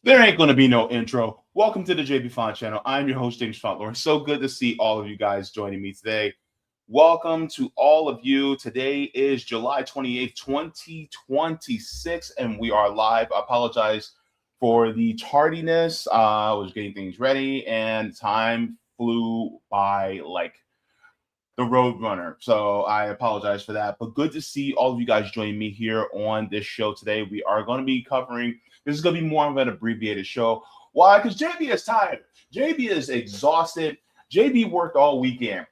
There ain't going to be no intro. Welcome to the Jaybefaunt channel. I'm your host, Jaybefaunt Lawrence. So good to see all of you guys joining me today. Welcome to all of you. Today is July 28th, 2026, and we are live. I apologize for the tardiness. I was getting things ready, and time flew by like the Roadrunner. So I apologize for that. But good to see all of you guys joining me here on this show today. We are going to be covering, this is going to be more of an abbreviated show. Why? Because JB is tired. JB is exhausted. JB worked all weekend.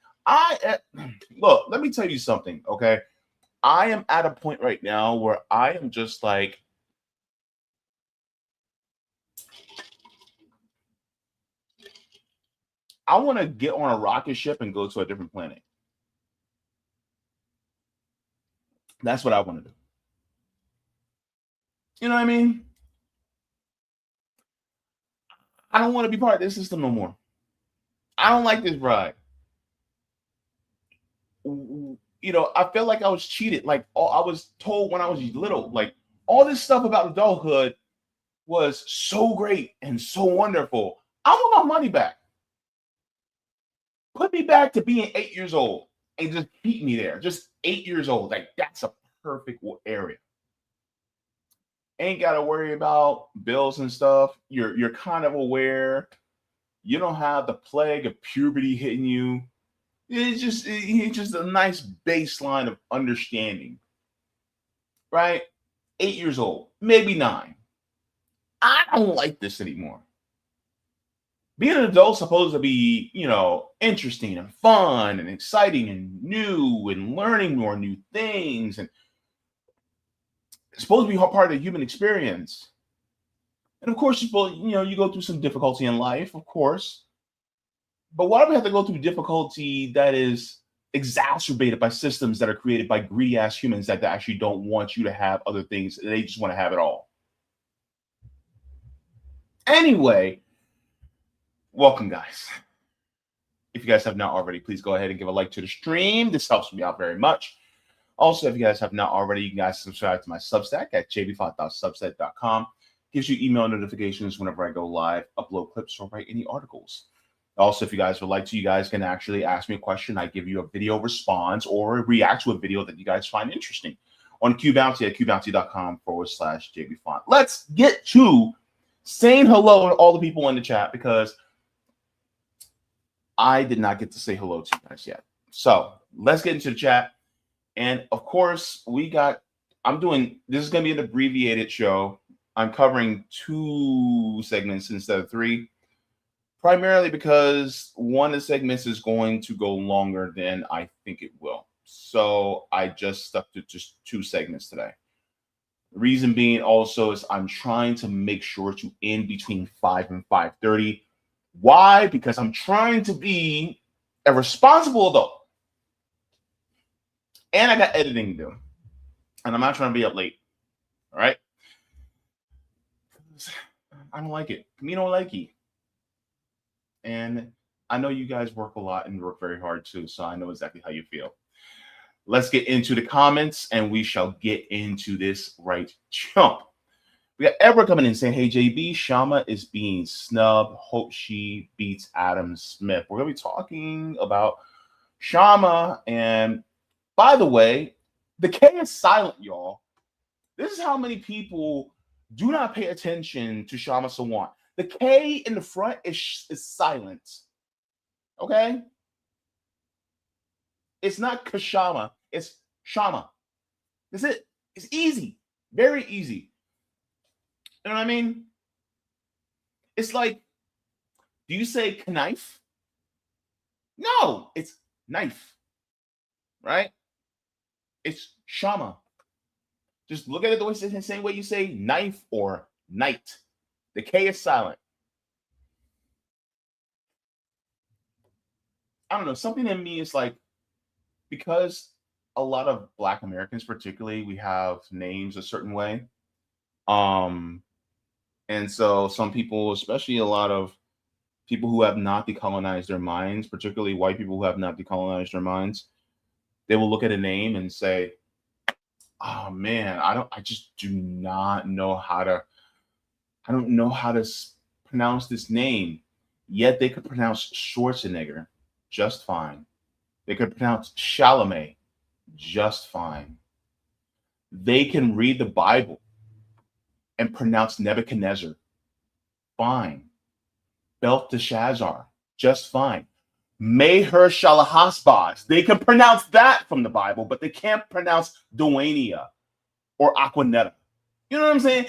Look, let me tell you something, okay? I am at a point right now where I am just like, I want to get on a rocket ship and go to a different planet. That's what I want to do. You know what I mean? I don't want to be part of this system no more. I don't like this ride. You know, I feel like I was cheated. Like I was told when I was little, like all this stuff about adulthood was so great and so wonderful. I want my money back. Put me back to being 8 years old and just keep me there. Just 8 years old. Like that's a perfect area. Ain't got to worry about bills and stuff. You're kind of aware. You don't have the plague of puberty hitting you. It's just a nice baseline of understanding, right? 8 years old, maybe 9. I don't like this anymore. Being an adult is supposed to be, you know, interesting and fun and exciting and new and learning more new things, and it's supposed to be part of the human experience. And of course, you go through some difficulty in life, of course. But why do we have to go through difficulty that is exacerbated by systems that are created by greedy ass humans that actually don't want you to have other things? They just want to have it all. Anyway, welcome, guys. If you guys have not already, please go ahead and give a like to the stream. This helps me out very much. Also, if you guys have not already, you guys subscribe to my Substack at jaybefaunt.substack.com. Gives you email notifications whenever I go live, upload clips, or write any articles. Also, if you guys would like to, you guys can actually ask me a question. I give you a video response or react to a video that you guys find interesting on QBounty at qbounty.com/JBFaunt. Let's get to saying hello to all the people in the chat because I did not get to say hello to you guys yet. So let's get into the chat. And of course, this is going to be an abbreviated show. I'm covering 2 segments instead of 3. Primarily because one of the segments is going to go longer than I think it will. So I just stuck to just 2 segments today. The reason being also is I'm trying to make sure to end between 5 and 5:30. Why? Because I'm trying to be a responsible adult. And I got editing to do. And I'm not trying to be up late. All right? I don't like it. Me don't like it. And I know you guys work a lot and work very hard too, so I know exactly how you feel. Let's get into the comments, and we shall get into this right chump. We got Edward coming in saying, hey, JB, Kshama is being snubbed. Hope she beats Adam Smith. We're going to be talking about Kshama. And by the way, the K is silent, y'all. This is how many people do not pay attention to Kshama Sawant. The K in the front is silent. Okay? It's not Kshama. It's Kshama. That's it. It's easy. Very easy. You know what I mean? It's like, do you say knife? No, it's knife. Right? It's Kshama. Just look at it the same way you say knife or night. The K is silent. I don't know. Something in me is like, because a lot of Black Americans, particularly, we have names a certain way. And so some people, especially a lot of people who have not decolonized their minds, particularly white people who have not decolonized their minds, they will look at a name and say, oh man, I just do not know how to I don't know how to pronounce this name, yet they could pronounce Schwarzenegger just fine. They could pronounce Chalamet just fine. They can read the Bible and pronounce Nebuchadnezzar fine. Belteshazzar just fine. Meher Shalahasbaz. They can pronounce that from the Bible, but they can't pronounce Duania or Aquanetta. You know what I'm saying?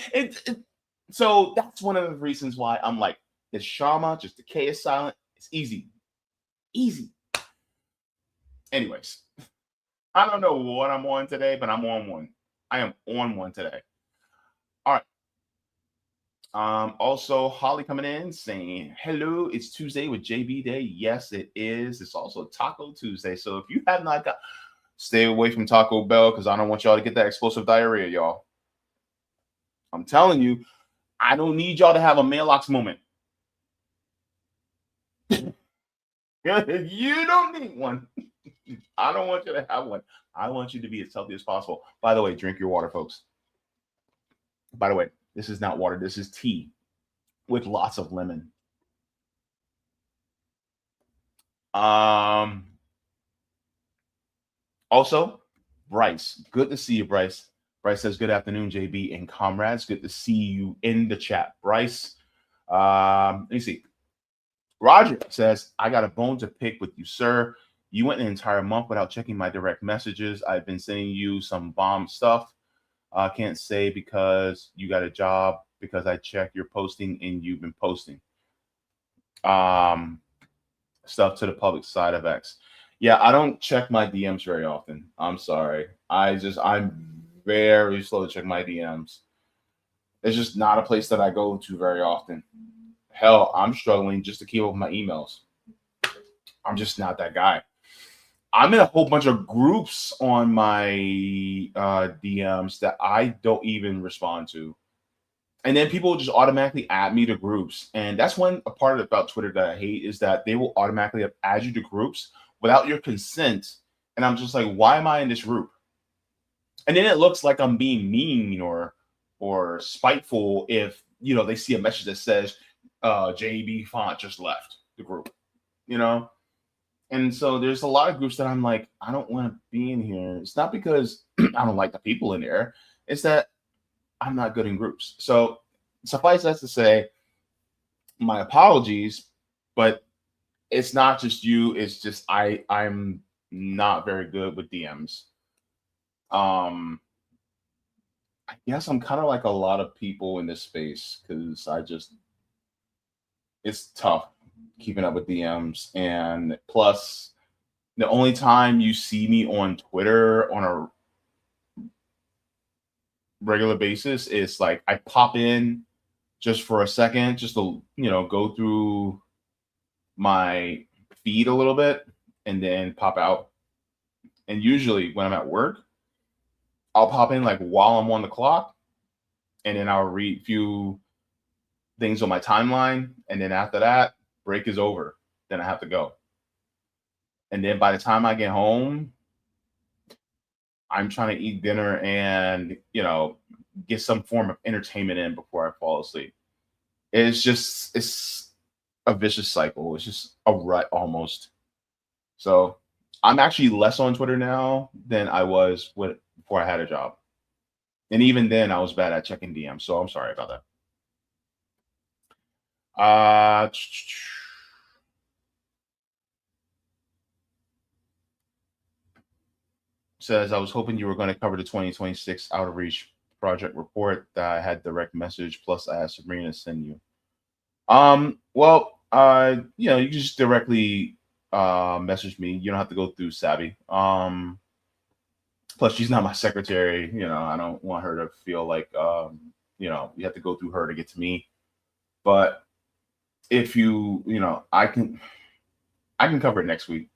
So that's one of the reasons why I'm like, it's Kshama, just the K is silent. It's easy. Easy. Anyways, I don't know what I'm on today, but I'm on one. I am on one today. All right. Also, Holly coming in saying, hello, it's Tuesday with JB Day. Yes, it is. It's also Taco Tuesday. So if you have not got, stay away from Taco Bell because I don't want y'all to get that explosive diarrhea, y'all. I'm telling you, I don't need y'all to have a mailbox moment. You don't need one. I don't want you to have one. I want you to be as healthy as possible. By the way, drink your water, folks. By the way, this is not water. This is tea with lots of lemon. Also, Bryce. Good to see you, Bryce. Bryce says, good afternoon, JB and comrades. Good to see you in the chat, Bryce. Let me see. Roger says, I got a bone to pick with you, sir. You went an entire month without checking my direct messages. I've been sending you some bomb stuff. Can't say because you got a job because I check your posting and you've been posting stuff to the public side of X. Yeah, I don't check my DMs very often. I'm sorry. I'm very slow to check my DMs. It's just not a place that I go to very often. Hell, I'm struggling just to keep up with my emails. I'm just not that guy. I'm in a whole bunch of groups on my DMs that I don't even respond to. And then people just automatically add me to groups. And that's one part about Twitter that I hate is that they will automatically add you to groups without your consent. And I'm just like, why am I in this group? And then it looks like I'm being mean or spiteful if, they see a message that says Jaybefaunt just left the group, And so there's a lot of groups that I'm like, I don't want to be in here. It's not because I don't like the people in there. It's that I'm not good in groups. So suffice that to say, my apologies, but it's not just you. It's just I'm not very good with DMs. I guess I'm kind of like a lot of people in this space because it's tough keeping up with DMs. And plus, the only time you see me on Twitter on a regular basis is like I pop in just for a second, just to go through my feed a little bit and then pop out. And usually when I'm at work, I'll pop in like while I'm on the clock, and then I'll read a few things on my timeline, and then after that, break is over. Then I have to go. And then by the time I get home, I'm trying to eat dinner and, get some form of entertainment in before I fall asleep. It's a vicious cycle. It's just a rut almost. So I'm actually less on Twitter now than I was before I had a job. And even then I was bad at checking DMs. So I'm sorry about that. Says, I was hoping you were going to cover the 2026 Outreach Project report that I had direct message, plus I asked Sabrina to send you. Well, you can just directly message me. You don't have to go through Savvy. Plus, she's not my secretary. I don't want her to feel like, you have to go through her to get to me. But if I can cover it next week.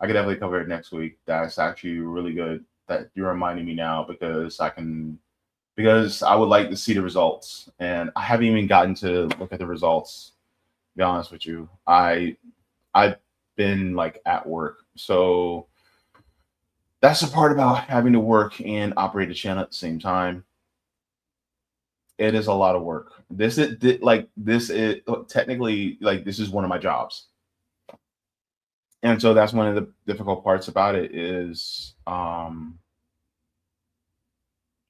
I could definitely cover it next week. That's actually really good that you're reminding me now because I would like to see the results. And I haven't even gotten to look at the results, to be honest with you. I've been like at work. So that's the part about having to work and operate a channel at the same time. It is a lot of work. This is technically like this is one of my jobs. And so that's one of the difficult parts about it is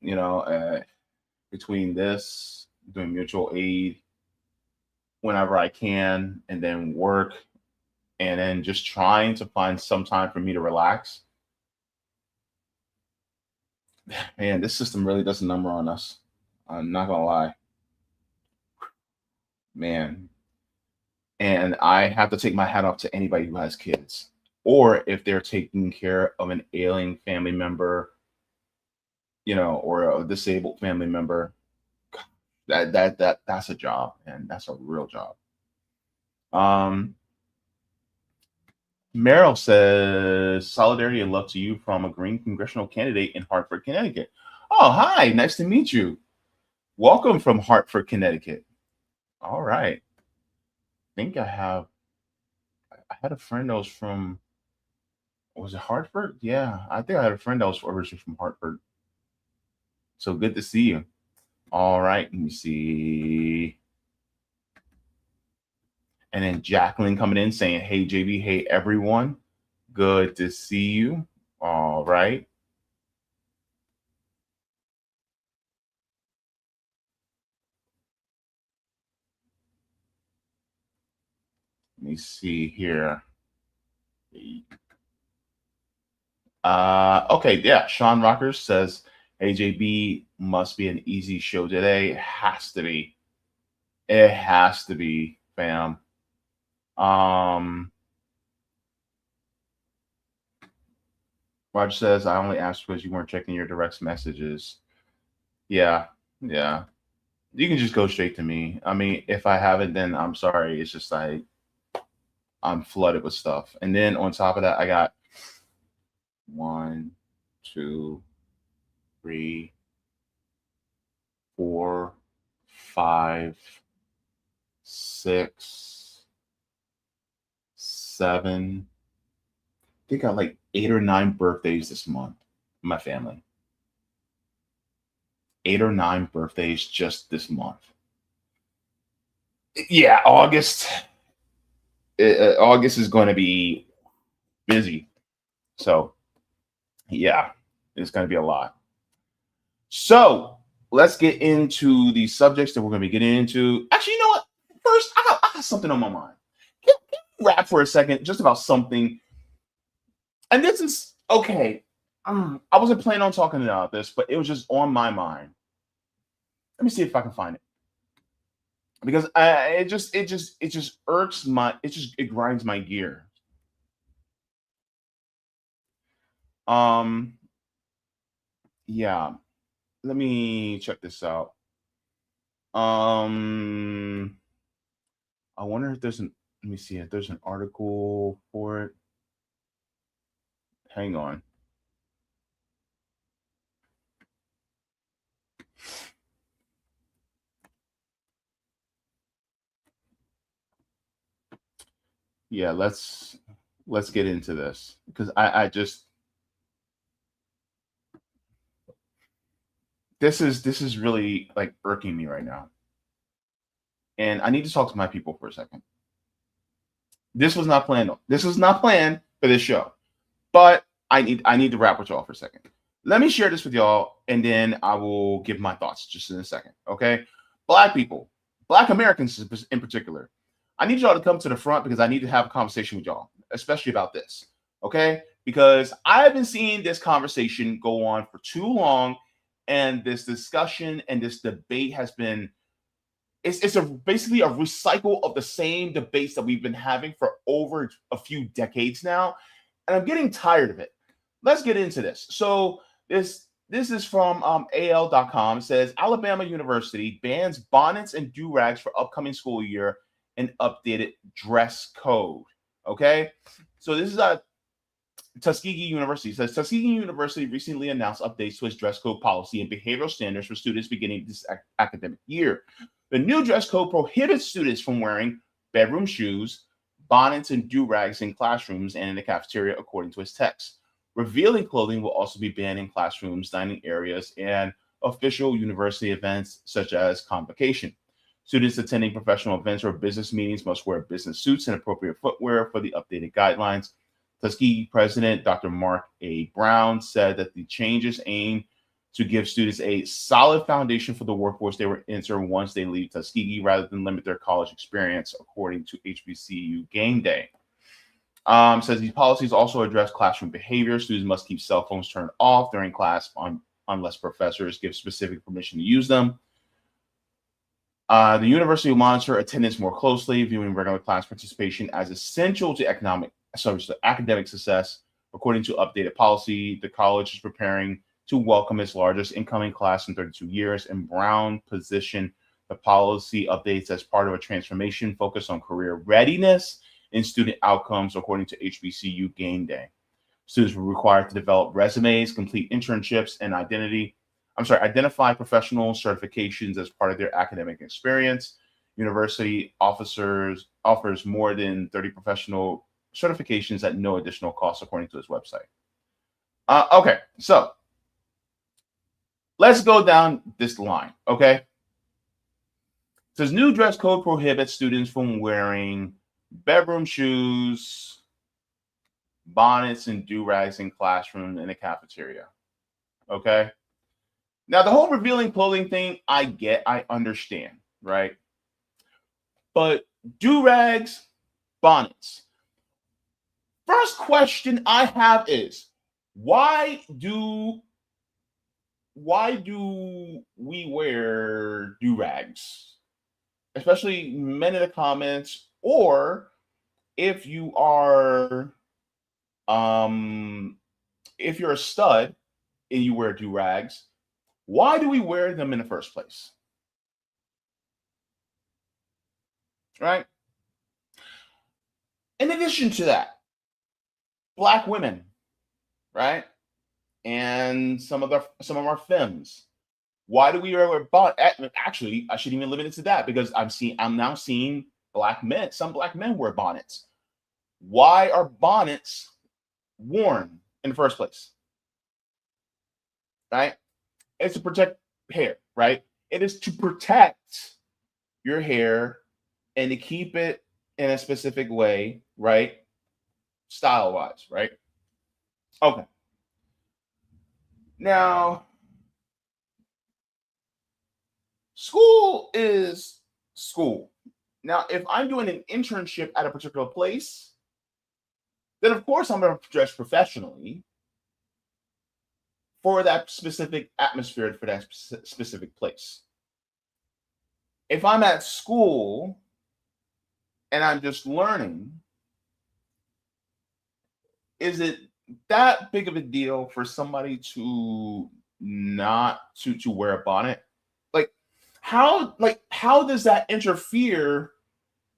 you know, between this, doing mutual aid whenever I can, and then work, and then just trying to find some time for me to relax. Man, this system really does a number on us. I'm not gonna lie, man. And I have to take my hat off to anybody who has kids, or if they're taking care of an ailing family member, or a disabled family member. That's a job, and that's a real job. Um, Meryl says, solidarity and love to you from a Green congressional candidate in Hartford, Connecticut. Oh, hi. Nice to meet you. Welcome from Hartford, Connecticut. All right. I had a friend that was from, was it Hartford? Yeah, I think I had a friend that was originally from Hartford. So good to see you. All right. Let me see. And then Jacqueline coming in saying, hey, JB, hey, everyone. Good to see you. All right. Let me see here. Okay, yeah. Sean Rockers says AJB must be an easy show today. It has to be. It has to be, fam. Roger says I only asked because you weren't checking your direct messages. Yeah, yeah. You can just go straight to me. I mean, if I haven't, then I'm sorry. It's just like I'm flooded with stuff. And then on top of that, I got 1, 2, 3, 4, 5, 6, 7. I think I got like 8 or 9 birthdays this month. My family. 8 or 9 birthdays just this month. Yeah, August. August is going to be busy. So, yeah, it's going to be a lot. So, let's get into the subjects that we're going to be getting into. Actually, you know what? First, I got something on my mind. Can we rap for a second just about something? And this is okay. I wasn't planning on talking about this, but it was just on my mind. Let me see if I can find it because it just irks my it grinds my gear. Um, yeah. Let me check this out. Um, I wonder if there's an. Let me see if there's an article for it. Hang on. Yeah, let's get into this because I just this is really like irking me right now, and I need to talk to my people for a second. This was not planned. This was not planned for this show, but I need to wrap with y'all for a second. Let me share this with y'all, and then I will give my thoughts just in a second. Okay, Black people, Black Americans in particular, I need y'all to come to the front because I need to have a conversation with y'all, especially about this. Okay, because I've been seeing this conversation go on for too long, and this discussion and this debate has been it's basically a recycle of the same debates that we've been having for over a few decades now, and I'm getting tired of it. Let's get into this. So this is from AL.com. It says Alabama University bans bonnets and do-rags for upcoming school year and updated dress code. Okay, so this is a Tuskegee University. It says Tuskegee University recently announced updates to its dress code policy and behavioral standards for students beginning this academic year. The new dress code prohibits students from wearing bedroom shoes, bonnets, and do-rags in classrooms and in the cafeteria, according to its text. Revealing clothing will also be banned in classrooms, dining areas, and official university events such as convocation. Students attending professional events or business meetings must wear business suits and appropriate footwear for the updated guidelines. Tuskegee President Dr. Mark A. Brown said that the changes aim to give students a solid foundation for the workforce they will enter once they leave Tuskegee, rather than limit their college experience, according to HBCU Game Day. Says these policies also address classroom behavior. Students must keep cell phones turned off during class unless professors give specific permission to use them. The university will monitor attendance more closely, viewing regular class participation as essential to academic success. According to updated policy, the college is preparing to welcome its largest incoming class in 32 years, and Brown positioned the policy updates as part of a transformation focused on career readiness and student outcomes, according to HBCU Game Day. Students were required to develop resumes, complete internships, and identify professional certifications as part of their academic experience. University offers more than 30 professional certifications at no additional cost, according to its website. Okay, so let's go down this line, okay? It says new dress code prohibits students from wearing bedroom shoes, bonnets, and do-rags in classroom and the cafeteria, okay? Now, the whole revealing clothing thing, I understand, right? But do-rags, bonnets. First question I have is, why do we wear do-rags? Especially men in the comments, or if you are if you're a stud and you wear do-rags, why do we wear them in the first place? Right? In addition to that, Black women, right? And some of our femmes. Why do we wear bonnet? Actually, I shouldn't even limit it to that, because I'm now seeing some black men wear bonnets. Why are bonnets worn in the first place? Right? It's to protect hair, right? It is to protect your hair and to keep it in a specific way, right? Style-wise, right? Okay. Now, school is school. Now, if I'm doing an internship at a particular place, then of course I'm going to dress professionally for that specific atmosphere, for that specific place. If I'm at school and I'm just learning, is it that big of a deal for somebody to not to wear a bonnet? How does that interfere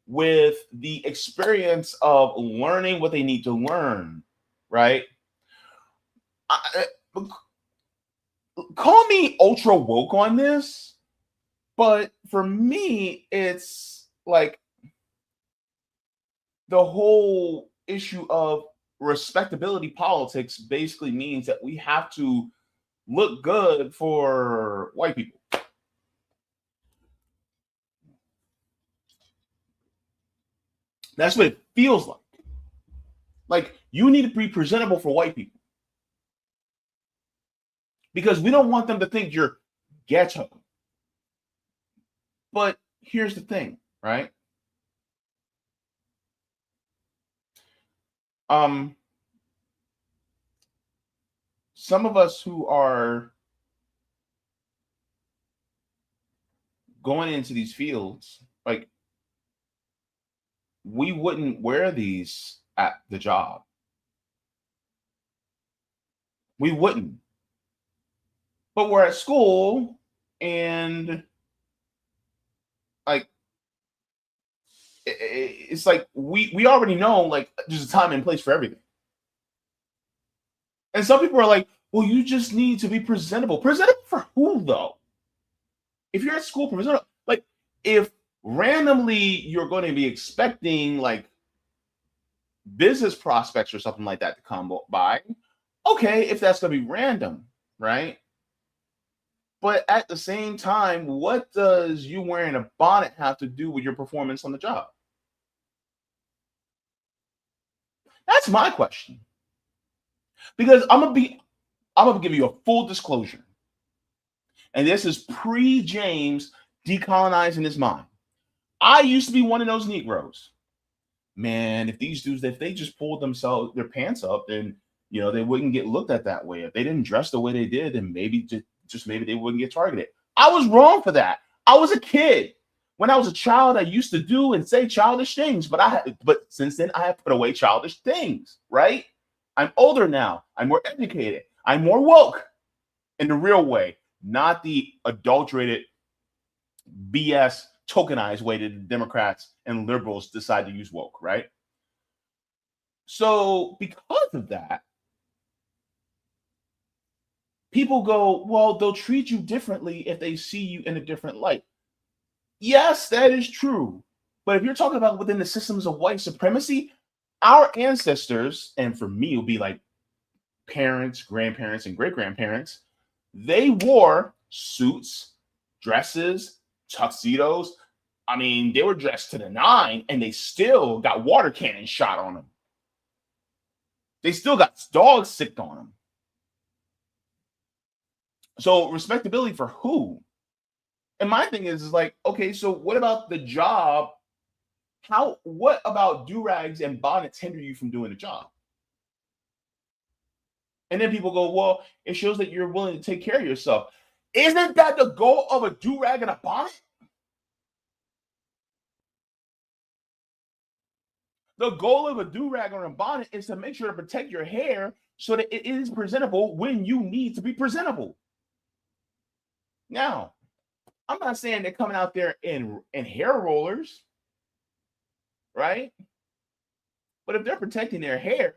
with the experience of learning what they need to learn, right? Call me ultra woke on this, but for me, it's like the whole issue of respectability politics basically means that we have to look good for white people. That's what it feels like. Like, you need to be presentable for white people, because we don't want them to think you're ghetto. But here's the thing, right? Some of us who are going into these fields, like, we wouldn't wear these at the job. We wouldn't. But we're at school, and like it's like we already know, like, there's a time and place for everything. And some people are like, well, you just need to be presentable. Presentable for who, though? If you're at school, presentable, like, if randomly you're going to be expecting like business prospects or something like that to come by, okay, if that's going to be random, right? But at the same time, what does you wearing a bonnet have to do with your performance on the job? That's my question. Because I'm gonna give you a full disclosure. And this is pre-James decolonizing his mind. I used to be one of those Negroes. Man, if these dudes, if they just pulled their pants up, then they wouldn't get looked at that way. If they didn't dress the way they did, then maybe just maybe they wouldn't get targeted. I was wrong for that. I was a kid. When I was a child, I used to do and say childish things, but since then I have put away childish things, right? I'm older now. I'm more educated. I'm more woke in the real way, not the adulterated BS tokenized way that the Democrats and liberals decide to use woke, right? So because of that, people go, well, they'll treat you differently if they see you in a different light. Yes, that is true. But if you're talking about within the systems of white supremacy, our ancestors, and for me, it would be like parents, grandparents, and great-grandparents, they wore suits, dresses, tuxedos. I mean, they were dressed to the nine, and they still got water cannon shot on them. They still got dogs sicked on them. So respectability for who? And my thing is like, okay, so what about the job? What about do-rags and bonnets hinder you from doing the job? And then people go, well, it shows that you're willing to take care of yourself. Isn't that the goal of a do-rag and a bonnet? The goal of a do-rag or a bonnet is to make sure to protect your hair so that it is presentable when you need to be presentable. Now, I'm not saying they're coming out there in hair rollers, right? But if they're protecting their hair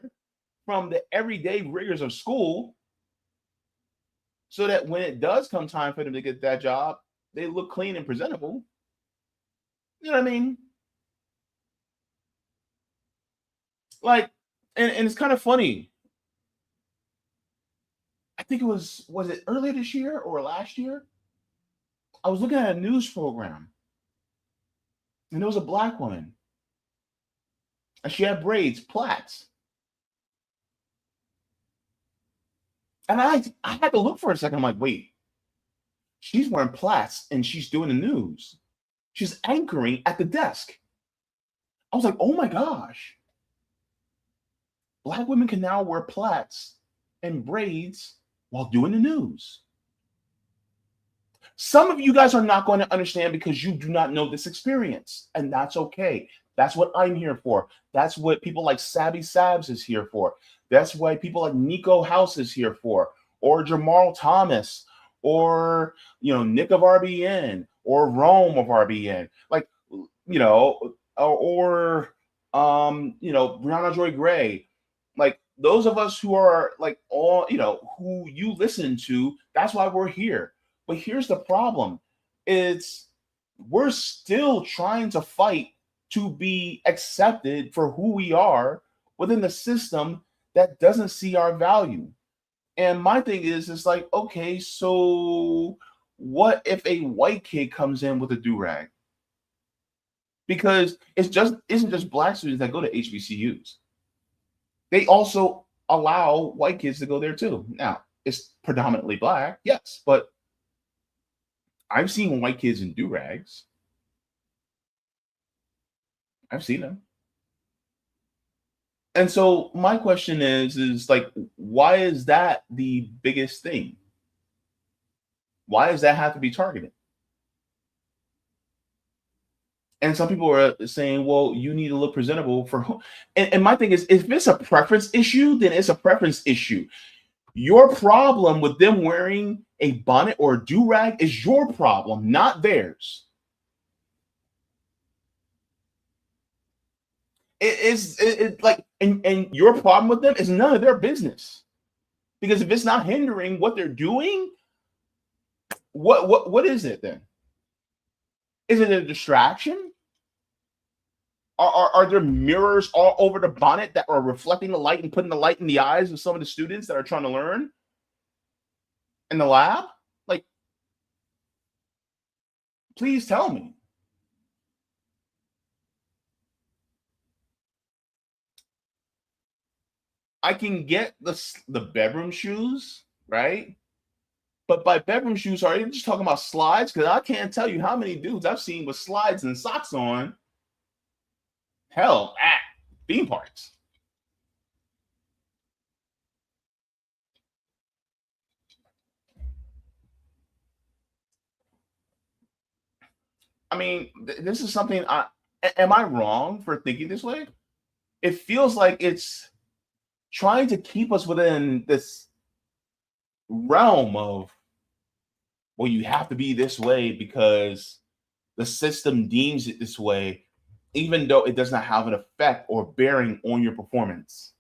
from the everyday rigors of school, so that when it does come time for them to get that job, they look clean and presentable. You know what I mean? Like, and it's kind of funny. I think it was it earlier this year or last year? I was looking at a news program, and there was a black woman, and she had braids, plaits. And I had to look for a second. I'm like, wait, she's wearing plaits and she's doing the news. She's anchoring at the desk. I was like, oh my gosh. Black women can now wear plaits and braids while doing the news. Some of you guys are not going to understand because you do not know this experience, and that's okay. That's what I'm here for. That's what people like Sabby Sabs is here for. That's why people like Nico House is here for, or Jamal Thomas, or Nick of RBN, or Rome of RBN, like or Brianna Joy Gray, like those of us who are like all who you listen to. That's why we're here. But here's the problem: we're still trying to fight to be accepted for who we are within the system that doesn't see our value. And my thing is, it's like, okay, so what if a white kid comes in with a do-rag? Because isn't just black students that go to HBCUs. They also allow white kids to go there too. Now, it's predominantly black, yes, but I've seen white kids in do-rags. I've seen them. And so my question is like, why is that the biggest thing? Why does that have to be targeted? And some people are saying, well, you need to look presentable for who? And my thing is, if it's a preference issue, then it's a preference issue. Your problem with them wearing a bonnet or a do-rag is your problem, not theirs. It's like, and your problem with them is none of their business. Because if it's not hindering what they're doing, what is it then? Is it a distraction? Are there mirrors all over the bonnet that are reflecting the light and putting the light in the eyes of some of the students that are trying to learn in the lab? Like, Please tell me. I can get the bedroom shoes, right? But by bedroom shoes, are you just talking about slides? Because I can't tell you how many dudes I've seen with slides and socks on. Hell, at theme parks. I mean, this is something. Am I wrong for thinking this way? It feels like it's trying to keep us within this realm of, well, you have to be this way because the system deems it this way, even though it does not have an effect or bearing on your performance.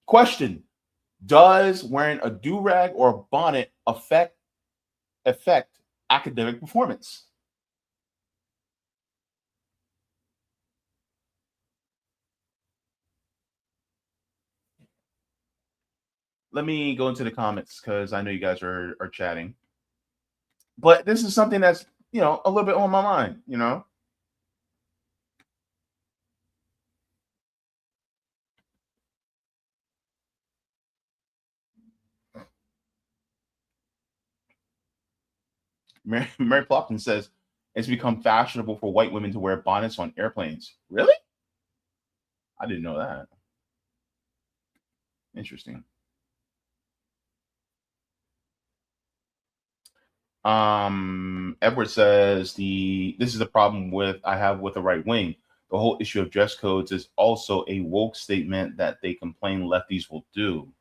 Question: does wearing a do-rag or a bonnet affect academic performance? Let me go into the comments because I know you guys are chatting. But this is something that's, a little bit on my mind. Mary Plopton says it's become fashionable for white women to wear bonnets on airplanes. Really? I didn't know that. Interesting. Edward says this is a problem I have with the right wing. The whole issue of dress codes is also a woke statement that they complain lefties will do.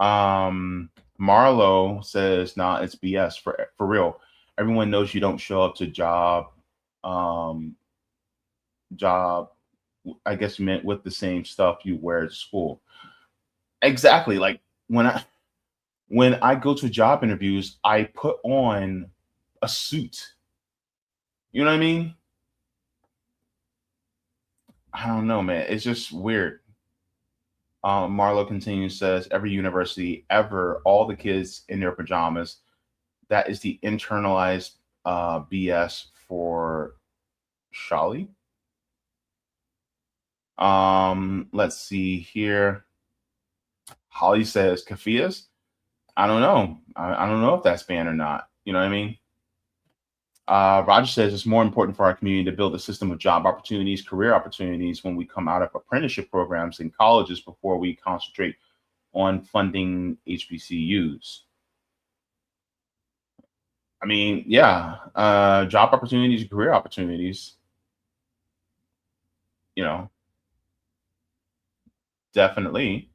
Marlo says, nah, it's BS for real. Everyone knows you don't show up to job, I guess you meant with the same stuff you wear to school. Exactly. Like when I go to job interviews, I put on a suit. You know what I mean? I don't know, man. It's just weird. Marlo continues, says, every university ever, all the kids in their pajamas. That is the internalized BS for Shali. Let's see here. Holly says, Kafias. I don't know. I don't know if that's banned or not. You know what I mean? Roger says it's more important for our community to build a system of job opportunities, career opportunities when we come out of apprenticeship programs in colleges before we concentrate on funding HBCUs. I mean, yeah, job opportunities, career opportunities, definitely.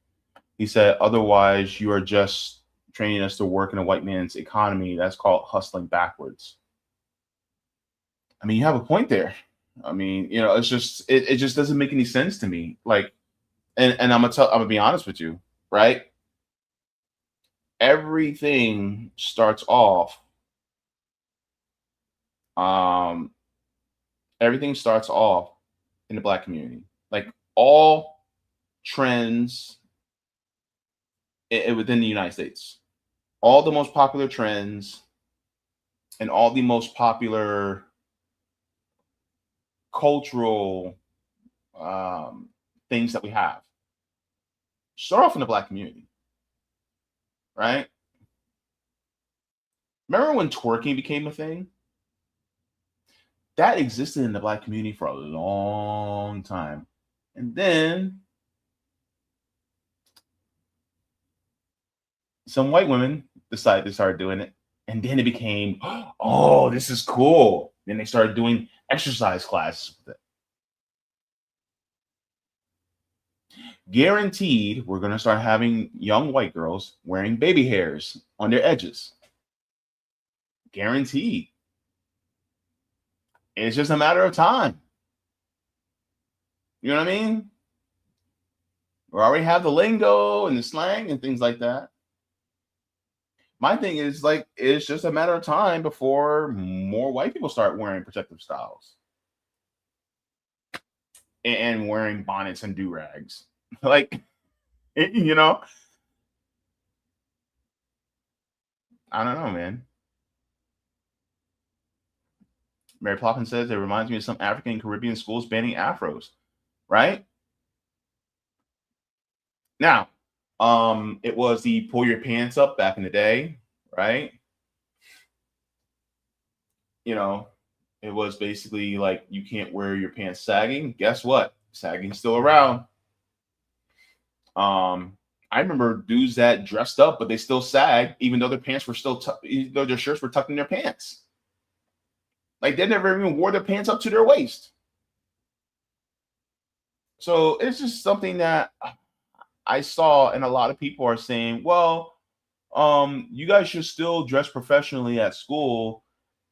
He said, otherwise, you are just training us to work in a white man's economy. That's called hustling backwards. I mean, you have a point there. I mean, it's just it just doesn't make any sense to me. Like, and I'm gonna be honest with you, right? Everything starts off. Um, Everything starts off in the black community. Like all trends within the United States, all the most popular trends and all the most popular cultural things that we have start off in the black community, right? Remember when twerking became a thing? That existed in the black community for a long time. And then some white women decided to start doing it. And then it became, oh, this is cool. Then they started doing exercise classes with it. Guaranteed, we're going to start having young white girls wearing baby hairs on their edges. Guaranteed. It's just a matter of time. You know what I mean? We already have the lingo and the slang and things like that. My thing is like it's just a matter of time before more white people start wearing protective styles and wearing bonnets and do rags. Like, you know, I don't know, man. Mary Poppins says it reminds me of some African and Caribbean schools banning afros, right? Now, it was the pull your pants up back in the day, right? You know, it was basically like you can't wear your pants sagging. Guess what? Sagging's still around. I remember dudes that dressed up, but they still sag, even though their pants were still, even though their shirts were tucked in their pants. Like they never even wore their pants up to their waist. So it's just something that I saw, and a lot of people are saying, well, you guys should still dress professionally at school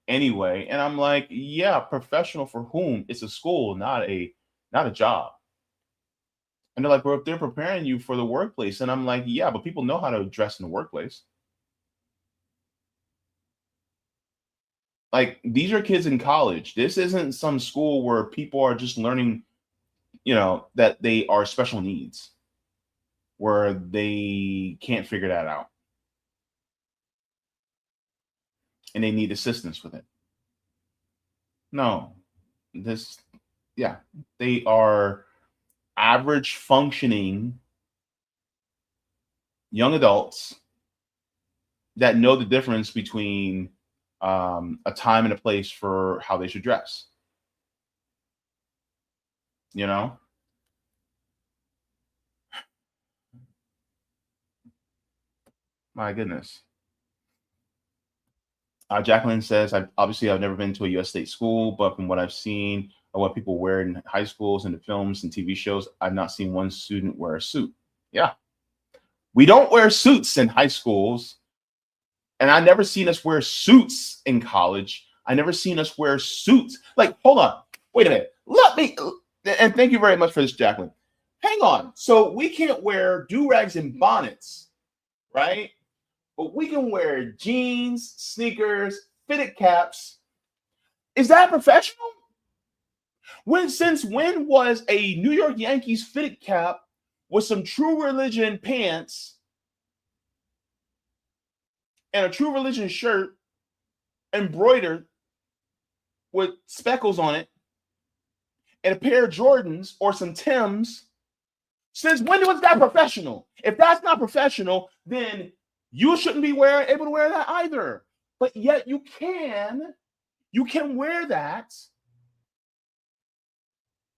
anyway. And I'm like, yeah, professional for whom? It's a school, not a job. And they're like, well, if they're preparing you for the workplace, and I'm like, yeah, but people know how to dress in the workplace. Like these are kids in college. This isn't some school where people are just learning, that they are special needs, where they can't figure that out and they need assistance with it. No, this, yeah, they are average functioning young adults that know the difference between a time and a place for how they should dress. You know, my goodness. Jacqueline says, I've never been to a U.S. state school, but from what I've seen of what people wear in high schools and the films and TV shows, I've not seen one student wear a suit. Yeah, we don't wear suits in high schools, and I never seen us wear suits in college. I never seen us wear suits. Like, hold on, wait a minute. Let me, and thank you very much for this, Jacqueline. Hang on. So we can't wear do rags and bonnets, right? But we can wear jeans, sneakers, fitted caps. Is that professional? Since when was a New York Yankees fitted cap with some True Religion pants and a True Religion shirt embroidered with speckles on it and a pair of Jordans or some Tims? Since when was that professional? If that's not professional, then you shouldn't be able to wear that either. But yet you can wear that.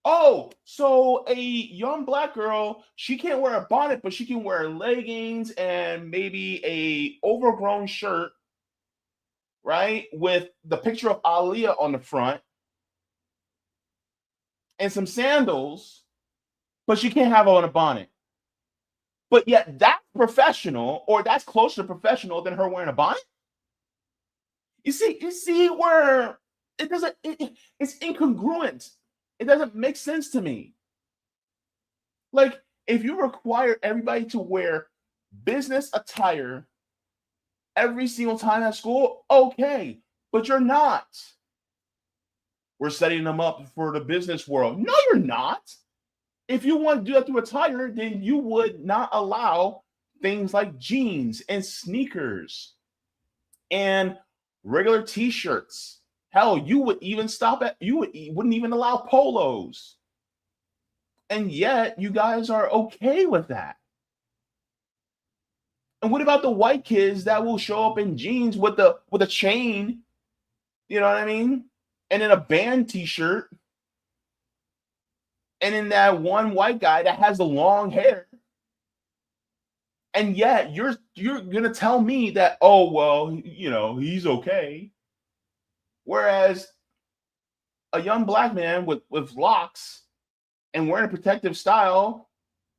Oh, so a young black girl, she can't wear a bonnet, but she can wear leggings and maybe a overgrown shirt, right? With the picture of Aaliyah on the front and some sandals, but she can't have on a bonnet. But yet that's professional, or that's closer to professional than her wearing a bonnet. You see where it's incongruent. It doesn't make sense to me. Like, if you require everybody to wear business attire every single time at school, okay, but you're not. We're setting them up for the business world. No, you're not. If you want to do that through attire, then you would not allow things like jeans and sneakers and regular t-shirts. Hell, you wouldn't even allow polos. And yet you guys are okay with that. And what about the white kids that will show up in jeans with a chain? You know what I mean? And in a band t-shirt. And in that one white guy that has the long hair. And yet you're gonna tell me that, oh well, he's okay. Whereas a young black man with locks and wearing a protective style,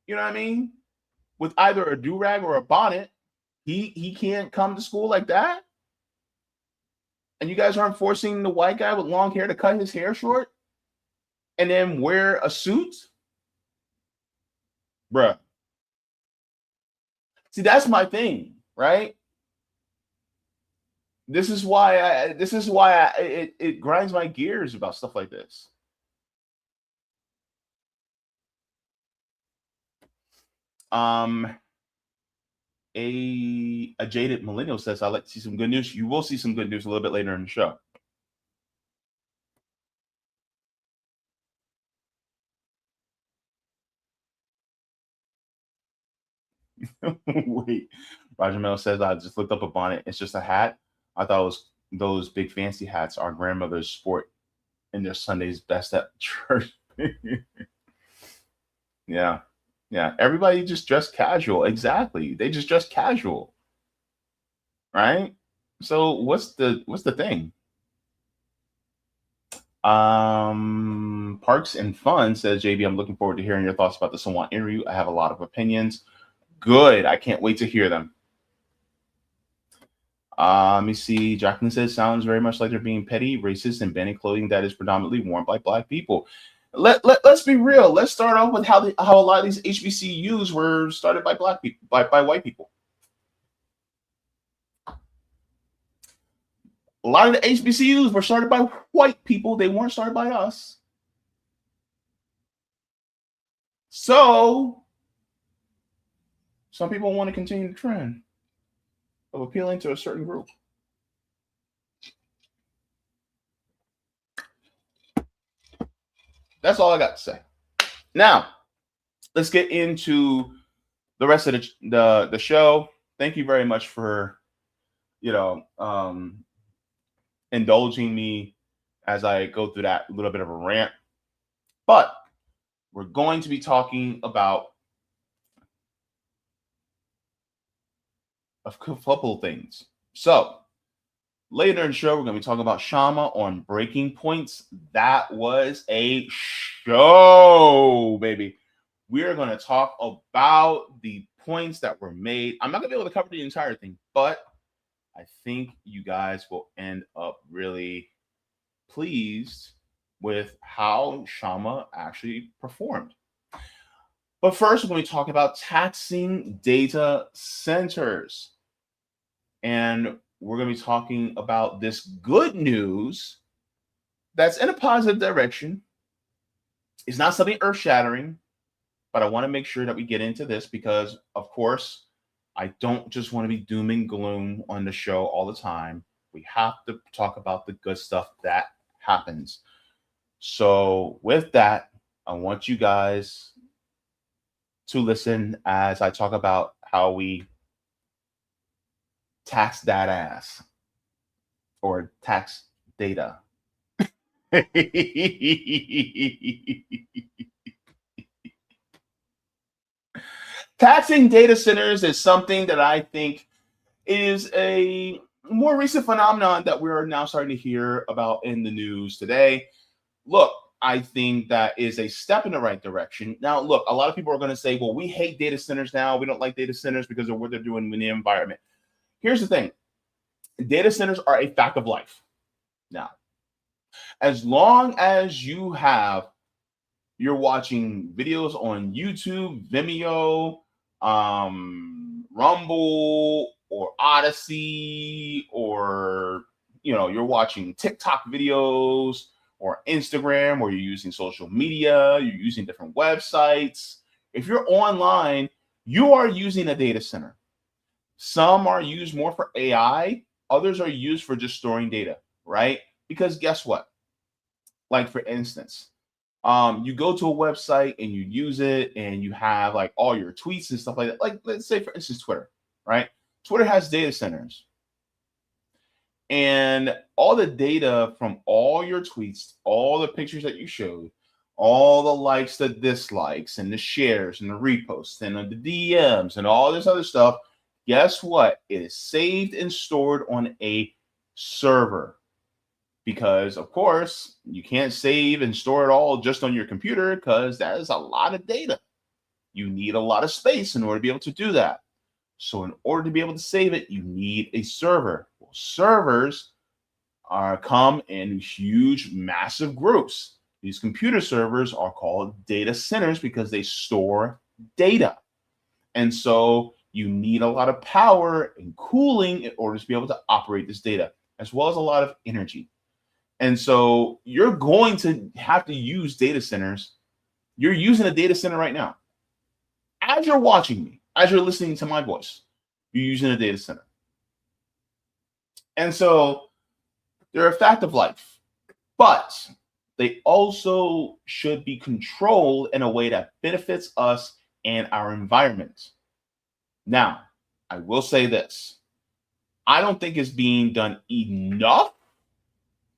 you know what I mean, with either a do-rag or a bonnet, he can't come to school like that. And you guys aren't forcing the white guy with long hair to cut his hair short and then wear a suit, bruh. See, that's my thing, right? This is why it grinds my gears about stuff like this. A jaded millennial says, I'd like to see some good news. You will see some good news a little bit later in the show. Wait, Roger Mel says, I just looked up a bonnet. It's just a hat. I thought it was those big fancy hats our grandmothers sport in their Sunday's best at church. Yeah. Yeah. Everybody just dressed casual. Exactly. They just dress casual. Right? So what's the thing? Parks and Fun says, JB, I'm looking forward to hearing your thoughts about the Sawant interview. I have a lot of opinions. Good. I can't wait to hear them. Let me see. Jacqueline says, sounds very much like they're being petty, racist, and banning clothing that is predominantly worn by Black people. Let's be real. Let's start off with how a lot of these HBCUs were started by Black people, by white people. A lot of the HBCUs were started by white people. They weren't started by us. So some people want to continue the trend of appealing to a certain group. That's all I got to say. Now, let's get into the rest of the show. Thank you very much for, indulging me as I go through that little bit of a rant. But we're going to be talking about a couple of things. So later in the show, we're going to be talking about Kshama on breaking points. That was a show, baby. We're going to talk about the points that were made. I'm not going to be able to cover the entire thing, but I think you guys will end up really pleased with how Kshama actually performed. But first, we're going to talk about taxing data centers. And we're going to be talking about this good news that's in a positive direction. It's not something earth-shattering, but I want to make sure that we get into this because, of course, I don't just want to be doom and gloom on the show all the time. We have to talk about the good stuff that happens. So with that, I want you guys to listen as I talk about how we tax that ass or tax data. Taxing data centers is something that I think is a more recent phenomenon that we're now starting to hear about in the news today. Look, I think that is a step in the right direction. Now, look, a lot of people are going to say, well, we hate data centers now. We don't like data centers because of what they're doing in the environment. Here's the thing. Data centers are a fact of life. Now, as long as you're watching videos on YouTube, Vimeo, Rumble, or Odyssey, or you're watching TikTok videos or Instagram, or you're using social media, you're using different websites. If you're online, you are using a data center. Some are used more for AI, others are used for just storing data, right? Because guess what? Like for instance, you go to a website and you use it and you have like all your tweets and stuff like that. Like let's say for instance, Twitter, right? Twitter has data centers. And all the data from all your tweets, all the pictures that you showed, all the likes, the dislikes, and the shares, and the reposts, and the DMs, and all this other stuff, guess what? It is saved and stored on a server. Because, of course, you can't save and store it all just on your computer because that is a lot of data. You need a lot of space in order to be able to do that. So in order to be able to save it, you need a server. Well, servers come in huge, massive groups. These computer servers are called data centers because they store data. And so you need a lot of power and cooling in order to be able to operate this data, as well as a lot of energy. And so you're going to have to use data centers. You're using a data center right now. As you're watching me, as you're listening to my voice, you're using a data center. And so they're a fact of life, but they also should be controlled in a way that benefits us and our environment. Now, I will say this. I don't think it's being done enough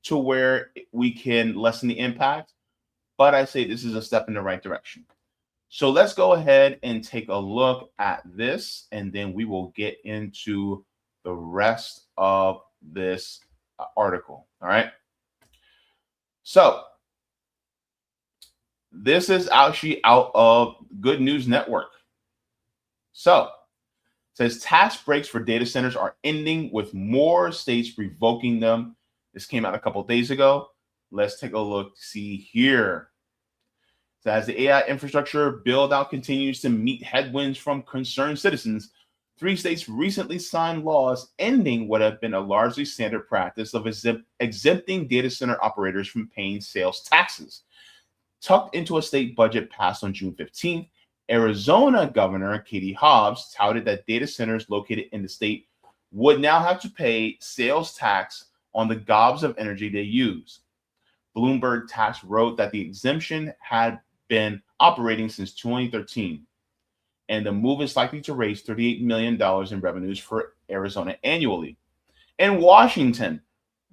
to where we can lessen the impact, but I say this is a step in the right direction. So let's go ahead and take a look at this, and then we will get into the rest of this article. All right. So this is actually out of Good News Network. So it says tax breaks for data centers are ending with more states revoking them. This came out a couple of days ago. Let's take a look, see here. So as the AI infrastructure build out continues to meet headwinds from concerned citizens, 3 states recently signed laws ending what have been a largely standard practice of exempting data center operators from paying sales taxes. Tucked into a state budget passed on June 15th, Arizona Governor Katie Hobbs touted that data centers located in the state would now have to pay sales tax on the gobs of energy they use. Bloomberg Tax wrote that the exemption had been operating since 2013, and the move is likely to raise $38 million in revenues for Arizona annually. In Washington,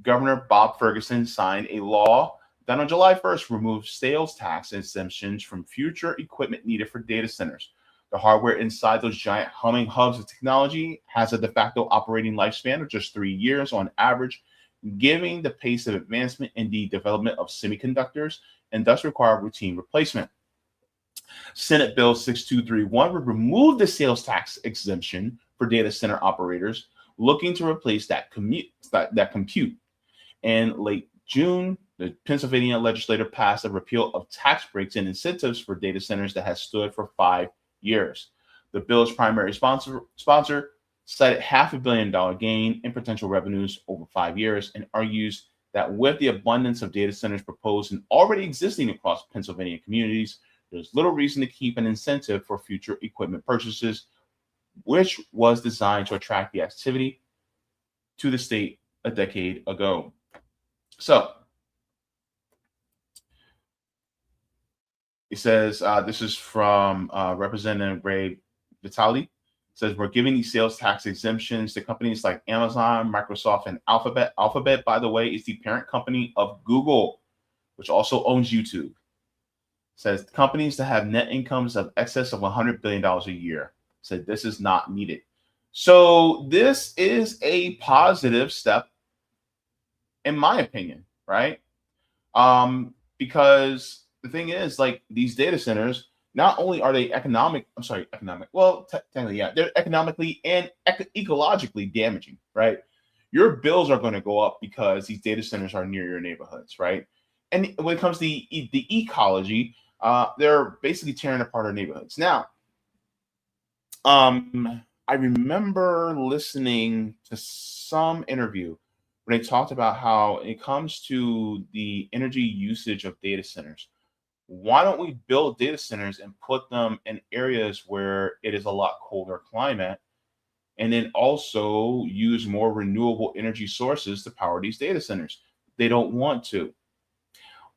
Governor Bob Ferguson signed a law that on July 1st removed sales tax exemptions from future equipment needed for data centers. The hardware inside those giant humming hubs of technology has a de facto operating lifespan of just 3 years on average, giving the pace of advancement in the development of semiconductors and thus require routine replacement. Senate Bill 6231 would remove the sales tax exemption for data center operators looking to replace that compute. In late June, the Pennsylvania legislature passed a repeal of tax breaks and incentives for data centers that has stood for 5 years. The bill's primary sponsor cited $500 million gain in potential revenues over 5 years and argues that with the abundance of data centers proposed and already existing across Pennsylvania communities, there's little reason to keep an incentive for future equipment purchases, which was designed to attract the activity to the state a decade ago. So it says, this is from Representative Ray Vitale. It says, we're giving these sales tax exemptions to companies like Amazon, Microsoft, and Alphabet. Alphabet, by the way, is the parent company of Google, which also owns YouTube. It says companies that have net incomes of excess of $100 billion a year. Said this is not needed. So this is a positive step, in my opinion, right? Because the thing is, like, these data centers, not only are they technically, yeah, they're economically and ecologically damaging, right? Your bills are going to go up because these data centers are near your neighborhoods, right? And when it comes to the ecology, they're basically tearing apart our neighborhoods. Now, I remember listening to some interview when they talked about how it comes to the energy usage of data centers. Why don't we build data centers and put them in areas where it is a lot colder climate, and then also use more renewable energy sources to power these data centers? They don't want to.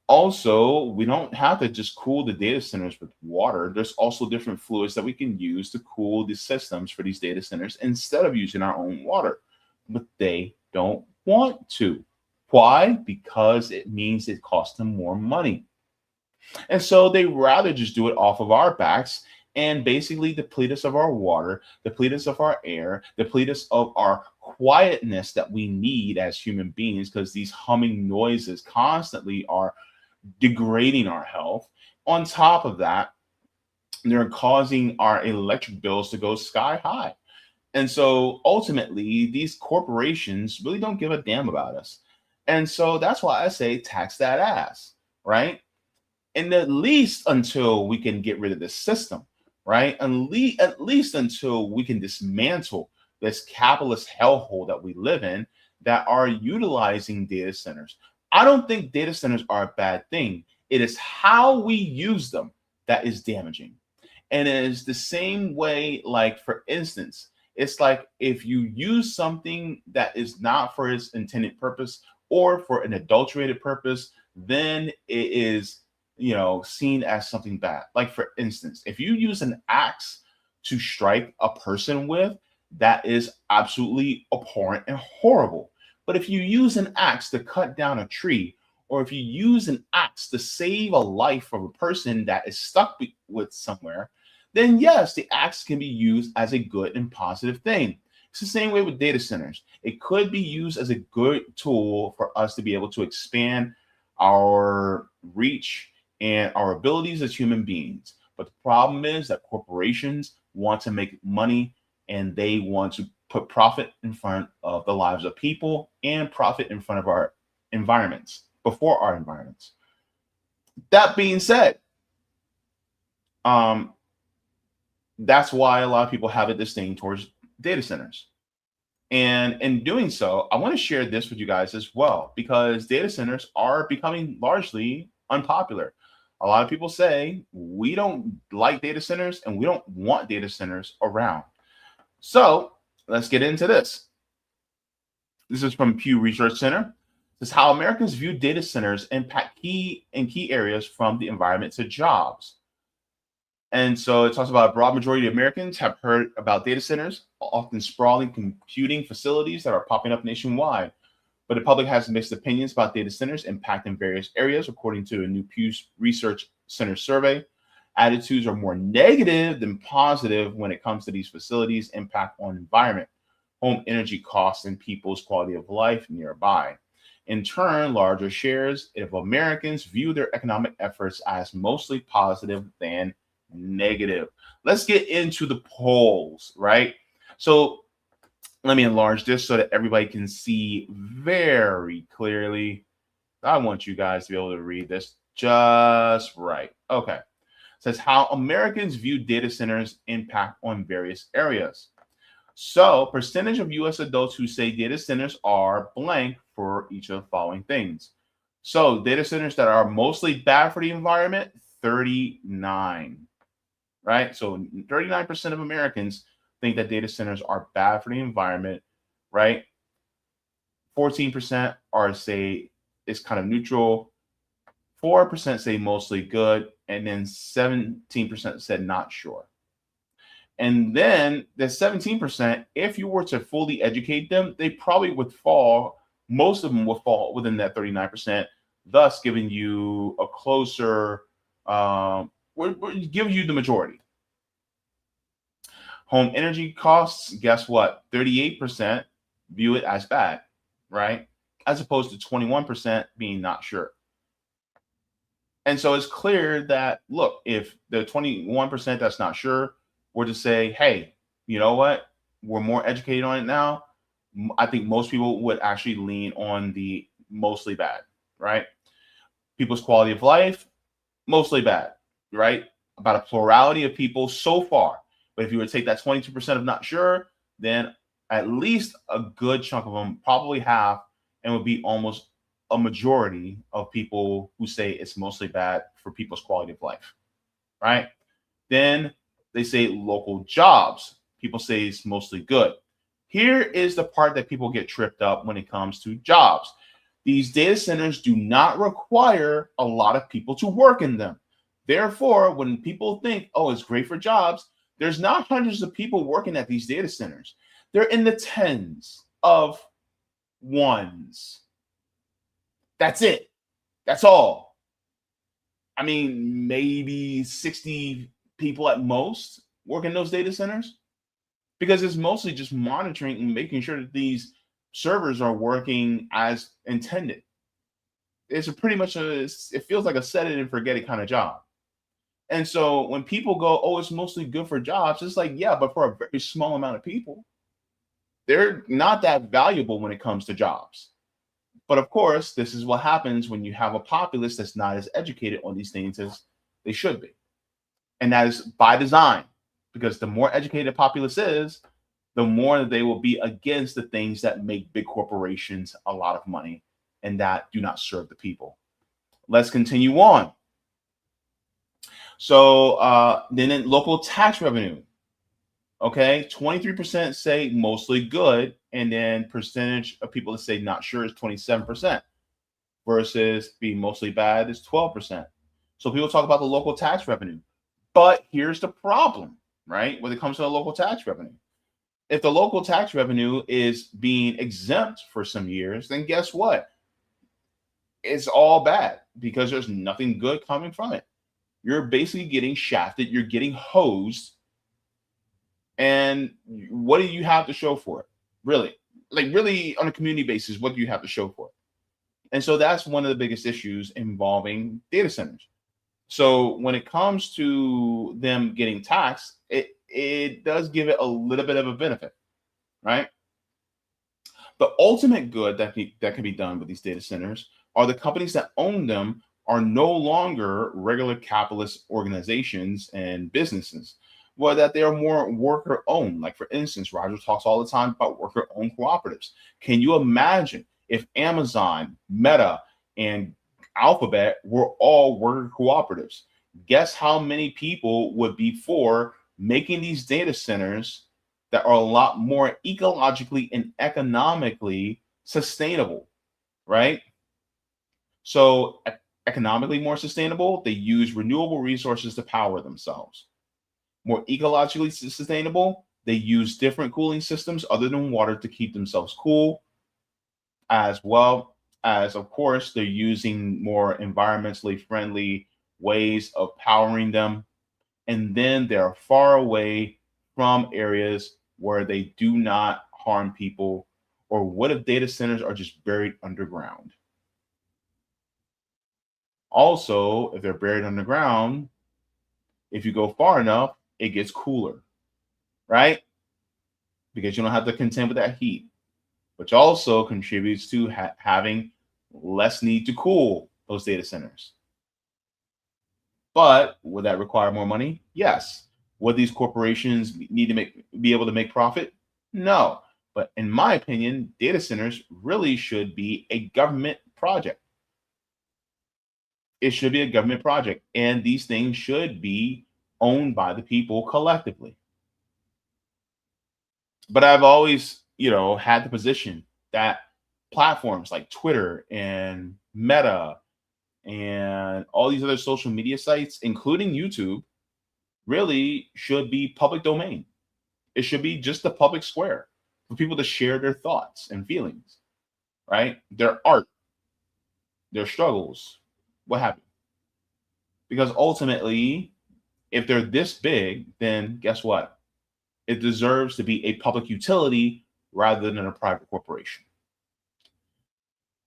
Also, we don't have to just cool the data centers with water. There's also different fluids that we can use to cool the systems for these data centers instead of using our own water. But they don't want to. Why? Because it means it costs them more money. And so they rather just do it off of our backs and basically deplete us of our water, deplete us of our air, deplete us of our quietness that we need as human beings, because these humming noises constantly are degrading our health. On top of that, they're causing our electric bills to go sky high. And so ultimately, these corporations really don't give a damn about us. And so that's why I say tax that ass, right? And at least until we can get rid of this system, right? At least until we can dismantle this capitalist hellhole that we live in that are utilizing data centers. I don't think data centers are a bad thing. It is how we use them that is damaging. And it is the same way, like, for instance, It's like if you use something that is not for its intended purpose or for an adulterated purpose, then it is, seen as something bad. Like, for instance, if you use an axe to strike a person with, that is absolutely abhorrent and horrible. But if you use an axe to cut down a tree, or if you use an axe to save a life of a person that is stuck with somewhere, then yes, the axe can be used as a good and positive thing. It's the same way with data centers. It could be used as a good tool for us to be able to expand our reach and our abilities as human beings. But the problem is that corporations want to make money, and they want to put profit in front of the lives of people and profit in front of our environments, before our environments. That being said, that's why a lot of people have a disdain towards data centers. And in doing so, I want to share this with you guys as well, because data centers are becoming largely unpopular. A lot of people say we don't like data centers and we don't want data centers around. So let's get into this. This is from Pew Research Center. This is how Americans view data centers impact key areas, from the environment to jobs. And so it talks about a broad majority of Americans have heard about data centers, often sprawling computing facilities that are popping up nationwide. But the public has mixed opinions about data centers impacting various areas, according to a new Pew Research Center survey. Attitudes are more negative than positive when it comes to these facilities' impact on environment, home energy costs, and people's quality of life nearby. In turn, larger shares of Americans view their economic efforts as mostly positive than negative. Let's get into the polls, right? So let me enlarge this so that everybody can see very clearly. I want you guys to be able to read this just right. Okay. It says how Americans view data centers impact on various areas. So, percentage of US adults who say data centers are blank for each of the following things. So, data centers that are mostly bad for the environment, 39. Right? So 39% of Americans think that data centers are bad for the environment, right? 14% are say it's kind of neutral. 4% say mostly good, and then 17% said not sure. And then the 17%, if you were to fully educate them, they probably would fall, most of them would fall within that 39%, thus giving you a closer, we're giving you the majority. Home energy costs, guess what? 38% view it as bad, right? As opposed to 21% being not sure. And so it's clear that, look, if the 21% that's not sure were to say, hey, you know what? We're more educated on it now, I think most people would actually lean on the mostly bad, right? People's quality of life, mostly bad, right? About a plurality of people so far. But if you were to take that 22% of not sure, then at least a good chunk of them, probably half, and would be almost a majority of people who say it's mostly bad for people's quality of life, right? Then they say local jobs. People say it's mostly good. Here is the part that people get tripped up when it comes to jobs. These data centers do not require a lot of people to work in them. Therefore, when people think, oh, it's great for jobs, there's not hundreds of people working at these data centers. They're in the tens of ones. That's it. That's all. I mean, maybe 60 people at most work in those data centers, because it's mostly just monitoring and making sure that these servers are working as intended. It's it feels like a set it and forget it kind of job. And so when people go, oh, it's mostly good for jobs, it's like, yeah, but for a very small amount of people, they're not that valuable when it comes to jobs. But of course, this is what happens when you have a populace that's not as educated on these things as they should be. And that is by design, because the more educated a populace is, the more they will be against the things that make big corporations a lot of money and that do not serve the people. Let's continue on. So then in local tax revenue, Okay, 23% say mostly good, and then percentage of people that say not sure is 27%, versus being mostly bad is 12%. So people talk about the local tax revenue. But here's the problem, right? When it comes to the local tax revenue. If the local tax revenue is being exempt for some years, then guess what? It's all bad because there's nothing good coming from it. You're basically getting shafted, you're getting hosed. And what do you have to show for it? Really? Like, really, on a community basis, what do you have to show for it? And so that's one of the biggest issues involving data centers. So when it comes to them getting taxed, it does give it a little bit of a benefit, right? The ultimate good that can be done with these data centers are the companies that own them are no longer regular capitalist organizations and businesses, well, that they are more worker owned. Like, for instance, Roger talks all the time about worker owned cooperatives. Can you imagine if Amazon, Meta, and Alphabet were all worker cooperatives? Guess how many people would be for making these data centers that are a lot more ecologically and economically sustainable, right? So, economically more sustainable, they use renewable resources to power themselves. More ecologically sustainable, they use different cooling systems other than water to keep themselves cool, as well as, of course, they're using more environmentally friendly ways of powering them. And then they're far away from areas where they do not harm people. Or what if data centers are just buried underground? Also, if they're buried underground, if you go far enough, it gets cooler, right? Because you don't have to contend with that heat, which also contributes to having less need to cool those data centers. But would that require more money? Yes. Would these corporations need to be able to make profit? No. But in my opinion, data centers really should be a government project. It should be a government project, and these things should be owned by the people collectively. But I've always, had the position that platforms like Twitter and Meta and all these other social media sites, including YouTube, really should be public domain. It should be just a public square for people to share their thoughts and feelings, right? Their art, their struggles, what have you. Because ultimately, if they're this big, then guess what? It deserves to be a public utility rather than a private corporation.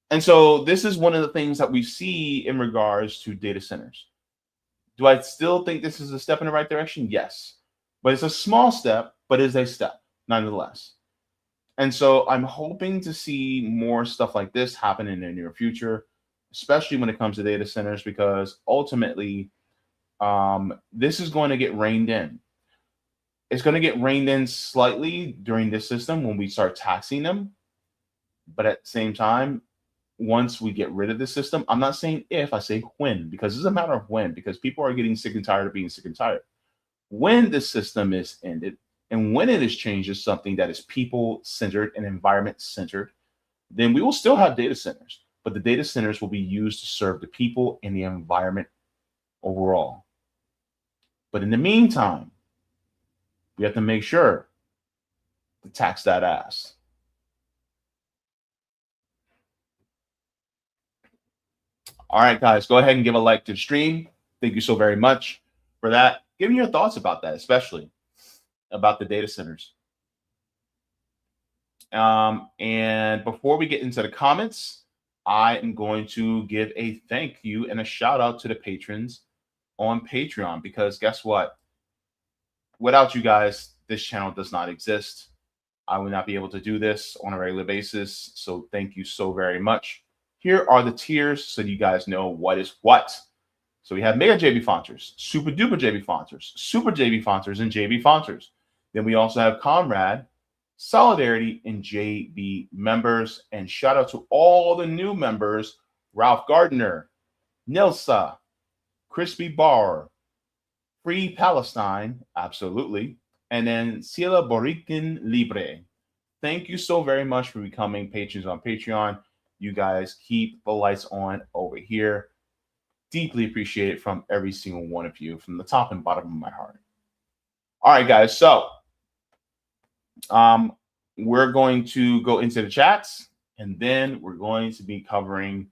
And so this is one of the things that we see in regards to data centers. Do I still think this is a step in the right direction? Yes. But it's a small step, but it's a step nonetheless. And so I'm hoping to see more stuff like this happen in the near future, especially when it comes to data centers, because ultimately, this is going to get reined in. It's going to get reined in slightly during this system when we start taxing them. But at the same time, once we get rid of the system, I'm not saying if, I say when, because it's a matter of when, because people are getting sick and tired of being sick and tired. When the system is ended and when it is changed to something that is people centered and environment centered, then we will still have data centers, but the data centers will be used to serve the people and the environment overall. But in the meantime, we have to make sure to tax that ass. All right, guys, go ahead and give a like to the stream. Thank you so very much for that. Give me your thoughts about that, especially about the data centers. And before we get into the comments, I am going to give a thank you and a shout out to the patrons on Patreon, because guess what? Without you guys, this channel does not exist. I would not be able to do this on a regular basis. So thank you so very much. Here are the tiers so you guys know what is what. So we have Mega Jaybefaunters, Super Duper Jaybefaunters, Super Jaybefaunters, and Jaybefaunters. Then we also have Comrade, Solidarity, and JB members. And shout out to all the new members: Ralph Gardner, Nilsa, Crispy Bar, Free Palestine, absolutely, And then Sila Borikin Libre. Thank you so very much for becoming patrons on Patreon. You guys keep the lights on over here. Deeply appreciate it from every single one of you, from the top and bottom of my heart. All right, guys. So we're going to go into the chats, and then we're going to be covering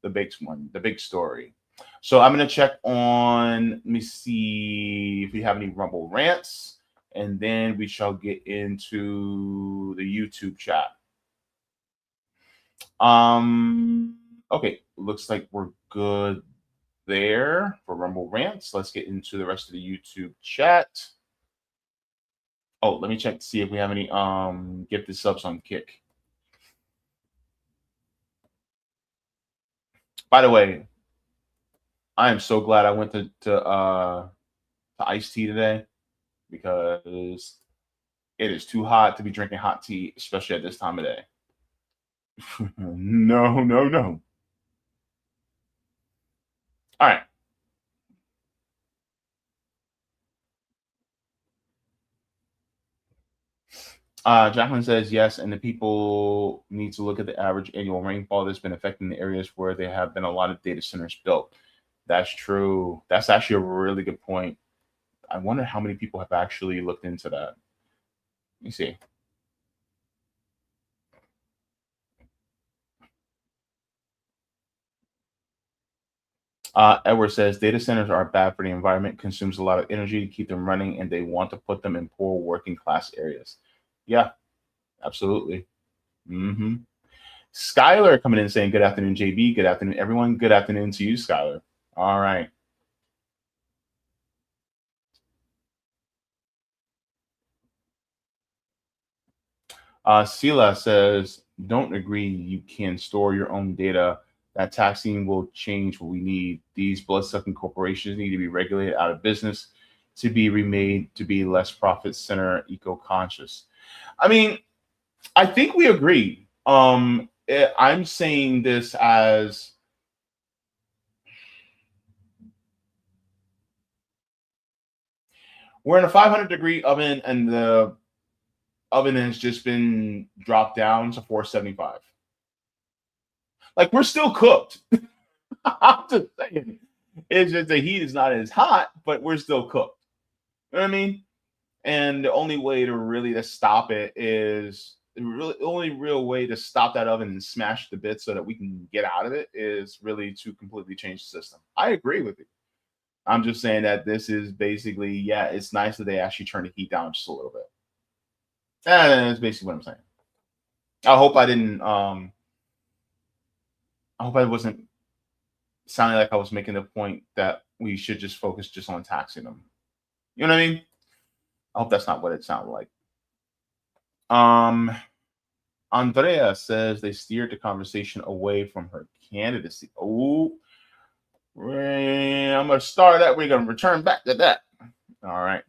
the big one, the big story. So I'm going to check on, let me see if we have any Rumble rants, and then we shall get into the YouTube chat. Okay, looks like we're good there for Rumble rants. Let's get into the rest of the YouTube chat. Oh, let me check to see if we have any gifted subs on Kick. By the way, I am so glad I went to iced tea today, because it is too hot to be drinking hot tea, especially at this time of day. No. All right. Jacqueline says yes, and the people need to look at the average annual rainfall that's been affecting the areas where there have been a lot of data centers built. That's true. That's actually a really good point. I wonder how many people have actually looked into that. Let me see. Edward says data centers are bad for the environment, consumes a lot of energy to keep them running, and they want to put them in poor working class areas. Yeah, absolutely. Mm-hmm. Skylar coming in saying, good afternoon, JB. Good afternoon, everyone. Good afternoon to you, Skylar. All right. Sila says, don't agree you can store your own data. That taxing will change what we need. These blood-sucking corporations need to be regulated out of business to be remade to be less profit center, eco-conscious. I mean, I think we agree. I'm saying this as we're in a 500-degree oven, and the oven has just been dropped down to 475. Like, we're still cooked. I'm just saying. It's just the heat is not as hot, but we're still cooked. You know what I mean? And the only way to really to stop it is really the only real way to stop that oven and smash the bits so that we can get out of it is really to completely change the system. I agree with you. I'm just saying that this is basically, yeah, it's nice that they actually turn the heat down just a little bit. And that's basically what I'm saying. I hope I didn't I hope I wasn't sounding like I was making the point that we should just focus just on taxing them. You know what I mean? I hope that's not what it sounded like. Andrea says they steered the conversation away from her candidacy. Oh, I'm going to start that. We're going to return back to that. All right.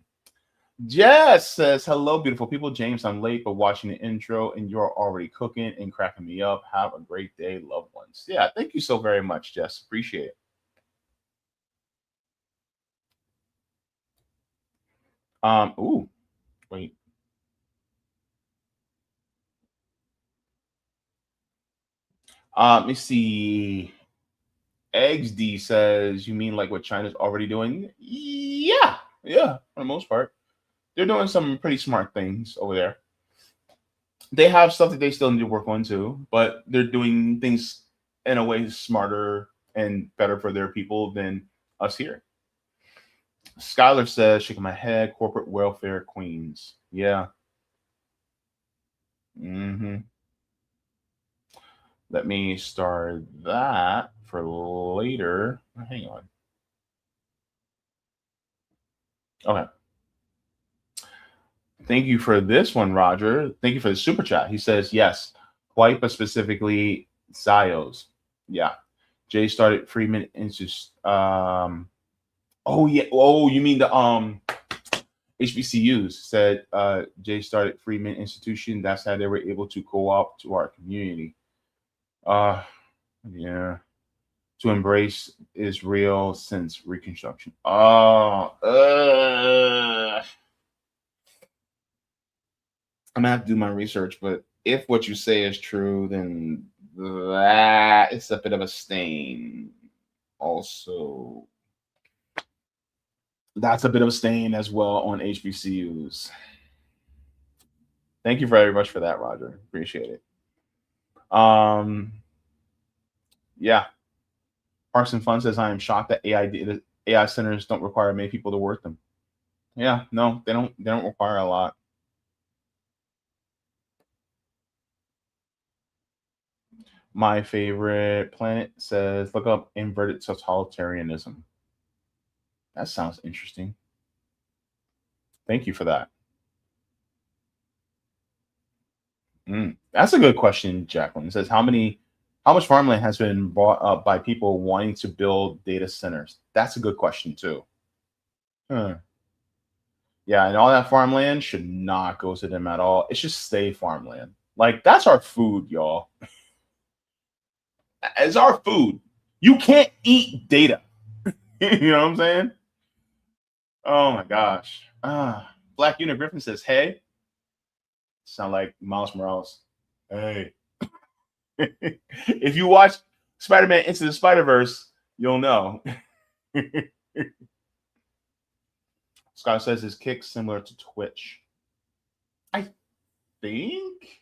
Jess says, hello, beautiful people. James, I'm late, but watching the intro, and you're already cooking and cracking me up. Have a great day, loved ones. Yeah, thank you so very much, Jess. Appreciate it. Ooh, wait. Let me see. Eggs D says, you mean like what China's already doing? Yeah, for the most part. They're doing some pretty smart things over there. They have stuff that they still need to work on too, but they're doing things in a way smarter and better for their people than us here. Skylar says, shaking my head, corporate welfare queens. Yeah. Mm-hmm. Let me start that for later. Hang on. Okay. Thank you for this one, Roger. Thank you for the super chat. He says, yes, quite, but specifically Zios. Yeah. Jay started Freeman into oh yeah. Oh, you mean the HBCUs said Jay started Freeman Institution. That's how they were able to co-op to our community. Yeah. To embrace is real since Reconstruction. Oh, I'm gonna have to do my research, but if what you say is true, then that is a bit of a stain. Also, that's a bit of a stain as well on HBCUs. Thank you very much for that, Roger. Appreciate it. Yeah. Parks and Fun says I am shocked that AI centers don't require many people to work them. Yeah, no, they don't. They don't require a lot. My favorite planet says look up inverted totalitarianism. That sounds interesting. Thank you for that. That's a good question, Jacqueline. It says how much farmland has been bought up by people wanting to build data centers? That's a good question too. Huh. Yeah, and all that farmland should not go to them at all. It should stay farmland. Like that's our food, y'all. It's our food. You can't eat data. You know what I'm saying? Oh my gosh. Black Unit Griffin says, "Hey," sound like Miles Morales. Hey. If you watch Spider-Man Into the Spider-Verse, you'll know. Scott says his kick's similar to Twitch. I think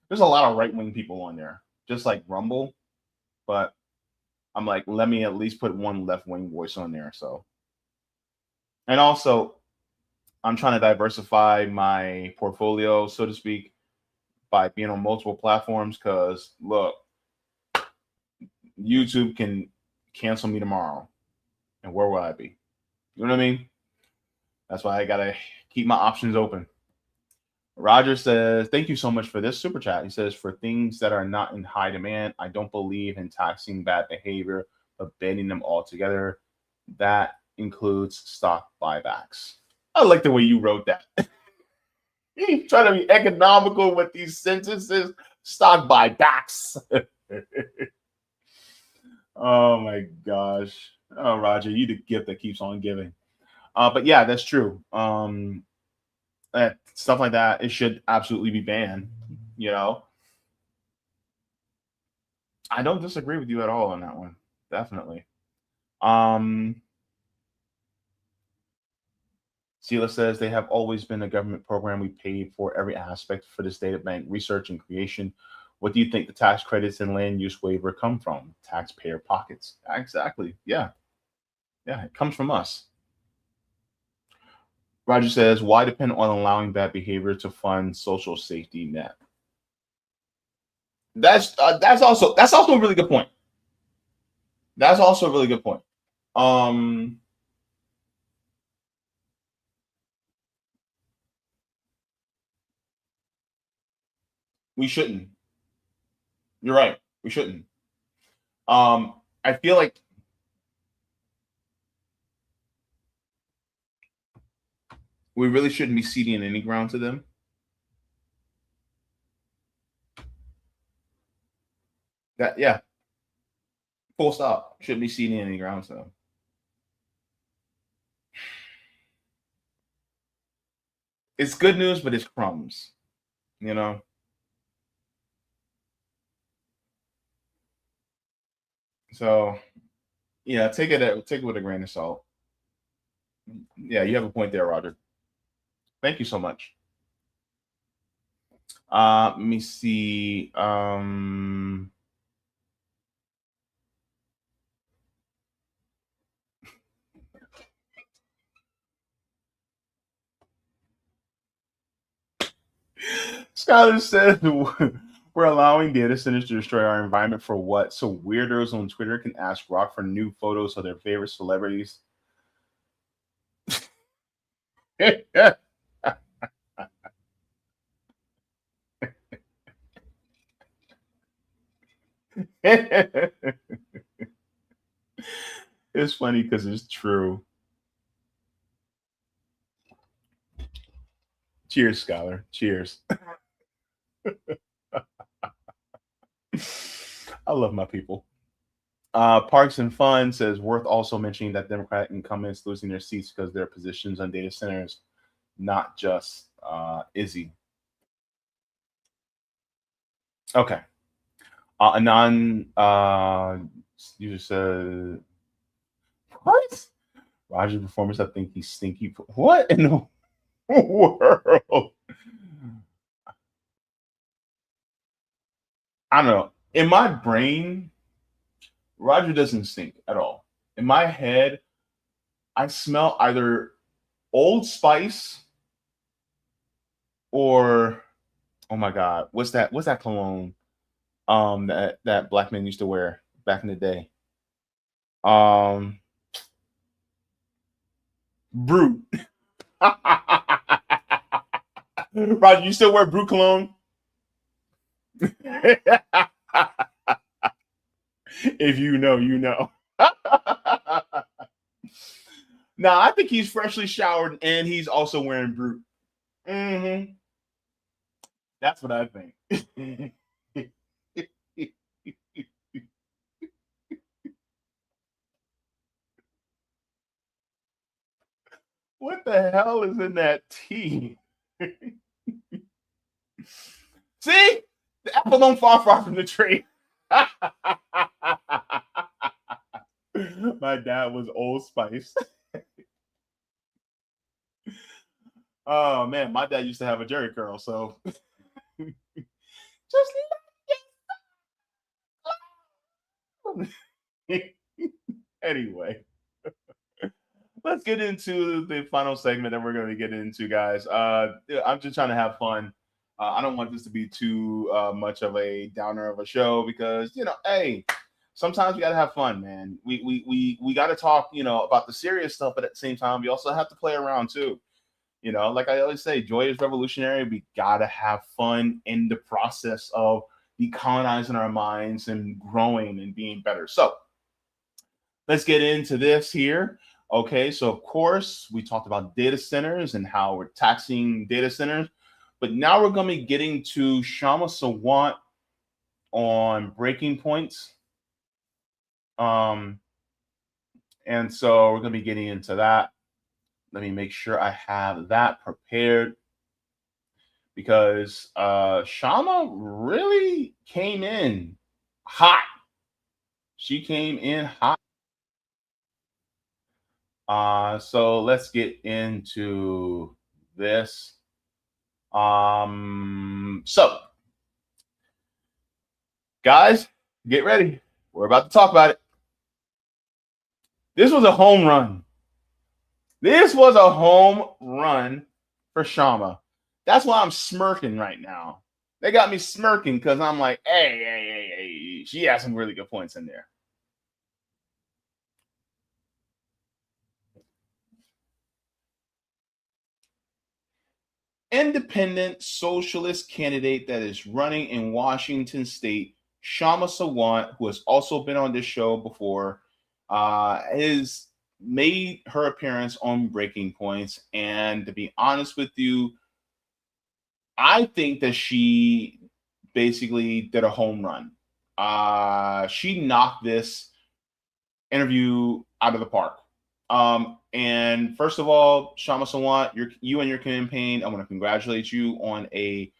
there's a lot of right-wing people on there, just like Rumble. But I'm like, let me at least put one left-wing voice on there. So, and also, I'm trying to diversify my portfolio, so to speak, by being on multiple platforms. Because look, YouTube can cancel me tomorrow, and where will I be? You know what I mean? That's why I gotta keep my options open. Roger says, "Thank you so much for this super chat." He says, "For things that are not in high demand, I don't believe in taxing bad behavior, but banning them altogether. That includes stock buybacks." I like the way you wrote that. You trying to be economical with these sentences. Stock buybacks. Oh my gosh. Oh, Roger, you the gift that keeps on giving. But yeah, that's true. Stuff like that, it should absolutely be banned. You know, I don't disagree with you at all on that one. Definitely. Um, Sela says they have always been a government program. We paid for every aspect for this data bank research and creation. What do you think the tax credits and land use waiver come from? Taxpayer pockets. Exactly. Yeah. Yeah. It comes from us. Roger says, why depend on allowing bad behavior to fund social safety net? That's also a really good point. That's also a really good point. Um, we shouldn't. You're right. We shouldn't. I feel like we really shouldn't be ceding any ground to them. That yeah, full stop. Shouldn't be ceding any ground to them. It's good news, but it's crumbs. You know. So yeah, take it with a grain of salt. Yeah, you have a point there, Roger. Thank you so much. Let me see. Scholar said we're allowing data centers to destroy our environment for what? So weirdos on Twitter can ask Rock for new photos of their favorite celebrities. It's funny because it's true. Cheers, Scholar. Cheers. I love my people. Parks and Fun says worth also mentioning that Democratic incumbents losing their seats because their positions on data centers, not just Izzy. Okay. Anon user said, what? Roger's performance, I think he's stinky. What in the world? I don't know. In my brain, Roger doesn't stink at all. In my head, I smell either Old Spice or, oh my god, what's that? What's that cologne? That black men used to wear back in the day. Um, Brute. Roger, you still wear Brute cologne? If you know, you know. Now, I think he's freshly showered and he's also wearing Brute. Mm-hmm. That's what I think. What the hell is in that tea? See? The apple don't fall far from the tree. My dad was Old Spice. Oh man, my dad used to have a Jerry curl, so just anyway. Let's get into the final segment that we're going to get into, guys. I'm just trying to have fun. I don't want this to be too much of a downer of a show because hey, sometimes we got to have fun, man. We got to talk, about the serious stuff, but at the same time, we also have to play around too. Like I always say, joy is revolutionary. We got to have fun in the process of decolonizing our minds and growing and being better. So let's get into this here. Okay, so of course, we talked about data centers and how we're taxing data centers, but now we're going to be getting to Kshama Sawant on breaking points. And so we're going to be getting into that. Let me make sure I have that prepared because Kshama really came in hot. She came in hot. So let's get into this. So guys, get ready. We're about to talk about it. This was a home run. This was a home run for Kshama. That's why I'm smirking right now. They got me smirking because I'm like, hey, she has some really good points in there. Independent socialist candidate that is running in Washington State, Kshama Sawant, who has also been on this show before, has made her appearance on Breaking Points. And to be honest with you, I think that she basically did a home run. She knocked this interview out of the park. And first of all, Kshama Sawant, you and your campaign, I want to congratulate you on a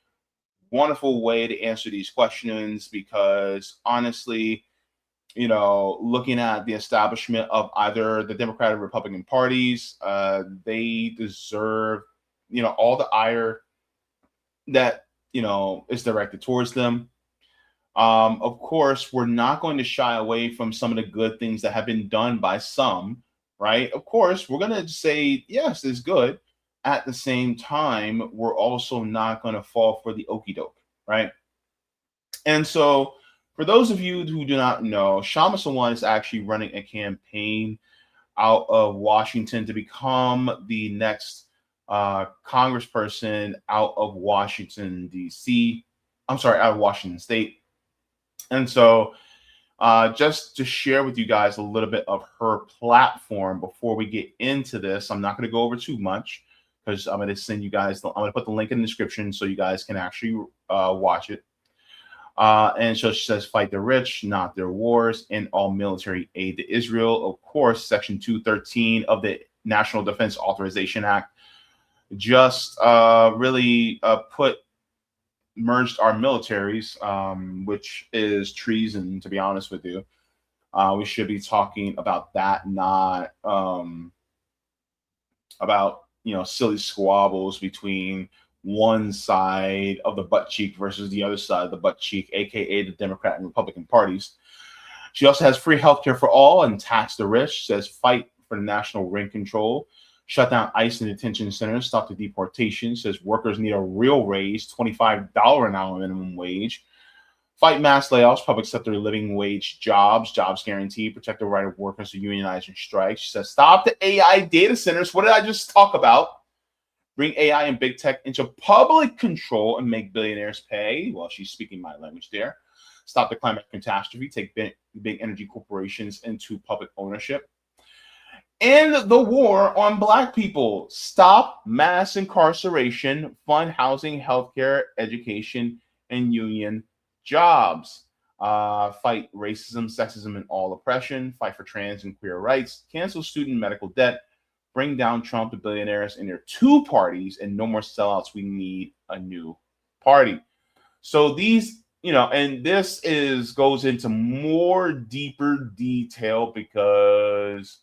wonderful way to answer these questions because honestly, looking at the establishment of either the Democratic or Republican parties, they deserve, all the ire that, is directed towards them. Of course, we're not going to shy away from some of the good things that have been done by some, right? Of course, we're going to say, yes, it's good. At the same time, we're also not going to fall for the okey doke, right? And so, for those of you who do not know, Kshama Sawant is actually running a campaign out of Washington to become the next congressperson out of Washington, D.C. I'm sorry, out of Washington State. And so, just to share with you guys a little bit of her platform before we get into this, I'm not going to go over too much because I'm going to send you guys, I'm going to put the link in the description so you guys can actually watch it. And so she says, fight the rich, not their wars, and all military aid to Israel. Of course, Section 213 of the National Defense Authorization Act just really put merged our militaries, which is treason, to be honest with you. We should be talking about that, not about silly squabbles between one side of the butt cheek versus the other side of the butt cheek, aka the Democrat and Republican parties. She also has free healthcare for all and tax the rich, says fight for national rent control, shut down ICE and detention centers, stop the deportation, says workers need a real raise, $25 an hour minimum wage, fight mass layoffs, public sector living wage jobs guarantee, protect the right of workers to unionize and strike. She says stop the AI data centers. What did I just talk about? Bring AI and big tech into public control and make billionaires pay. Well, she's speaking my language there. Stop the climate catastrophe, take big energy corporations into public ownership. End the war on Black people. Stop mass incarceration, fund housing, healthcare, education, and union jobs. Fight racism, sexism, and all oppression. Fight for trans and queer rights. Cancel student medical debt. Bring down Trump, the billionaires, and their two parties, and no more sellouts. We need a new party. So these, and this goes into more deeper detail because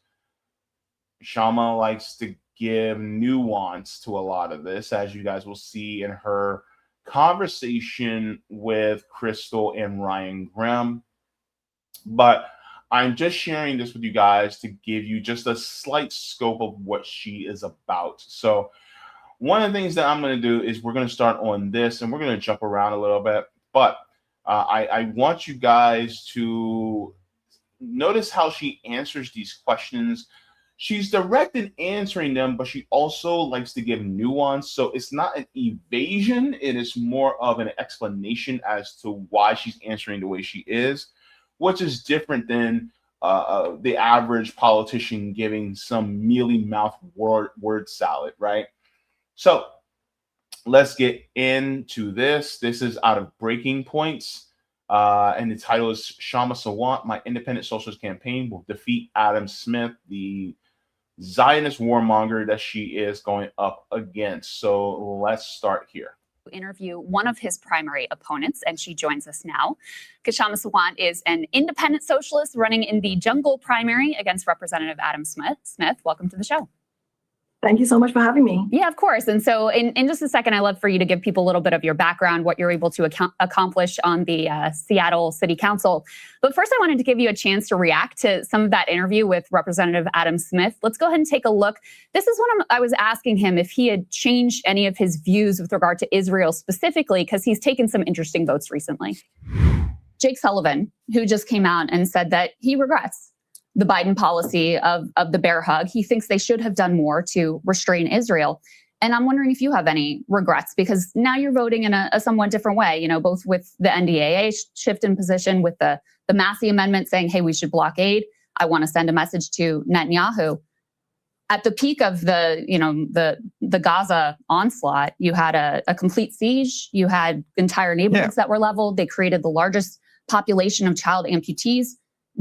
Kshama likes to give nuance to a lot of this, as you guys will see in her conversation with Krystal and Ryan Grim. But I'm just sharing this with you guys to give you just a slight scope of what she is about. So one of the things that I'm going to do is we're going to start on this, and we're going to jump around a little bit. But I want you guys to notice how she answers these questions. She's direct in answering them, but she also likes to give nuance. So it's not an evasion. It is more of an explanation as to why she's answering the way she is, which is different than the average politician giving some mealy mouth word salad, right? So let's get into this. This is out of Breaking Points, and the title is Kshama Sawant, My Independent Socialist Campaign Will Defeat Adam Smith, the Zionist warmonger that she is going up against. So let's start here. Interview one of his primary opponents, and she joins us now. Kshama Sawant is an independent socialist running in the Jungle primary against Representative Adam Smith. Welcome to the show. Thank you so much for having me. Yeah, of course. And so in just a second, I'd love for you to give people a little bit of your background, what you're able to accomplish on the Seattle City Council. But first, I wanted to give you a chance to react to some of that interview with Representative Adam Smith. Let's go ahead and take a look. This is when I was asking him if he had changed any of his views with regard to Israel specifically, because he's taken some interesting votes recently. Jake Sullivan, who just came out and said that he regrets the Biden policy of the bear hug. He thinks they should have done more to restrain Israel. And I'm wondering if you have any regrets, because now you're voting in a somewhat different way, both with the NDAA shift in position, with the Massey Amendment saying, hey, we should blockade. I want to send a message to Netanyahu. At the peak of the Gaza onslaught, you had a complete siege. You had entire neighborhoods that were leveled. They created the largest population of child amputees.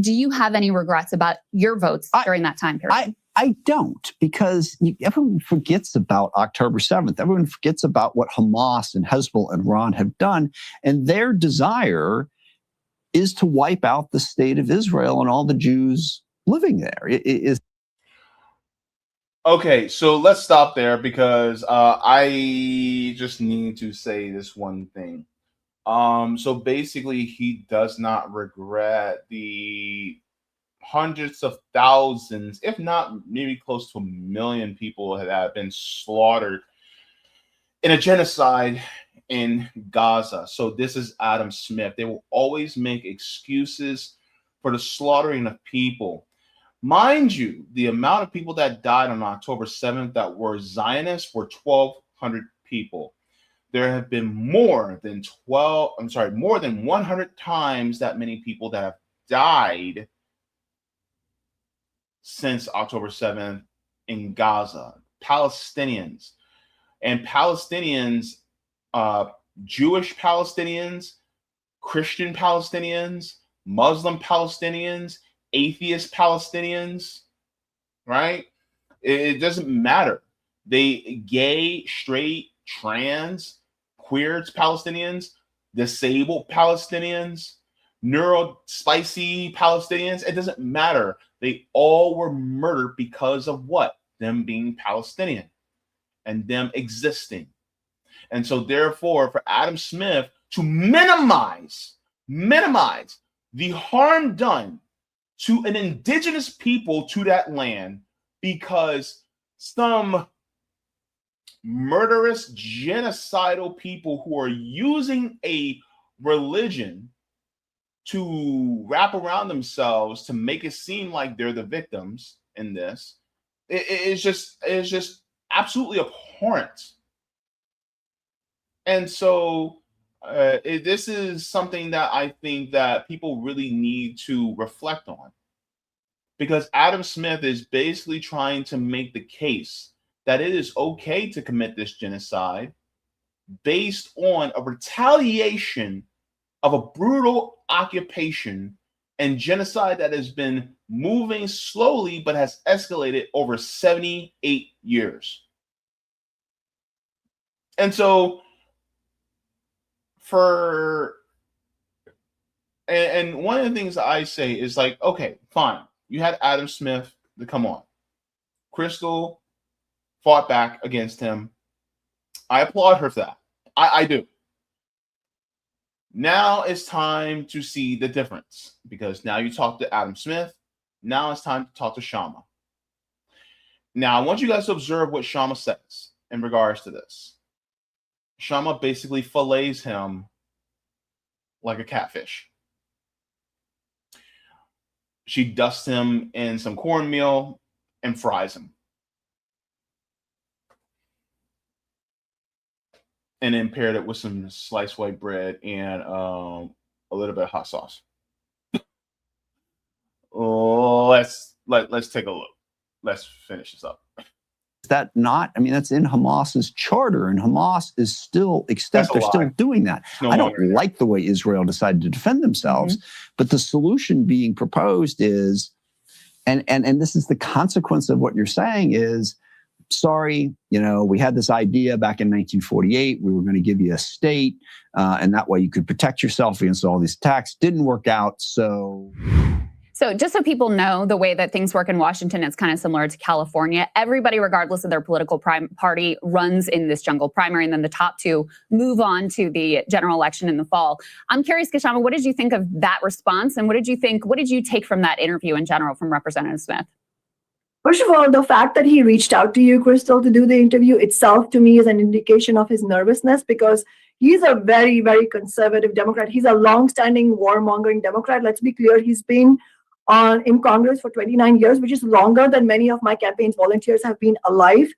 Do you have any regrets about your votes during that time period? I don't, because everyone forgets about October 7th. Everyone forgets about what Hamas and Hezbollah and Iran have done. And their desire is to wipe out the state of Israel and all the Jews living there. It is. Okay, so let's stop there because I just need to say this one thing. So basically, he does not regret the hundreds of thousands, if not maybe close to 1 million people that have been slaughtered in a genocide in Gaza. So this is Adam Smith. They will always make excuses for the slaughtering of people. Mind you, the amount of people that died on October 7th that were Zionists were 1,200 people. There have been more than 100 times that many people that have died since October 7th in Gaza. Palestinians, Jewish Palestinians, Christian Palestinians, Muslim Palestinians, atheist Palestinians, right? It doesn't matter. Gay, straight, trans, queer Palestinians, disabled Palestinians, spicy Palestinians. It doesn't matter. They all were murdered because of what? Them being Palestinian and them existing. And so therefore, for Adam Smith to minimize the harm done to an indigenous people to that land because some murderous, genocidal people who are using a religion to wrap around themselves to make it seem like they're the victims in this, it's just absolutely abhorrent. And so this is something that I think that people really need to reflect on, because Adam Smith is basically trying to make the case that it is okay to commit this genocide based on a retaliation of a brutal occupation and genocide that has been moving slowly but has escalated over 78 years. And so and one of the things that I say is like, okay, fine. You had Adam Smith to come on. Krystal fought back against him. I applaud her for that. I do. Now it's time to see the difference, because now you talk to Adam Smith. Now it's time to talk to Kshama. Now, I want you guys to observe what Kshama says in regards to this. Kshama basically fillets him like a catfish. She dusts him in some cornmeal and fries him. And then paired it with some sliced white bread and a little bit of hot sauce. Let's take a look. Let's finish this up. That not, I mean, that's in Hamas's charter, and Hamas is still extent. They're still doing that. No, I don't like the way Israel decided to defend themselves, but the solution being proposed is, and this is the consequence of what you're saying is, sorry, we had this idea back in 1948. We were going to give you a state, and that way you could protect yourself against all these attacks. Didn't work out, so... So just so people know, the way that things work in Washington is kind of similar to California. Everybody, regardless of their political party, runs in this jungle primary, and then the top two move on to the general election in the fall. I'm curious, Kshama, what did you think of that response? And what did you take from that interview in general from Representative Smith? First of all, the fact that he reached out to you, Krystal, to do the interview itself to me is an indication of his nervousness, because he's a very, very conservative Democrat. He's a longstanding warmongering Democrat. Let's be clear, he's been in Congress for 29 years, which is longer than many of my campaign's volunteers have been alive.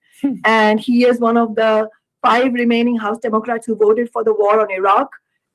And he is one of the 5 remaining House Democrats who voted for the war on Iraq.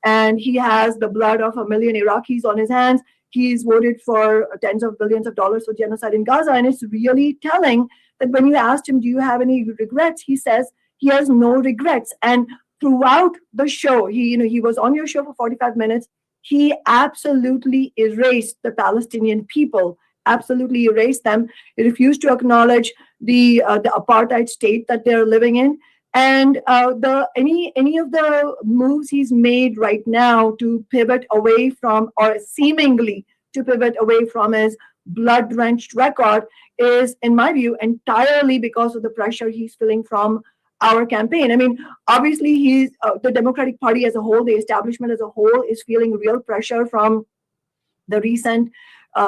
And he has the blood of 1 million Iraqis on his hands. He's voted for tens of billions of dollars for genocide in Gaza. And it's really telling that when you asked him, do you have any regrets? He says he has no regrets. And throughout the show, he was on your show for 45 minutes. He absolutely erased the Palestinian people, absolutely erased them. He refused to acknowledge the apartheid state that they're living in. And any of the moves he's made right now to pivot away from, or seemingly to pivot away from, his blood-drenched record is, in my view, entirely because of the pressure he's feeling from our campaign. I mean, obviously, he's the Democratic Party as a whole, the establishment as a whole, is feeling real pressure from the recent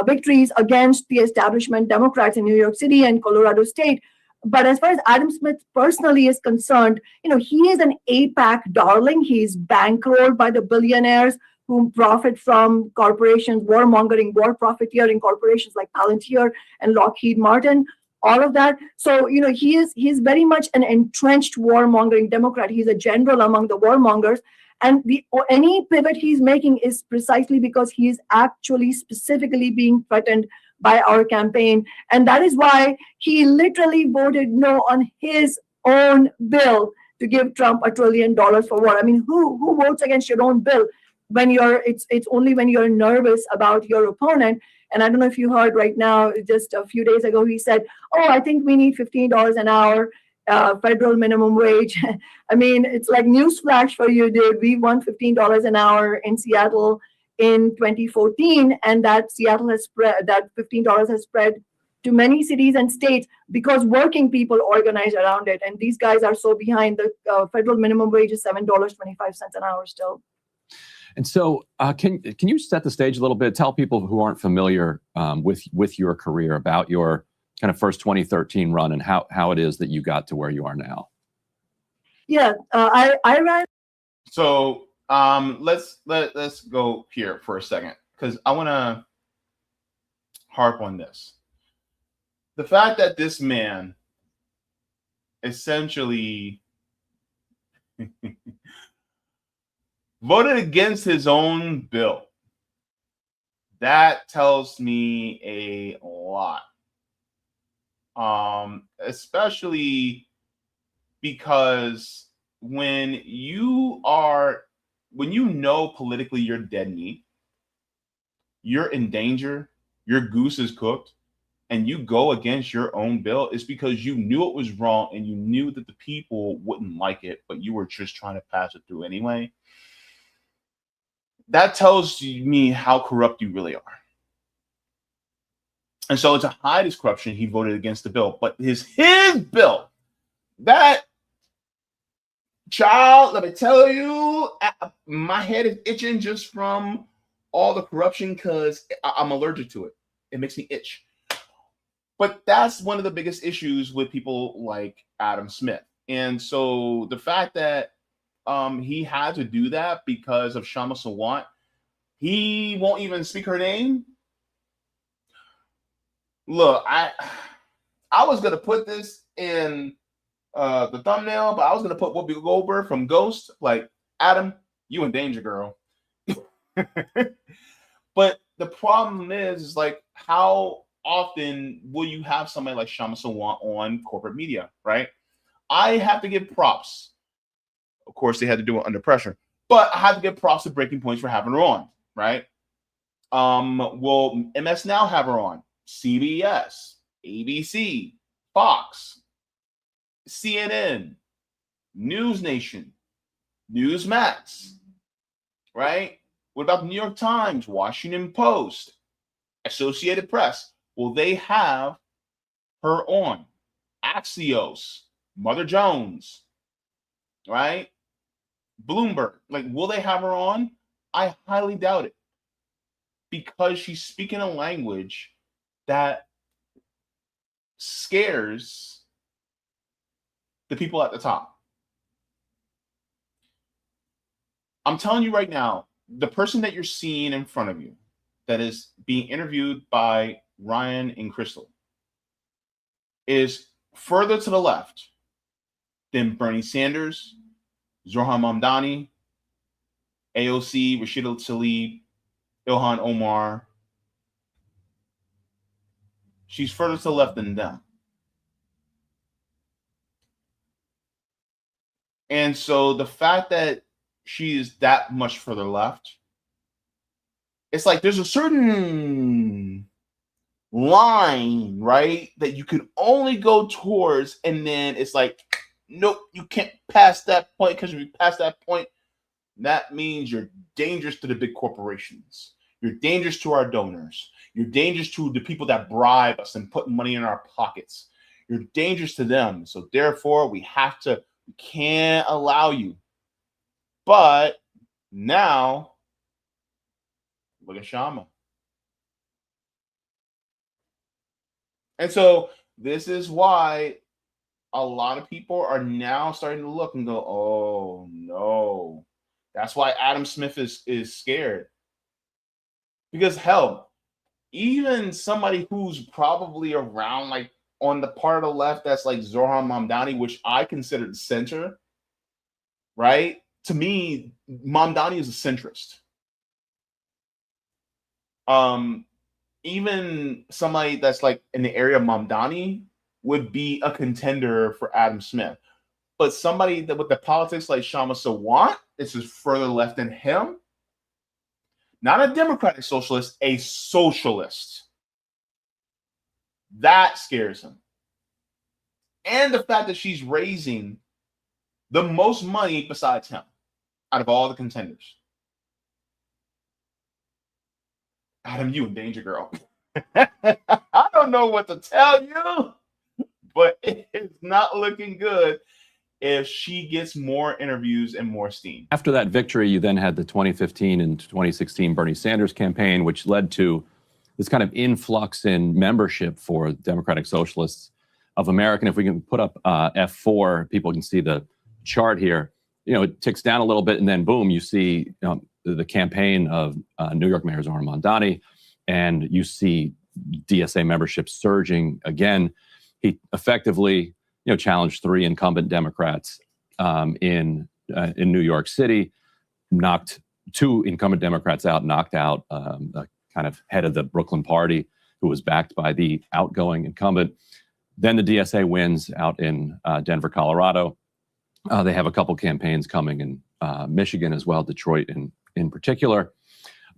victories against the establishment Democrats in New York City and Colorado State. But as far as Adam Smith personally is concerned, he is an AIPAC darling. He's bankrolled by the billionaires who profit from corporations, warmongering, war profiteering corporations like Palantir and Lockheed Martin. All of that. So, he's very much an entrenched warmongering Democrat. He's a general among the warmongers. And any pivot he's making is precisely because he is actually specifically being threatened by our campaign. And that is why he literally voted no on his own bill to give Trump $1 trillion for war. I mean, who votes against your own bill when it's only when you're nervous about your opponent? And I don't know if you heard right now, just a few days ago, he said, I think we need $15 an hour federal minimum wage. I mean, it's like newsflash for you, dude. We won $15 an hour in Seattle in 2014, and that Seattle has spread, that $15 has spread to many cities and states because working people organize around it. And these guys are so behind. The federal minimum wage is $7.25 an hour still. And so, can you set the stage a little bit? Tell people who aren't familiar with your career about your kind of first 2013 run and how it is that you got to where you are now. Yeah, I ran. So let's go here for a second because I want to harp on this. The fact that this man essentially voted against his own bill, that tells me a lot. Especially because when you know politically you're dead meat, you're in danger, your goose is cooked, and you go against your own bill, it's because you knew it was wrong and you knew that the people wouldn't like it, but you were just trying to pass it through anyway. That tells me how corrupt you really are. And so to hide his corruption, he voted against the bill. But his bill, that child, let me tell you, my head is itching just from all the corruption because I'm allergic to it. It makes me itch. But that's one of the biggest issues with people like Adam Smith. And so the fact that he had to do that because of Kshama Sawant, he won't even speak her name. Look, I was gonna put this in the thumbnail, but I was gonna put Whoopi Goldberg from Ghost. Like, Adam, you in danger, girl. But the problem is like, how often will you have somebody like Kshama Sawant on corporate media, right? I have to give props. Of course, they had to do it under pressure, but I have to give props to Breaking Points for having her on, right? Will MS Now have her on? CBS, ABC, Fox, CNN, News Nation, Newsmax, right? What about the New York Times, Washington Post, Associated Press? Will they have her on? Axios, Mother Jones, right? Bloomberg, like, will they have her on? I highly doubt it because she's speaking a language that scares the people at the top. I'm telling you right now, the person that you're seeing in front of you that is being interviewed by Ryan and Krystal is further to the left than Bernie Sanders, Zohran Mamdani, AOC, Rashida Tlaib, Ilhan Omar. She's further to the left than them. And so the fact that she is that much further left, it's like there's a certain line, right, that you can only go towards, and then it's like, nope, you can't pass that point, because if you pass that point, that means you're dangerous to the big corporations. You're dangerous to our donors. You're dangerous to the people that bribe us and put money in our pockets. You're dangerous to them. So therefore, we can't allow you. But now, look at Kshama. And so this is why a lot of people are now starting to look and go, oh, no. That's why Adam Smith is scared. Because, hell, even somebody who's probably around, like, on the part of the left that's like Zohran Mamdani, which I consider the center, right? To me, Mamdani is a centrist. Even somebody that's like in the area of Mamdani would be a contender for Adam Smith. But somebody that with the politics like Kshama Sawant, this is further left than him. Not a democratic socialist, a socialist. That scares him. and the fact that she's raising the most money besides him out of all the contenders. Adam, you in danger, girl. I don't know what to tell you, but it is not looking good if she gets more interviews and more steam. After that victory, you then had the 2015 and 2016 Bernie Sanders campaign, which led to this kind of influx in membership for Democratic Socialists of America. And if we can put up F4, people can see the chart here. You know, it ticks down a little bit, and then boom, you see the campaign of New York Mayor Zohran Mamdani, and you see DSA membership surging again. He effectively, challenged 3 incumbent Democrats in New York City, knocked 2 incumbent Democrats out, knocked out the kind of head of the Brooklyn party who was backed by the outgoing incumbent. Then the DSA wins out in Denver, Colorado. They have a couple campaigns coming in Michigan as well, Detroit in particular.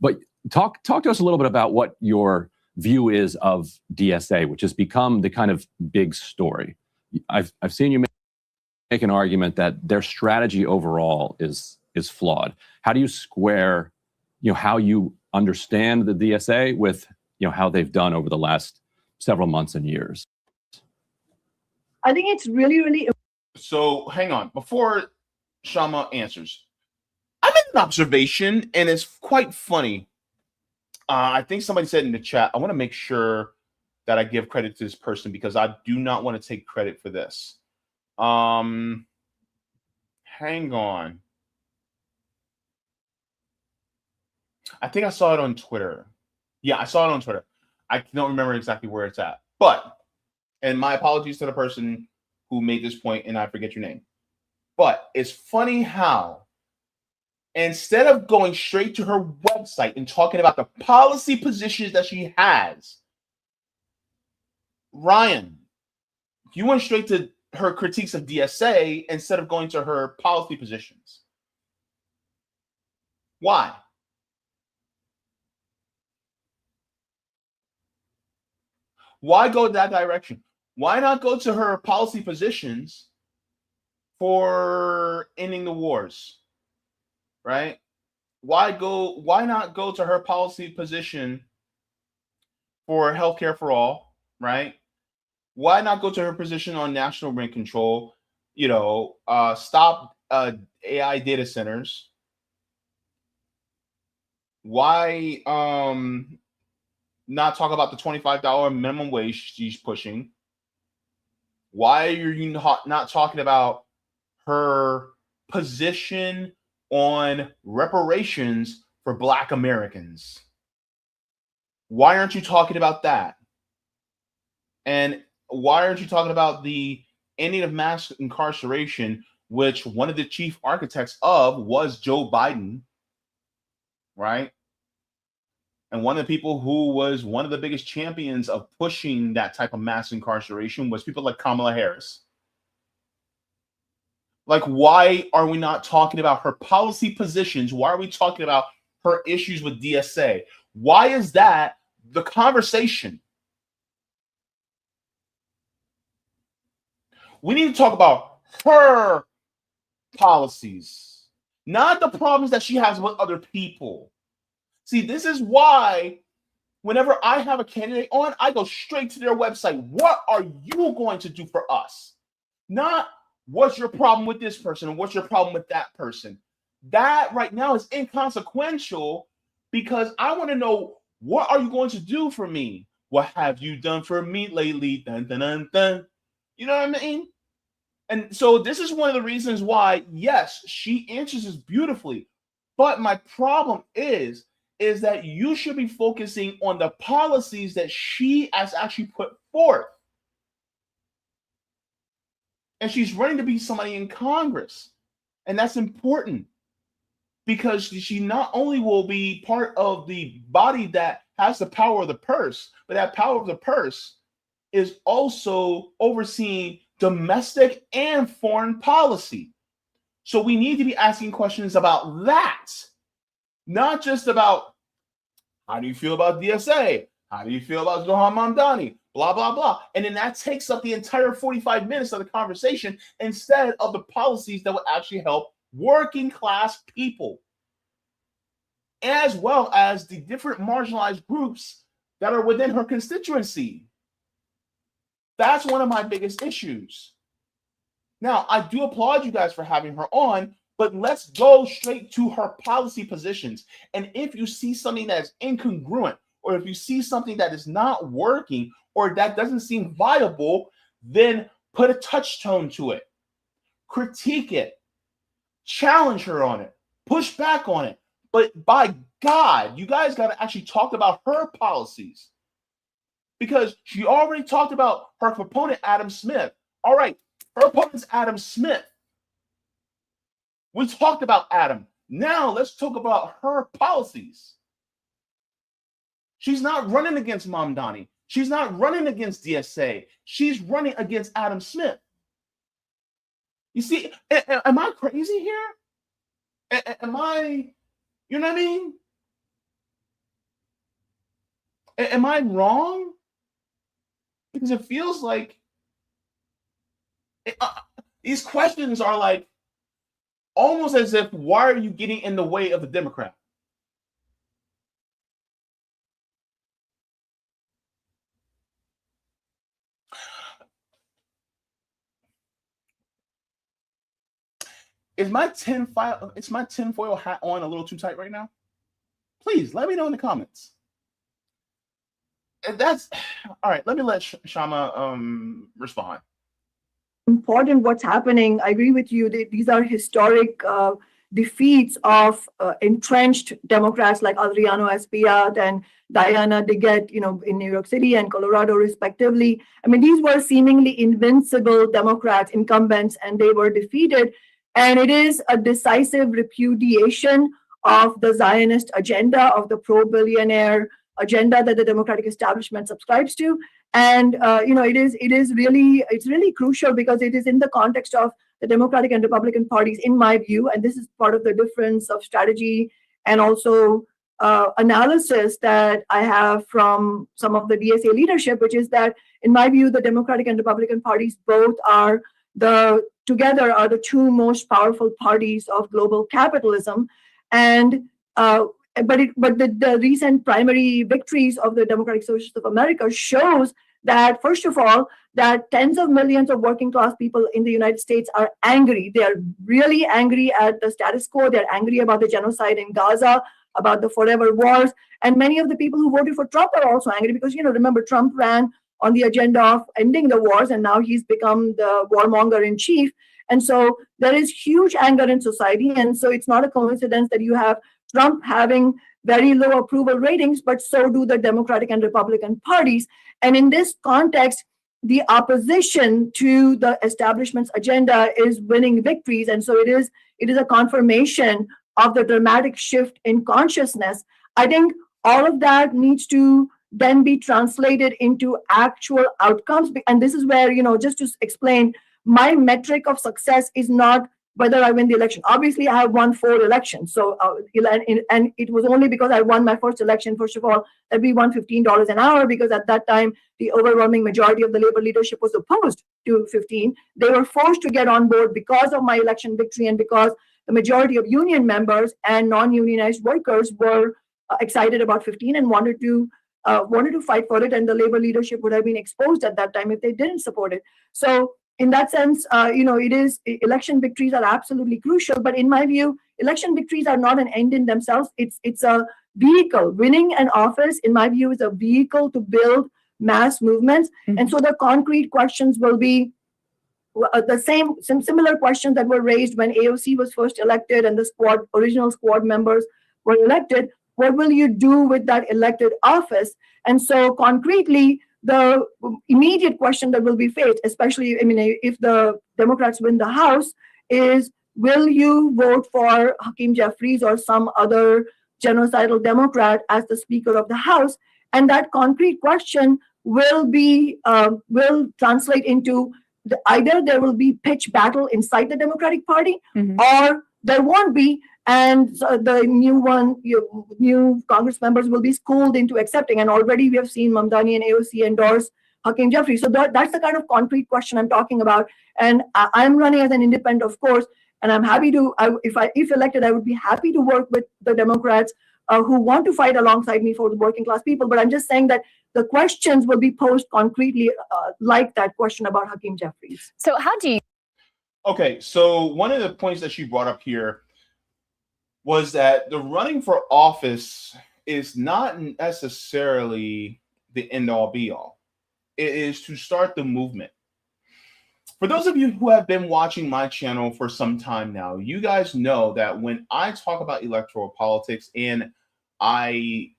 But talk to us a little bit about what your view is of DSA, which has become the kind of big story. I've seen you make an argument that their strategy overall is flawed. How do you square, how you understand the DSA with, how they've done over the last several months and years? I think it's really, really. So hang on, before Kshama answers, I made an observation, and it's quite funny. I think somebody said in the chat, I want to make sure that I give credit to this person because I do not want to take credit for this. Hang on. I think I saw it on Twitter. Yeah, I saw it on Twitter. I don't remember exactly where it's at. But, and my apologies to the person who made this point, and I forget your name. But it's funny how instead of going straight to her website and talking about the policy positions that she has, Ryan, you went straight to her critiques of DSA instead of going to her policy positions. Why? Why go that direction? Why not go to her policy positions for ending the wars? Right? Why not go to her policy position for healthcare for all? Right? Why not go to her position on national rent control? Stop AI data centers. Why not talk about the $25 minimum wage she's pushing? Why are you not talking about her position on reparations for Black Americans? Why aren't you talking about that? And why aren't you talking about the ending of mass incarceration, which one of the chief architects of was Joe Biden, right? And one of the people who was one of the biggest champions of pushing that type of mass incarceration was people like Kamala Harris. Like, why are we not talking about her policy positions? Why are we talking about her issues with DSA? Why is that the conversation? We need to talk about her policies, not the problems that she has with other people. See, this is why whenever I have a candidate on, I go straight to their website. What are you going to do for us? Not what's your problem with this person and what's your problem with that person. That right now is inconsequential because I want to know, what are you going to do for me? What have you done for me lately? Dun, dun, dun, dun. You know what I mean? And so this is one of the reasons why, yes, she answers this beautifully. But my problem is that you should be focusing on the policies that she has actually put forth. And she's running to be somebody in Congress. And that's important because she not only will be part of the body that has the power of the purse, but that power of the purse is also overseeing domestic and foreign policy. So we need to be asking questions about that, not just about how do you feel about DSA? How do you feel about Zohran Mamdani? blah, blah, blah. And then that takes up the entire 45 minutes of the conversation instead of the policies that would actually help working class people, as well as the different marginalized groups that are within her constituency. That's one of my biggest issues. Now, I do applaud you guys for having her on, but let's go straight to her policy positions. And if you see something that is incongruent, or if you see something that is not working, or that doesn't seem viable, then put a touchstone to it. Critique it. Challenge her on it. Push back on it. But by God, you guys got to actually talk about her policies. Because she already talked about her opponent, Adam Smith. All right, her opponent's Adam Smith. We talked about Adam. Now let's talk about her policies. She's not running against Mamdani. She's not running against DSA. She's running against Adam Smith. You see, am I crazy here? Am I, you know what I mean? Am I wrong? Because it feels like these questions are like almost as if, why are you getting in the way of the Democrat? Is my tinfoil hat on a little too tight right now? Please let me know in the comments. And that's all right. Let me let Kshama respond. Important what's happening. I agree with you. These are historic defeats of entrenched Democrats like Adriano Espaillat and Diana DeGette, in New York City and Colorado, respectively. I mean, these were seemingly invincible Democrats, incumbents, and they were defeated. And it is a decisive repudiation of the Zionist agenda, of the pro-billionaire agenda that the Democratic establishment subscribes to. And it's really crucial because it is in the context of the Democratic and Republican parties, in my view, and this is part of the difference of strategy and also analysis that I have from some of the DSA leadership, which is that, in my view, the Democratic and Republican parties both are together are the two most powerful parties of global capitalism. And but the recent primary victories of the Democratic Socialists of America shows that, first of all, that tens of millions of working class people in the United States are angry. They are really angry at the status quo. They're angry about the genocide in Gaza, about the forever wars. And many of the people who voted for Trump are also angry because, remember, Trump ran on the agenda of ending the wars, and now he's become the warmonger in chief. And so there is huge anger in society. And so it's not a coincidence that you have Trump having very low approval ratings, but so do the Democratic and Republican parties. And in this context, the opposition to the establishment's agenda is winning victories. And so it is a confirmation of the dramatic shift in consciousness. I think all of that needs to then be translated into actual outcomes. And this is where, just to explain, my metric of success is not whether I win the election. Obviously, I have won 4 elections. So, and it was only because I won my first election, first of all, that we won $15 an hour, because at that time, the overwhelming majority of the labor leadership was opposed to 15. They were forced to get on board because of my election victory and because the majority of union members and non-unionized workers were excited about 15 and wanted to fight for it. And the labor leadership would have been exposed at that time if they didn't support it. So, in that sense, election victories are absolutely crucial. But in my view, election victories are not an end in themselves. It's a vehicle. Winning an office, in my view, is a vehicle to build mass movements. Mm-hmm. And so the concrete questions will be some similar questions that were raised when AOC was first elected and the original squad members were elected. What will you do with that elected office? And so concretely, the immediate question that will be faced, especially, if the Democrats win the House, is will you vote for Hakeem Jeffries or some other genocidal Democrat as the Speaker of the House? And that concrete question will translate into either there will be pitch battle inside the Democratic Party, mm-hmm. or there won't be. And so the new Congress members will be schooled into accepting. And already we have seen Mamdani and AOC endorse Hakeem Jeffries. So that's the kind of concrete question I'm talking about. And I'm running as an independent, of course, and I'm happy to, if elected, I would be happy to work with the Democrats who want to fight alongside me for the working class people. But I'm just saying that the questions will be posed concretely, like that question about Hakeem Jeffries. So how do you? Okay, so one of the points that she brought up here was that the running for office is not necessarily the end-all be-all. It is to start the movement. For those of you who have been watching my channel for some time now, you guys know that when I talk about electoral politics and I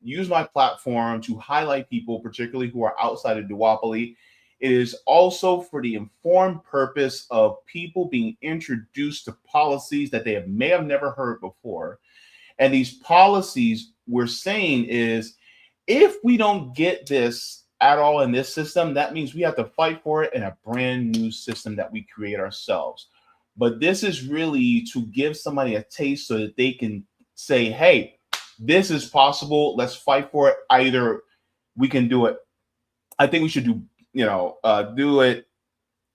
use my platform to highlight people, particularly who are outside of duopoly, it is also for the informed purpose of people being introduced to policies that they may have never heard before. And these policies we're saying is, if we don't get this at all in this system, that means we have to fight for it in a brand new system that we create ourselves. But this is really to give somebody a taste so that they can say, hey, this is possible. Let's fight for it. Either we can do it. I think we should do it,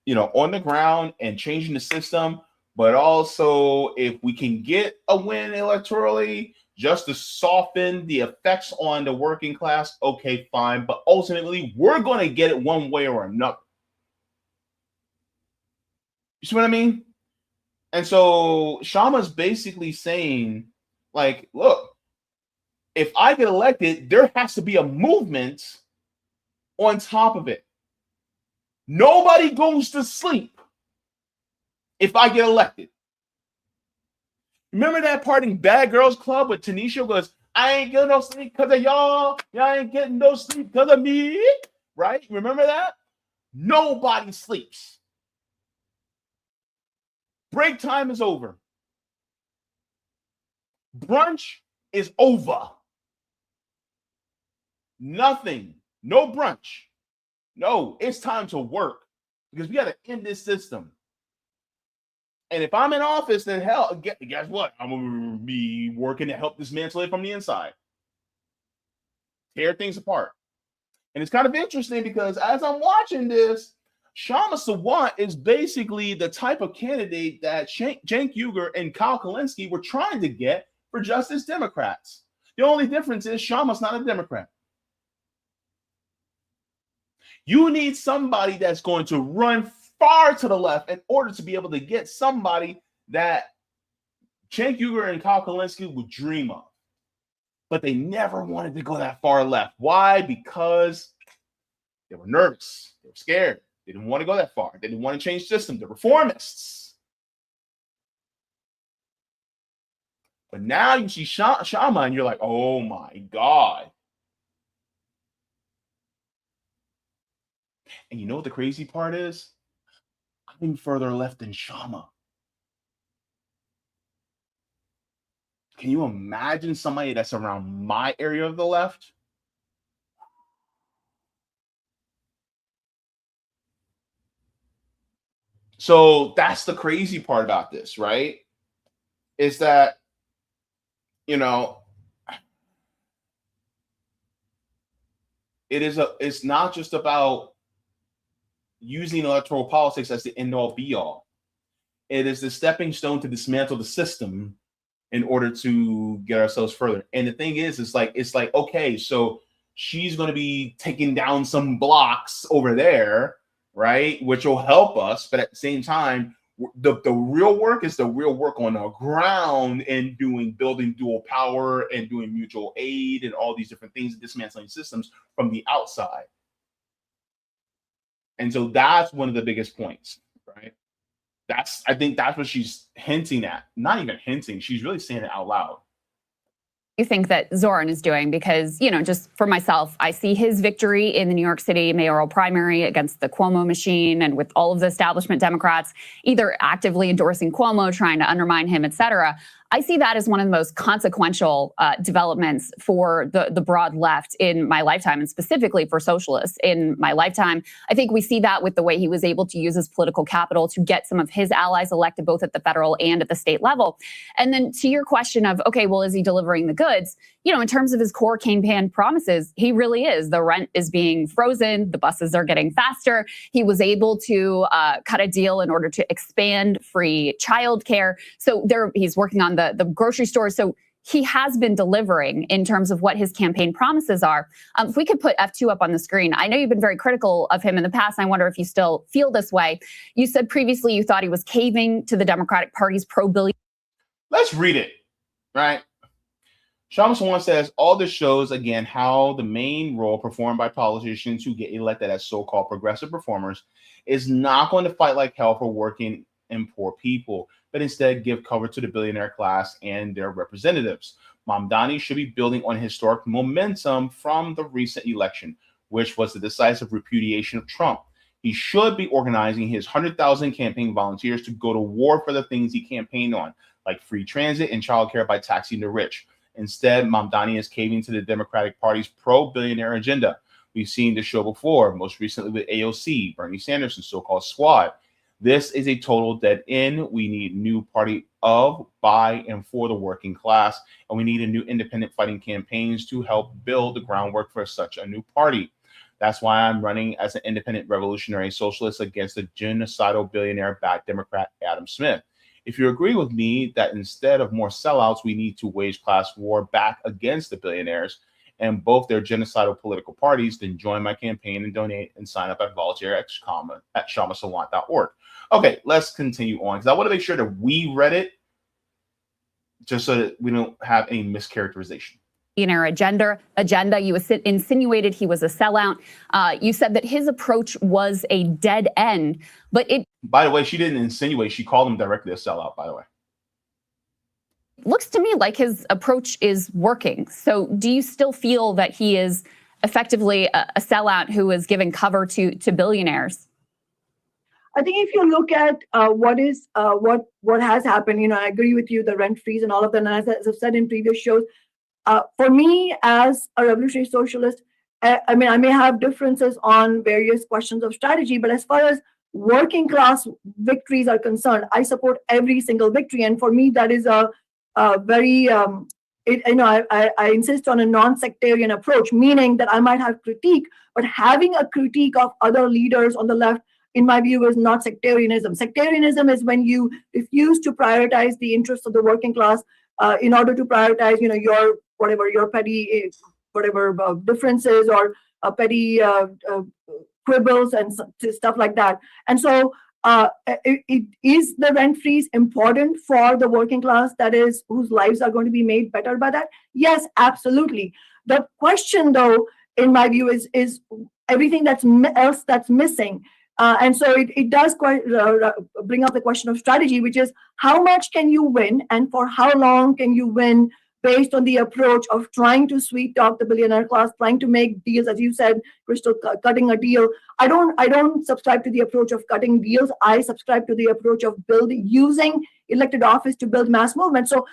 on the ground and changing the system. But also, if we can get a win electorally, just to soften the effects on the working class, okay, fine. But ultimately, we're going to get it one way or another. You see what I mean? And so Kshama's basically saying, like, look, if I get elected, there has to be a movement on top of it. Nobody goes to sleep if I get elected. Remember that part in Bad Girls Club with Tanisha goes, I ain't getting no sleep because of y'all. Y'all ain't getting no sleep because of me. Right? Remember that? Nobody sleeps. Break time is over. Brunch is over. Nothing. No brunch. No, it's time to work because we got to end this system. And if I'm in office, then hell, guess what? I'm going to be working to help dismantle it from the inside. Tear things apart. And it's kind of interesting because as I'm watching this, Kshama Sawant is basically the type of candidate that Cenk Uygur and Kyle Kulinski were trying to get for Justice Democrats. The only difference is Shama's not a Democrat. You need somebody that's going to run far to the left in order to be able to get somebody that Cenk Uygur and Kyle Kulinski would dream of. But they never wanted to go that far left. Why? Because they were nervous. They were scared. They didn't want to go that far. They didn't want to change the system. They're reformists. But now you see Kshama and you're like, oh my God. And you know what the crazy part is? I'm further left than Kshama. Can you imagine somebody that's around my area of the left? So that's the crazy part about this, right? Is that, it's not just about using electoral politics as the end-all be-all. It is the stepping stone to dismantle the system in order to get ourselves further. And the thing is, it's like, okay, so she's going to be taking down some blocks over there, right? Which will help us. But at the same time, the real work is the real work on the ground and building dual power and doing mutual aid and all these different things, dismantling systems from the outside. And so that's one of the biggest points, right? I think that's what she's hinting at. Not even hinting, she's really saying it out loud. You think that Zoran is doing? Because, just for myself, I see his victory in the New York City mayoral primary against the Cuomo machine and with all of the establishment Democrats either actively endorsing Cuomo, trying to undermine him, et cetera. I see that as one of the most consequential developments for the broad left in my lifetime, and specifically for socialists in my lifetime. I think we see that with the way he was able to use his political capital to get some of his allies elected, both at the federal and at the state level. And then to your question of, okay, well, is he delivering the goods? in terms of his core campaign promises, he really is. The rent is being frozen. The buses are getting faster. He was able to cut a deal in order to expand free childcare. So he's working on the grocery stores. So he has been delivering in terms of what his campaign promises are. If we could put F2 up on the screen, I know you've been very critical of him in the past, and I wonder if you still feel this way. You said previously you thought he was caving to the Democratic Party's pro-billion. Let's read it, right? Kshama Sawant says, all this shows, again, how the main role performed by politicians who get elected as so-called progressive performers is not going to fight like hell for working and poor people, but instead give cover to the billionaire class and their representatives. Mamdani should be building on historic momentum from the recent election, which was the decisive repudiation of Trump. He should be organizing his 100,000 campaign volunteers to go to war for the things he campaigned on, like free transit and childcare by taxing the rich. Instead, Mamdani is caving to the Democratic Party's pro-billionaire agenda. We've seen the show before, most recently with AOC, Bernie Sanders, and so-called squad. This is a total dead end. We need a new party of, by, and for the working class, and we need a new independent fighting campaigns to help build the groundwork for such a new party. That's why I'm running as an independent revolutionary socialist against the genocidal billionaire-backed Democrat Adam Smith. If you agree with me that instead of more sellouts, we need to wage class war back against the billionaires and both their genocidal political parties, then join my campaign and donate and sign up at volunteer@kshamasawant.org. Okay, let's continue on because I want to make sure that we read it just so that we don't have any mischaracterization. Agenda. You insinuated he was a sellout. You said that his approach was a dead end, but it. By the way, she didn't insinuate. She called him directly a sellout, by the way. Looks to me like his approach is working. So do you still feel that he is effectively a sellout who is giving cover to billionaires? I think if you look at what has happened, I agree with you, the rent freeze and all of that. And as I've said in previous shows, for me as a revolutionary socialist, I may have differences on various questions of strategy, but as far as working class victories are concerned, I support every single victory. And for me, that is a very, I insist on a non-sectarian approach, meaning that I might have critique, but having a critique of other leaders on the left, in my view, is not sectarianism. Sectarianism is when you refuse to prioritize the interests of the working class in order to prioritize, your petty, differences or petty quibbles and stuff like that. And so, is the rent freeze important for the working class, that is, whose lives are going to be made better by that? Yes, absolutely. The question, though, in my view, is everything else that's missing. And so it does bring up the question of strategy, which is how much can you win and for how long can you win based on the approach of trying to sweep talk the billionaire class, trying to make deals, as you said, Krystal, cutting a deal. I don't subscribe to the approach of cutting deals. I subscribe to the approach of using elected office to build mass movement. So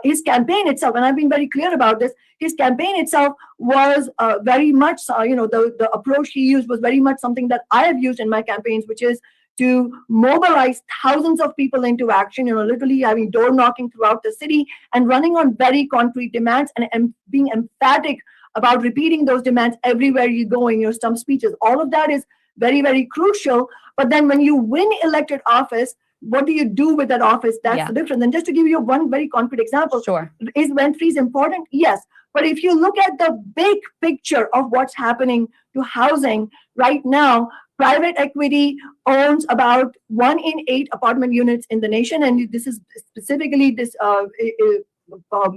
his campaign itself, and I've been very clear about this, his campaign itself was very much, the approach he used was very much something that I have used in my campaigns, which is to mobilize thousands of people into action, literally having door knocking throughout the city and running on very concrete demands and being emphatic about repeating those demands everywhere you go in your stump speeches. All of that is very, very crucial. But then when you win elected office, what do you do with that office? That's the difference. And just to give you one very concrete example, sure. Is rent freeze important? Yes. But if you look at the big picture of what's happening to housing right now, private equity owns about 1 in 8 apartment units in the nation. And this is specifically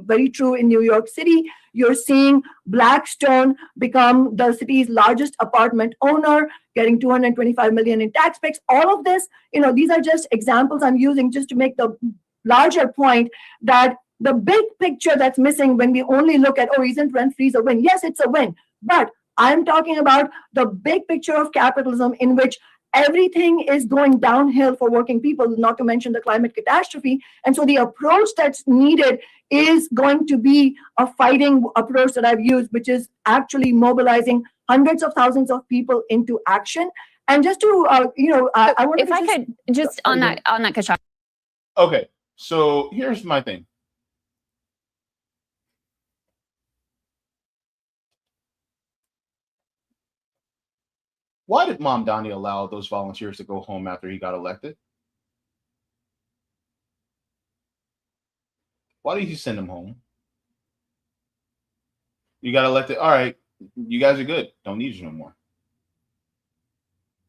very true in New York City. You're seeing Blackstone become the city's largest apartment owner, getting $225 million in tax breaks. All of this, these are just examples I'm using just to make the larger point that the big picture that's missing when we only look at, isn't rent freeze a win? Yes, it's a win. But I'm talking about the big picture of capitalism in which everything is going downhill for working people, not to mention the climate catastrophe. And so the approach that's needed is going to be a fighting approach that I've used, which is actually mobilizing hundreds of thousands of people into action. And just to, I want if I could just on that, Kshama. Okay, so here's my thing. Why did Mom Donnie allow those volunteers to go home after he got elected? Why did he send them home? You got elected. All right, you guys are good. Don't need you no more.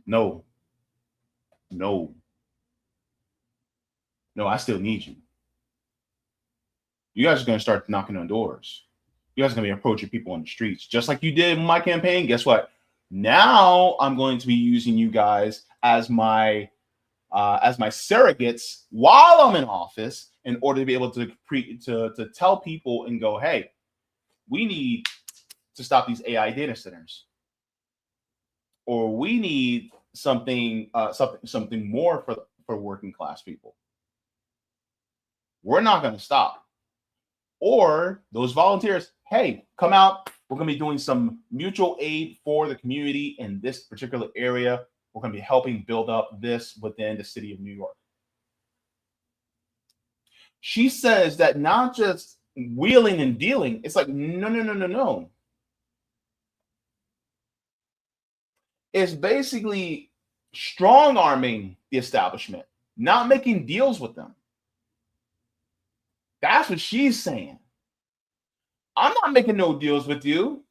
No. I still need you. You guys are going to start knocking on doors. You guys are going to be approaching people on the streets, just like you did in my campaign. Guess what? Now I'm going to be using you guys as my surrogates while I'm in office, in order to be able to tell people and go, hey, we need to stop these AI data centers, or we need something more for working class people. We're not going to stop. Or those volunteers, hey, come out. We're going to be doing some mutual aid for the community in this particular area. We're going to be helping build up this within the city of New York. She says that not just wheeling and dealing. It's like, no. It's basically strong-arming the establishment, not making deals with them. That's what she's saying. I'm not making no deals with you.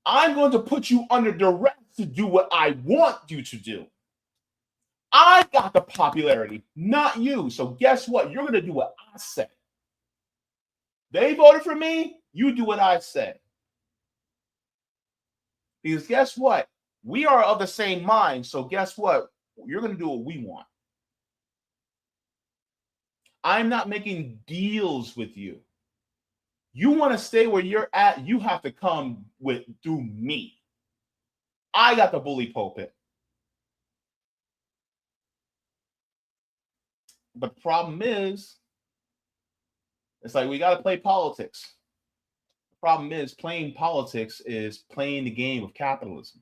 I'm going to put you under duress to do what I want you to do. I got the popularity, not you. So guess what? You're going to do what I say. They voted for me. You do what I say. Because guess what? We are of the same mind. So guess what? You're going to do what we want. I'm not making deals with you. You want to stay where you're at, you have to come through me. I got the bully pulpit. But the problem is, it's like we got to play politics. The problem is, playing politics is playing the game of capitalism.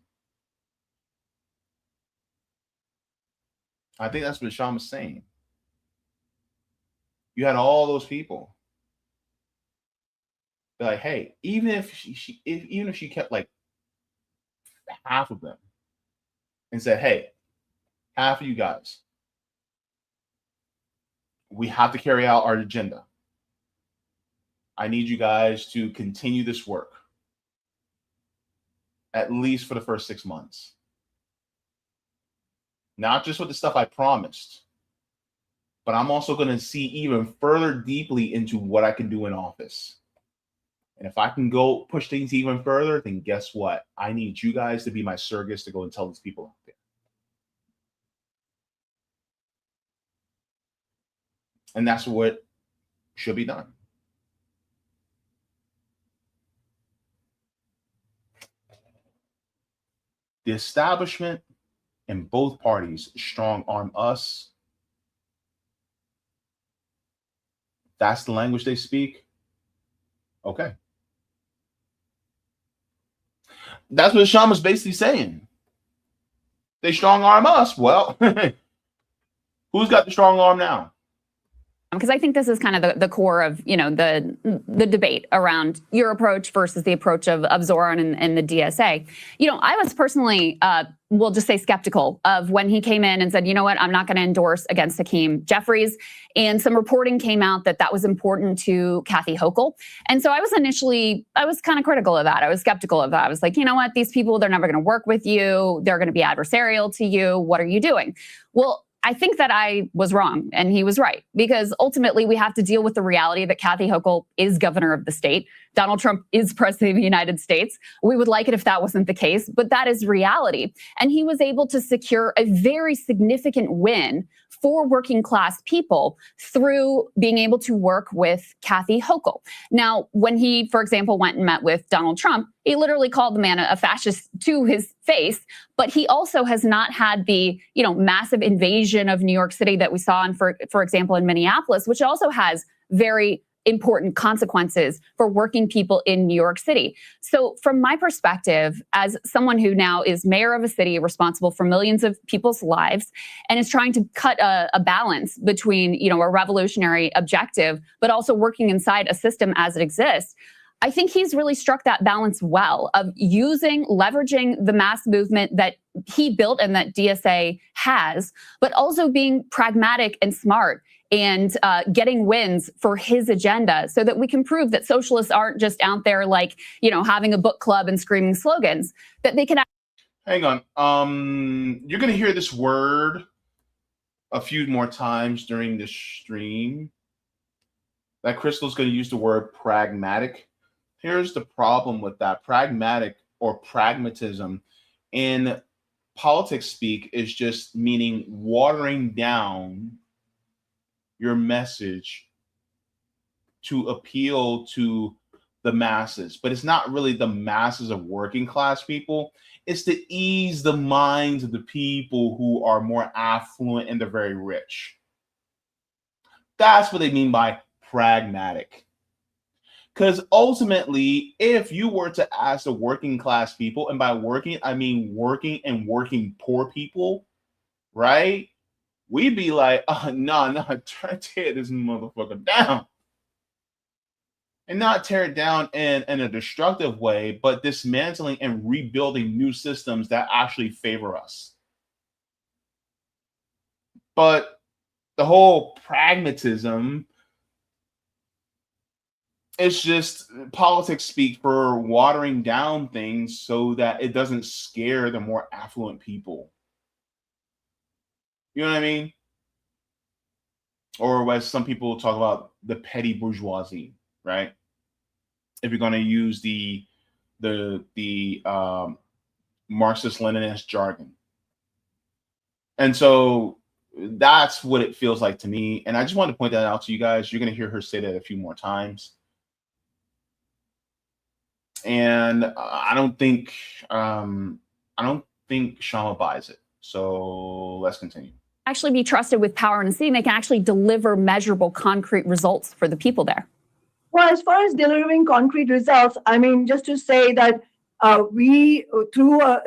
I think that's what Kshama's saying. You had all those people. They're like, hey, even if she kept like half of them and said, hey, half of you guys, we have to carry out our agenda. I need you guys to continue this work, at least for the first 6 months. Not just with the stuff I promised, but I'm also going to see even further deeply into what I can do in office. And if I can go push things even further, then guess what? I need you guys to be my surrogates to go and tell these people out there. And that's what should be done. The establishment and both parties strong arm us. That's the language they speak. Okay. That's what Kshama's basically saying. They strong arm us. Well, who's got the strong arm now? Because I think this is kind of the core of, the debate around your approach versus the approach of Zoran and the DSA. I was personally, we'll just say skeptical of when he came in and said, you know what, I'm not going to endorse against Hakeem Jeffries. And some reporting came out that was important to Kathy Hochul. And so I was kind of critical of that. I was skeptical of that. I was like, you know what, these people, they're never going to work with you. They're going to be adversarial to you. What are you doing? Well, I think that I was wrong and he was right, because ultimately we have to deal with the reality that Kathy Hochul is governor of the state. Donald Trump is president of the United States. We would like it if that wasn't the case, but that is reality. And he was able to secure a very significant win for working class people through being able to work with Kathy Hochul. Now, when he, for example, went and met with Donald Trump, he literally called the man a fascist to his face, but he also has not had the, massive invasion of New York City that we saw in, for example, in Minneapolis, which also has very important consequences for working people in New York City. So from my perspective, as someone who now is mayor of a city responsible for millions of people's lives and is trying to cut a balance between, a revolutionary objective, but also working inside a system as it exists, I think he's really struck that balance well of leveraging the mass movement that he built and that DSA has, but also being pragmatic and smart and getting wins for his agenda so that we can prove that socialists aren't just out there like, having a book club and screaming slogans, that they can. Hang on. You're going to hear this word a few more times during this stream. That Krystal's going to use the word pragmatic. Here's the problem with that. Pragmatic or pragmatism in politics speak is just meaning watering down your message to appeal to the masses. But it's not really the masses of working class people. It's to ease the minds of the people who are more affluent and the very rich. That's what they mean by pragmatic. Because ultimately, if you were to ask the working class people, and by working, I mean working poor people, right? We'd be like, no, tear this motherfucker down. And not tear it down in a destructive way, but dismantling and rebuilding new systems that actually favor us. But the whole pragmatism, it's just politics speak for watering down things so that it doesn't scare the more affluent people. You know what I mean? Or as some people talk about, the petty bourgeoisie, right? If you're going to use the Marxist-Leninist jargon. And so that's what it feels like to me. And I just wanted to point that out to you guys. You're going to hear her say that a few more times. And I don't think Kshama buys it. So let's continue. Actually be trusted with power in the city, and they can actually deliver measurable, concrete results for the people there. Well, as far as delivering concrete results, I mean, just to say that we, through a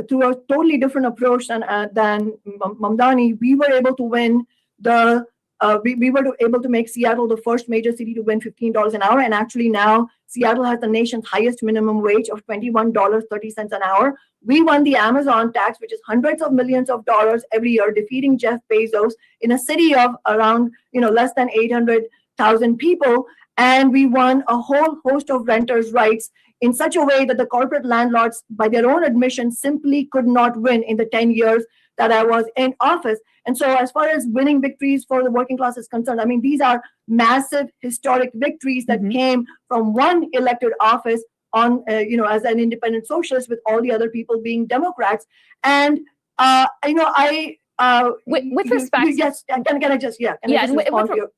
totally different approach than Mamdani, we were able to win we were able to make Seattle the first major city to win $15 an hour. And actually now Seattle has the nation's highest minimum wage of $21.30 an hour. We won the Amazon tax, which is hundreds of millions of dollars every year, defeating Jeff Bezos in a city of around, less than 800,000 people. And we won a whole host of renters' rights in such a way that the corporate landlords, by their own admission, simply could not win in the 10 years that I was in office. And so as far as winning victories for the working class is concerned, I mean, these are massive historic victories that came from one elected office on, as an independent socialist, with all the other people being Democrats. And, with respect. Yes, can I just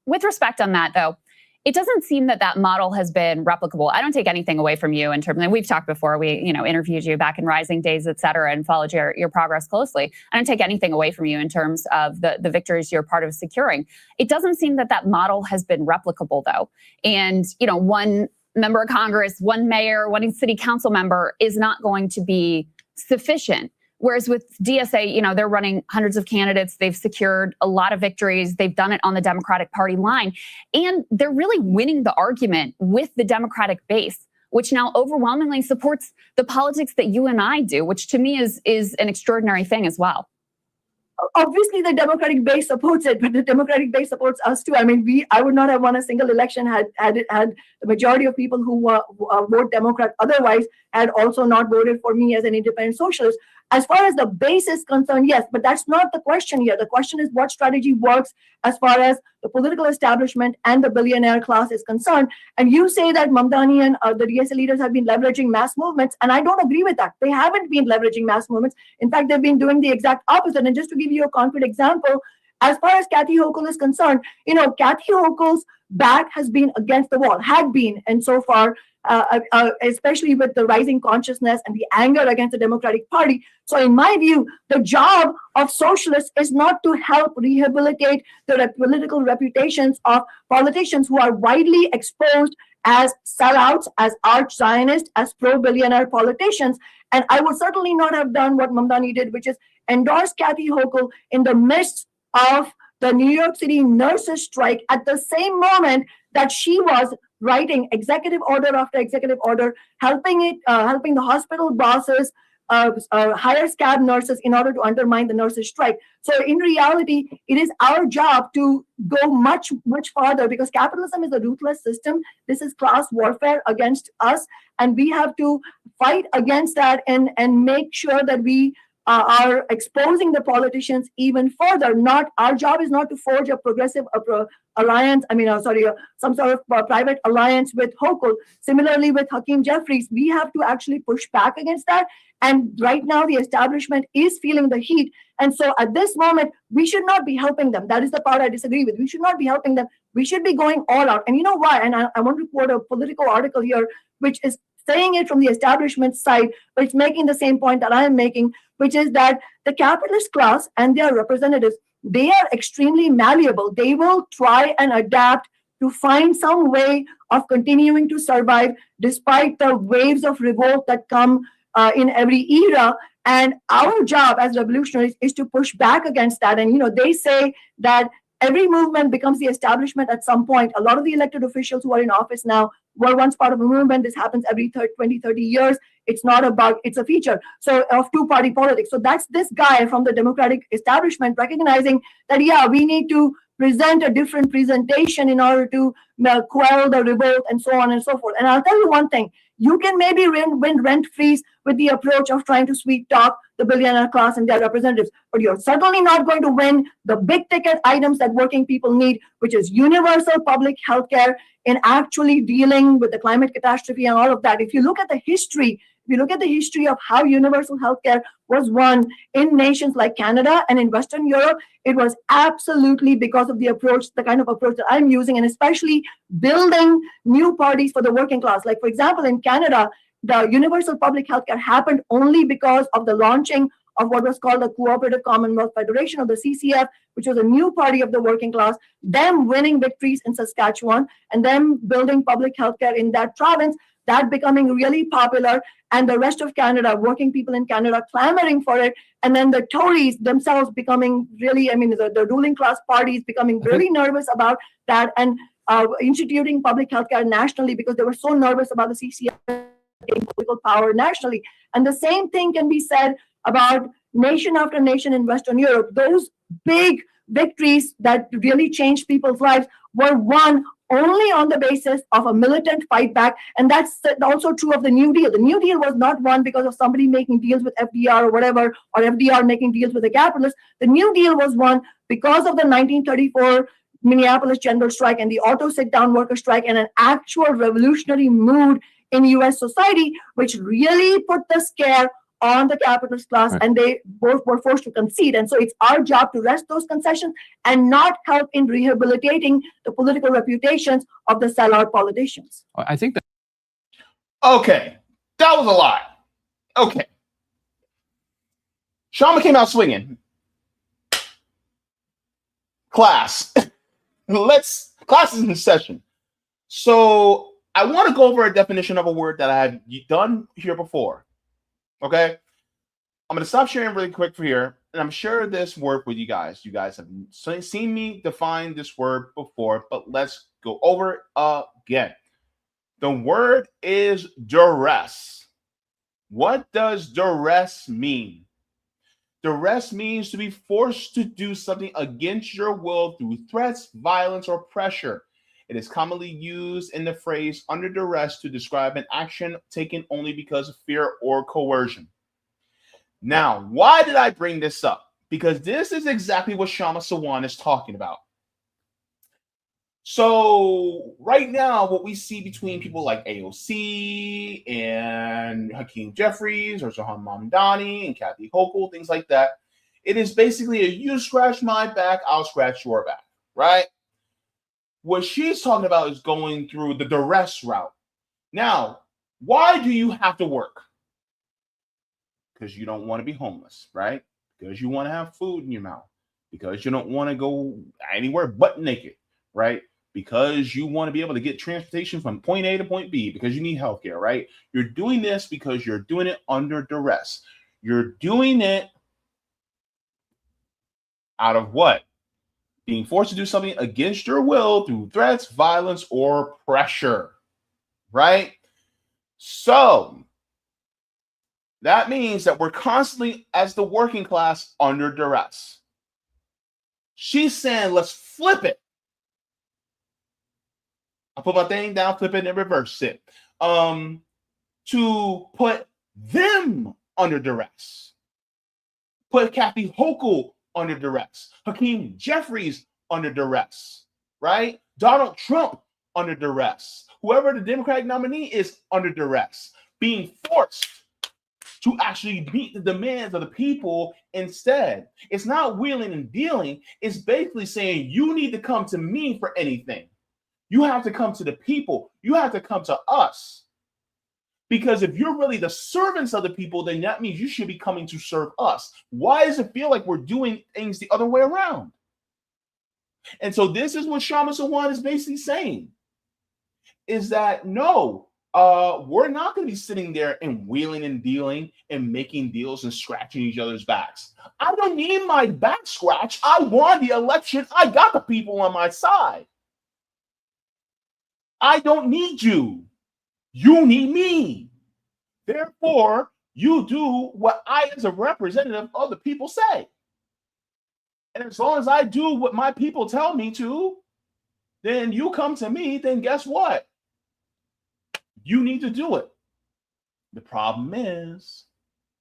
with respect on that, though, it doesn't seem that model has been replicable. I don't take anything away from you in terms of, we've talked before, we interviewed you back in Rising Days, et cetera, and followed your progress closely. I don't take anything away from you in terms of the victories you're part of securing. It doesn't seem that model has been replicable, though. And, one member of Congress, one mayor, one city council member is not going to be sufficient. Whereas with DSA, they're running hundreds of candidates. They've secured a lot of victories. They've done it on the Democratic Party line. And they're really winning the argument with the Democratic base, which now overwhelmingly supports the politics that you and I do, which to me is an extraordinary thing as well. Obviously, the Democratic base supports it, but the Democratic base supports us too. I mean, I would not have won a single election had the majority of people who vote Democrat otherwise had also not voted for me as an independent socialist. As far as the base is concerned, yes, but that's not the question here. The question is what strategy works as far as the political establishment and the billionaire class is concerned. And you say that Mamdani and the DSA leaders have been leveraging mass movements, and I don't agree with that. They haven't been leveraging mass movements. In fact, they've been doing the exact opposite. And just to give you a concrete example, as far as Kathy Hochul is concerned, Kathy Hochul's back has been against the wall, had been, and so far, especially with the rising consciousness and the anger against the Democratic Party. So in my view, the job of socialists is not to help rehabilitate the political reputations of politicians who are widely exposed as sellouts, as arch-Zionists, as pro-billionaire politicians. And I would certainly not have done what Mamdani did, which is endorse Kathy Hochul in the midst of the New York City nurses strike at the same moment that she was writing executive order after executive order, helping the hospital bosses hire scab nurses in order to undermine the nurses' strike. So in reality, it is our job to go much, much farther, because capitalism is a ruthless system. This is class warfare against us, and we have to fight against that and make sure that we are exposing the politicians even further. Not our job is not to forge a progressive alliance. Some sort of private alliance with Hochul. Similarly, with Hakeem Jeffries, we have to actually push back against that. And right now, the establishment is feeling the heat. And so at this moment, we should not be helping them. That is the part I disagree with. We should not be helping them. We should be going all out. And you know why? And I want to quote a political article here, which is saying it from the establishment side, but it's making the same point that I am making, which is that the capitalist class and their representatives, they are extremely malleable. They will try and adapt to find some way of continuing to survive despite the waves of revolt that come in every era. And our job as revolutionaries is to push back against that. And, they say that every movement becomes the establishment at some point. A lot of the elected officials who are in office now were once part of a movement. This happens every 20, 30 years. It's not a bug, it's a feature. So of two-party politics. So that's this guy from the Democratic establishment recognizing that, yeah, we need to present a different presentation in order to quell the revolt and so on and so forth. And I'll tell you one thing, you can maybe win rent freeze with the approach of trying to sweet talk the billionaire class and their representatives, but you're certainly not going to win the big ticket items that working people need, which is universal public health care in actually dealing with the climate catastrophe and all of that. If you look at the history of how universal healthcare was won in nations like Canada and in Western Europe, it was absolutely because of the kind of approach that I'm using, and especially building new parties for the working class. Like, for example, in Canada, the universal public healthcare happened only because of the launching of what was called the Cooperative Commonwealth Federation, or the CCF, which was a new party of the working class, them winning victories in Saskatchewan and them building public healthcare in that province, that becoming really popular, and the rest of Canada, working people in Canada clamoring for it, and then the Tories themselves becoming really, the ruling class parties becoming really nervous about that and instituting public healthcare nationally because they were so nervous about the CCF getting political power nationally. And the same thing can be said about nation after nation in Western Europe. Those big victories that really changed people's lives were won only on the basis of a militant fight back. And that's also true of the New Deal. The New Deal was not won because of somebody making deals with FDR or whatever, or FDR making deals with the capitalists. The New Deal was won because of the 1934 Minneapolis general strike and the auto sit-down worker strike, and an actual revolutionary mood in US society, which really put the scare on the capitalist class, and they both were forced to concede. And so it's our job to rest those concessions and not help in rehabilitating the political reputations of the sellout politicians. I think that. Okay, that was a lot. Okay. Kshama came out swinging. Class. Class is in session. So I want to go over a definition of a word that I have done here before. Okay, I'm going to stop sharing really quick for here, and I'm sharing this word with you guys. You guys have seen me define this word before, but let's go over it again. The word is duress. What does duress mean? Duress means to be forced to do something against your will through threats, violence, or pressure. It is commonly used in the phrase under duress to describe an action taken only because of fear or coercion. Now, why did I bring this up? Because this is exactly what Kshama Sawant is talking about. So right now, what we see between people like AOC and Hakeem Jeffries or Zohan Mamdani and Kathy Hochul, things like that, it is basically a you scratch my back, I'll scratch your back, right? What she's talking about is going through the duress route. Now, why do you have to work? Because you don't want to be homeless, right? Because you want to have food in your mouth. Because you don't want to go anywhere but naked, right? Because you want to be able to get transportation from point A to point B, because you need healthcare, right? You're doing this because you're doing it under duress. You're doing it out of what? being forced to do something against your will through threats, violence, or pressure, right? So that means that we're constantly, as the working class, under duress. She's saying, let's flip it. I'll put my thing down, flip it, and reverse it. To put them under duress. Put Kathy Hochul under duress. Hakeem Jeffries under duress, right? Donald Trump under duress. Whoever the Democratic nominee is under duress. Being forced to actually meet the demands of the people instead. It's not wheeling and dealing. It's basically saying you need to come to me for anything. You have to come to the people. You have to come to us. Because if you're really the servants of the people, then that means you should be coming to serve us. Why does it feel like we're doing things the other way around? And so this is what Kshama Sawant is basically saying, is that no, we're not going to be sitting there and wheeling and dealing and making deals and scratching each other's backs. I don't need my back scratched. I won the election. I got the people on my side. I don't need you. You need me. Therefore, you do what I, as a representative of the people, say. And as long as I do what my people tell me to, then you come to me, then guess what? You need to do it. The problem is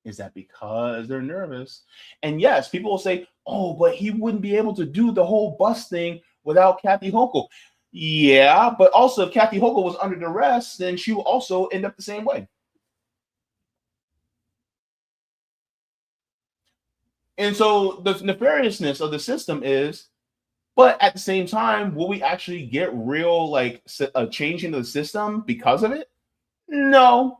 that because they're nervous, and yes, people will say, oh, but he wouldn't be able to do the whole bus thing without Kathy Hochul. Yeah, but also if Kathy Hochul was under duress, then she will also end up the same way. And so the nefariousness of the system is, but at the same time, will we actually get real like a change into the system because of it? No.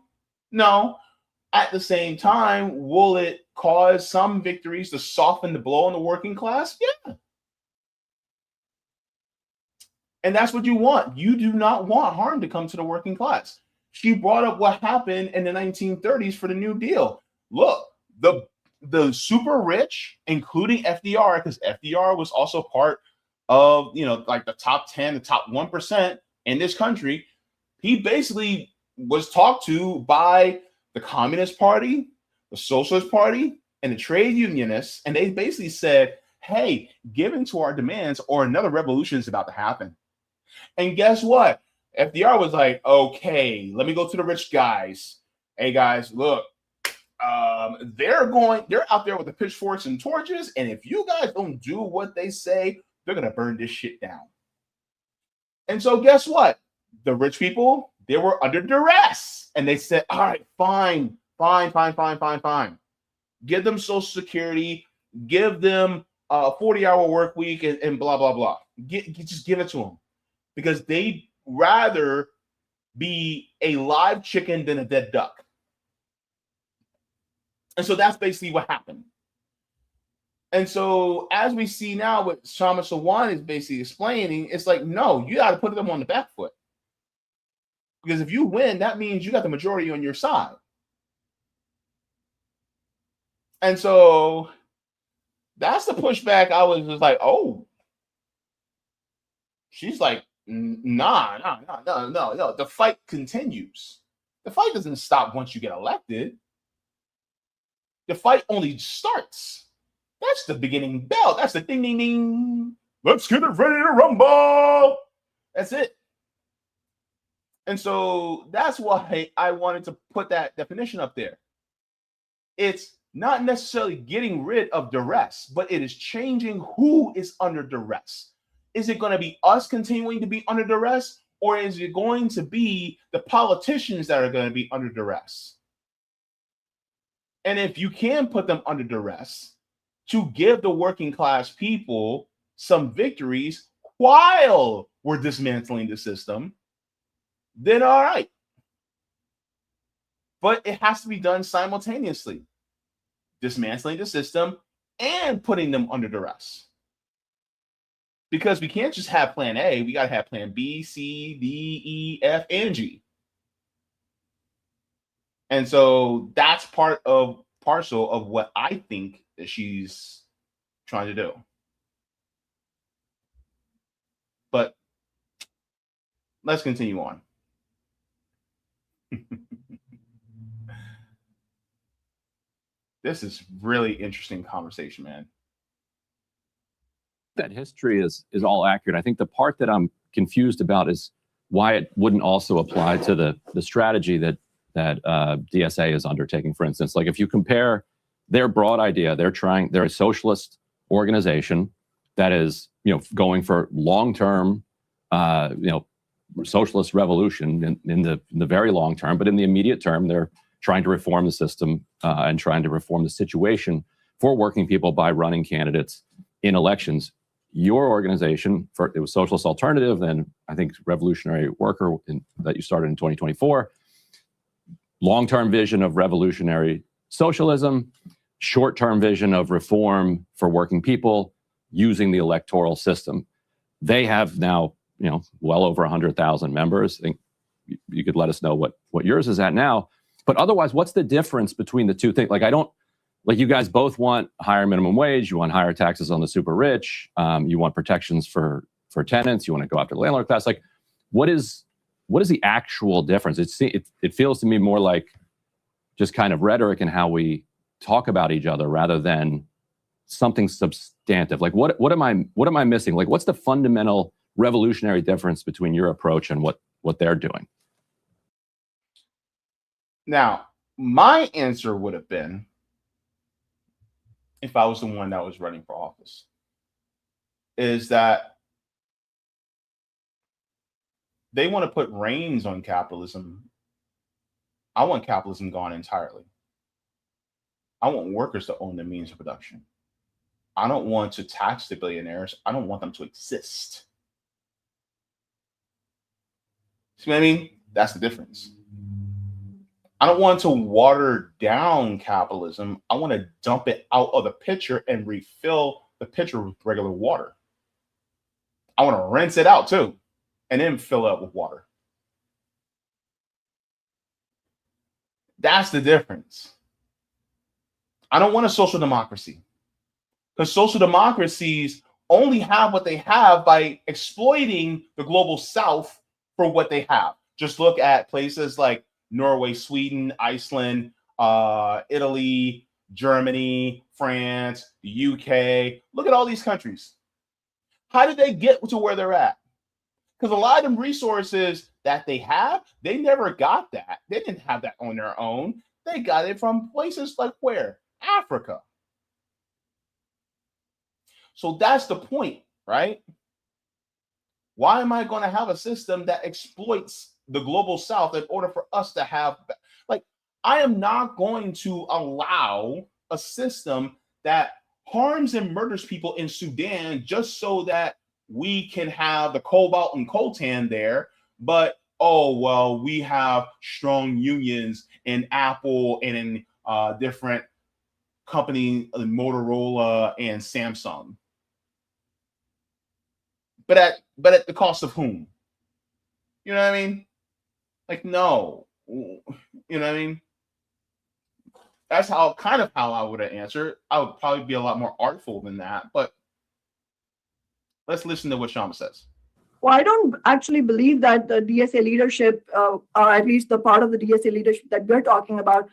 At the same time, will it cause some victories to soften the blow on the working class? Yeah. And that's what you want. You do not want harm to come to the working class. She brought up what happened in the 1930s for the New Deal. Look, the super rich, including FDR, because FDR was also part of, like the top 10, the top 1% in this country. He basically was talked to by the Communist Party, the Socialist Party, and the trade unionists. And they basically said, hey, give in to our demands or another revolution is about to happen. And guess what? FDR was like, okay, let me go to the rich guys. Hey guys, look, they're out there with the pitchforks and torches. And if you guys don't do what they say, they're going to burn this shit down. And so guess what? The rich people, they were under duress. And they said, all right, fine. Give them Social Security, give them a 40-hour work week and blah, blah, blah. Just give it to them. Because they'd rather be a live chicken than a dead duck. And so that's basically what happened. And so as we see now what Kshama Sawant is basically explaining, it's like, no, you got to put them on the back foot. Because if you win, that means you got the majority on your side. And so that's the pushback. I was just like, oh. She's like, no. The fight continues. The fight doesn't stop once you get elected. The fight only starts. That's the beginning bell. That's the ding, ding, ding. Let's get it ready to rumble. That's it. And so that's why I wanted to put that definition up there. It's not necessarily getting rid of duress, but it is changing who is under duress. Is it going to be us continuing to be under duress, or is it going to be the politicians that are going to be under duress? And if you can put them under duress to give the working class people some victories while we're dismantling the system, then all right. But it has to be done simultaneously. Dismantling the system and putting them under duress. Because we can't just have plan A, we got to have plan B, C, D, E, F, and G. And so that's parcel of what I think that she's trying to do. But let's continue on. This is really interesting conversation, man. That history is all accurate. I think the part that I'm confused about is why it wouldn't also apply to the strategy that DSA is undertaking. For instance, like if you compare their broad idea, they're a socialist organization that is, going for long-term, socialist revolution in the very long term, but in the immediate term, they're trying to reform the system and trying to reform the situation for working people by running candidates in elections. Your organization, it was Socialist Alternative, then I think Revolutionary Worker that you started in 2024. Long-term vision of revolutionary socialism, short-term vision of reform for working people using the electoral system. They have now, well over 100,000 members. I think you could let us know what yours is at now. But otherwise, what's the difference between the two things? Like you guys both want higher minimum wage, you want higher taxes on the super rich, you want protections for tenants, you want to go after the landlord class. Like, what is the actual difference? It feels to me more like just kind of rhetoric and how we talk about each other rather than something substantive. Like, what am I missing? Like, what's the fundamental revolutionary difference between your approach and what they're doing? Now, my answer would have been, if I was the one that was running for office, is that they want to put reins on capitalism. I want capitalism gone entirely. I want workers to own the means of production. I don't want to tax the billionaires. I don't want them to exist. See what I mean? That's the difference. I don't want to water down capitalism. I want to dump it out of the pitcher and refill the pitcher with regular water. I want to rinse it out too, and then fill it up with water. That's the difference. I don't want a social democracy, because social democracies only have what they have by exploiting the global south for what they have. Just look at places like Norway, Sweden, Iceland, Italy, Germany, France, the UK. Look at all these countries. How did they get to where they're at? Because a lot of them resources that they have, they never got that. They didn't have that on their own. They got it from places like where? Africa. So that's the point, right? Why am I going to have a system that exploits the global south in order for us to have, I am not going to allow a system that harms and murders people in Sudan just so that we can have the cobalt and coltan there. But, we have strong unions in Apple and in different companies, Motorola and Samsung. But at the cost of whom? You know what I mean? Like, no. You know what I mean? That's how I would have answered. I would probably be a lot more artful than that, but let's listen to what Kshama says. Well, I don't actually believe that the DSA leadership, or at least the part of the DSA leadership that we're talking about,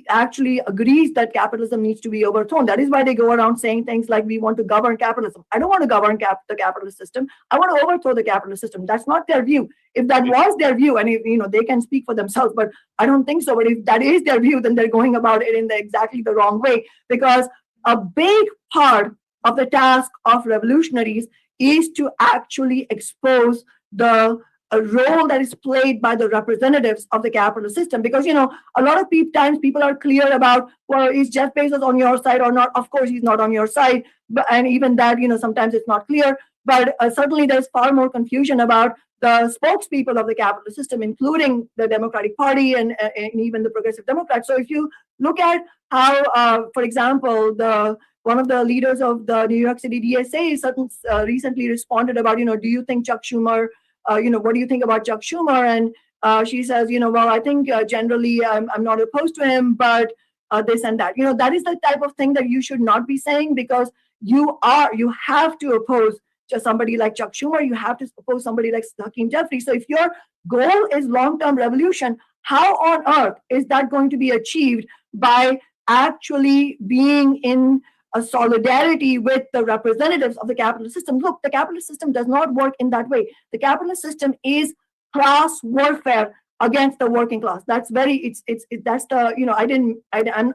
actually agrees that capitalism needs to be overthrown. That is why they go around saying things like, we want to govern capitalism. I don't want to govern the capitalist system. I want to overthrow the capitalist system. That's not their view. If that was their view, and if, they can speak for themselves, but I don't think so. But if that is their view, then they're going about it in exactly the wrong way, because a big part of the task of revolutionaries is to actually expose the role that is played by the representatives of the capitalist system. Because, a lot of times people are clear about, well, is Jeff Bezos on your side or not? Of course, he's not on your side. And even that, sometimes it's not clear. But certainly there's far more confusion about the spokespeople of the capitalist system, including the Democratic Party and even the Progressive Democrats. So if you look at how, for example, one of the leaders of the New York City DSA recently responded about, do you think Chuck Schumer, what do you think about Chuck Schumer? And she says, well, I think generally I'm not opposed to him, but this and that. That is the type of thing that you should not be saying, because you have to oppose just somebody like Chuck Schumer. You have to oppose somebody like Hakeem Jeffries. So if your goal is long-term revolution, how on earth is that going to be achieved by actually being in a solidarity with the representatives of the capitalist system? Look, the capitalist system does not work in that way. The capitalist system is class warfare against the working class. That's that's the,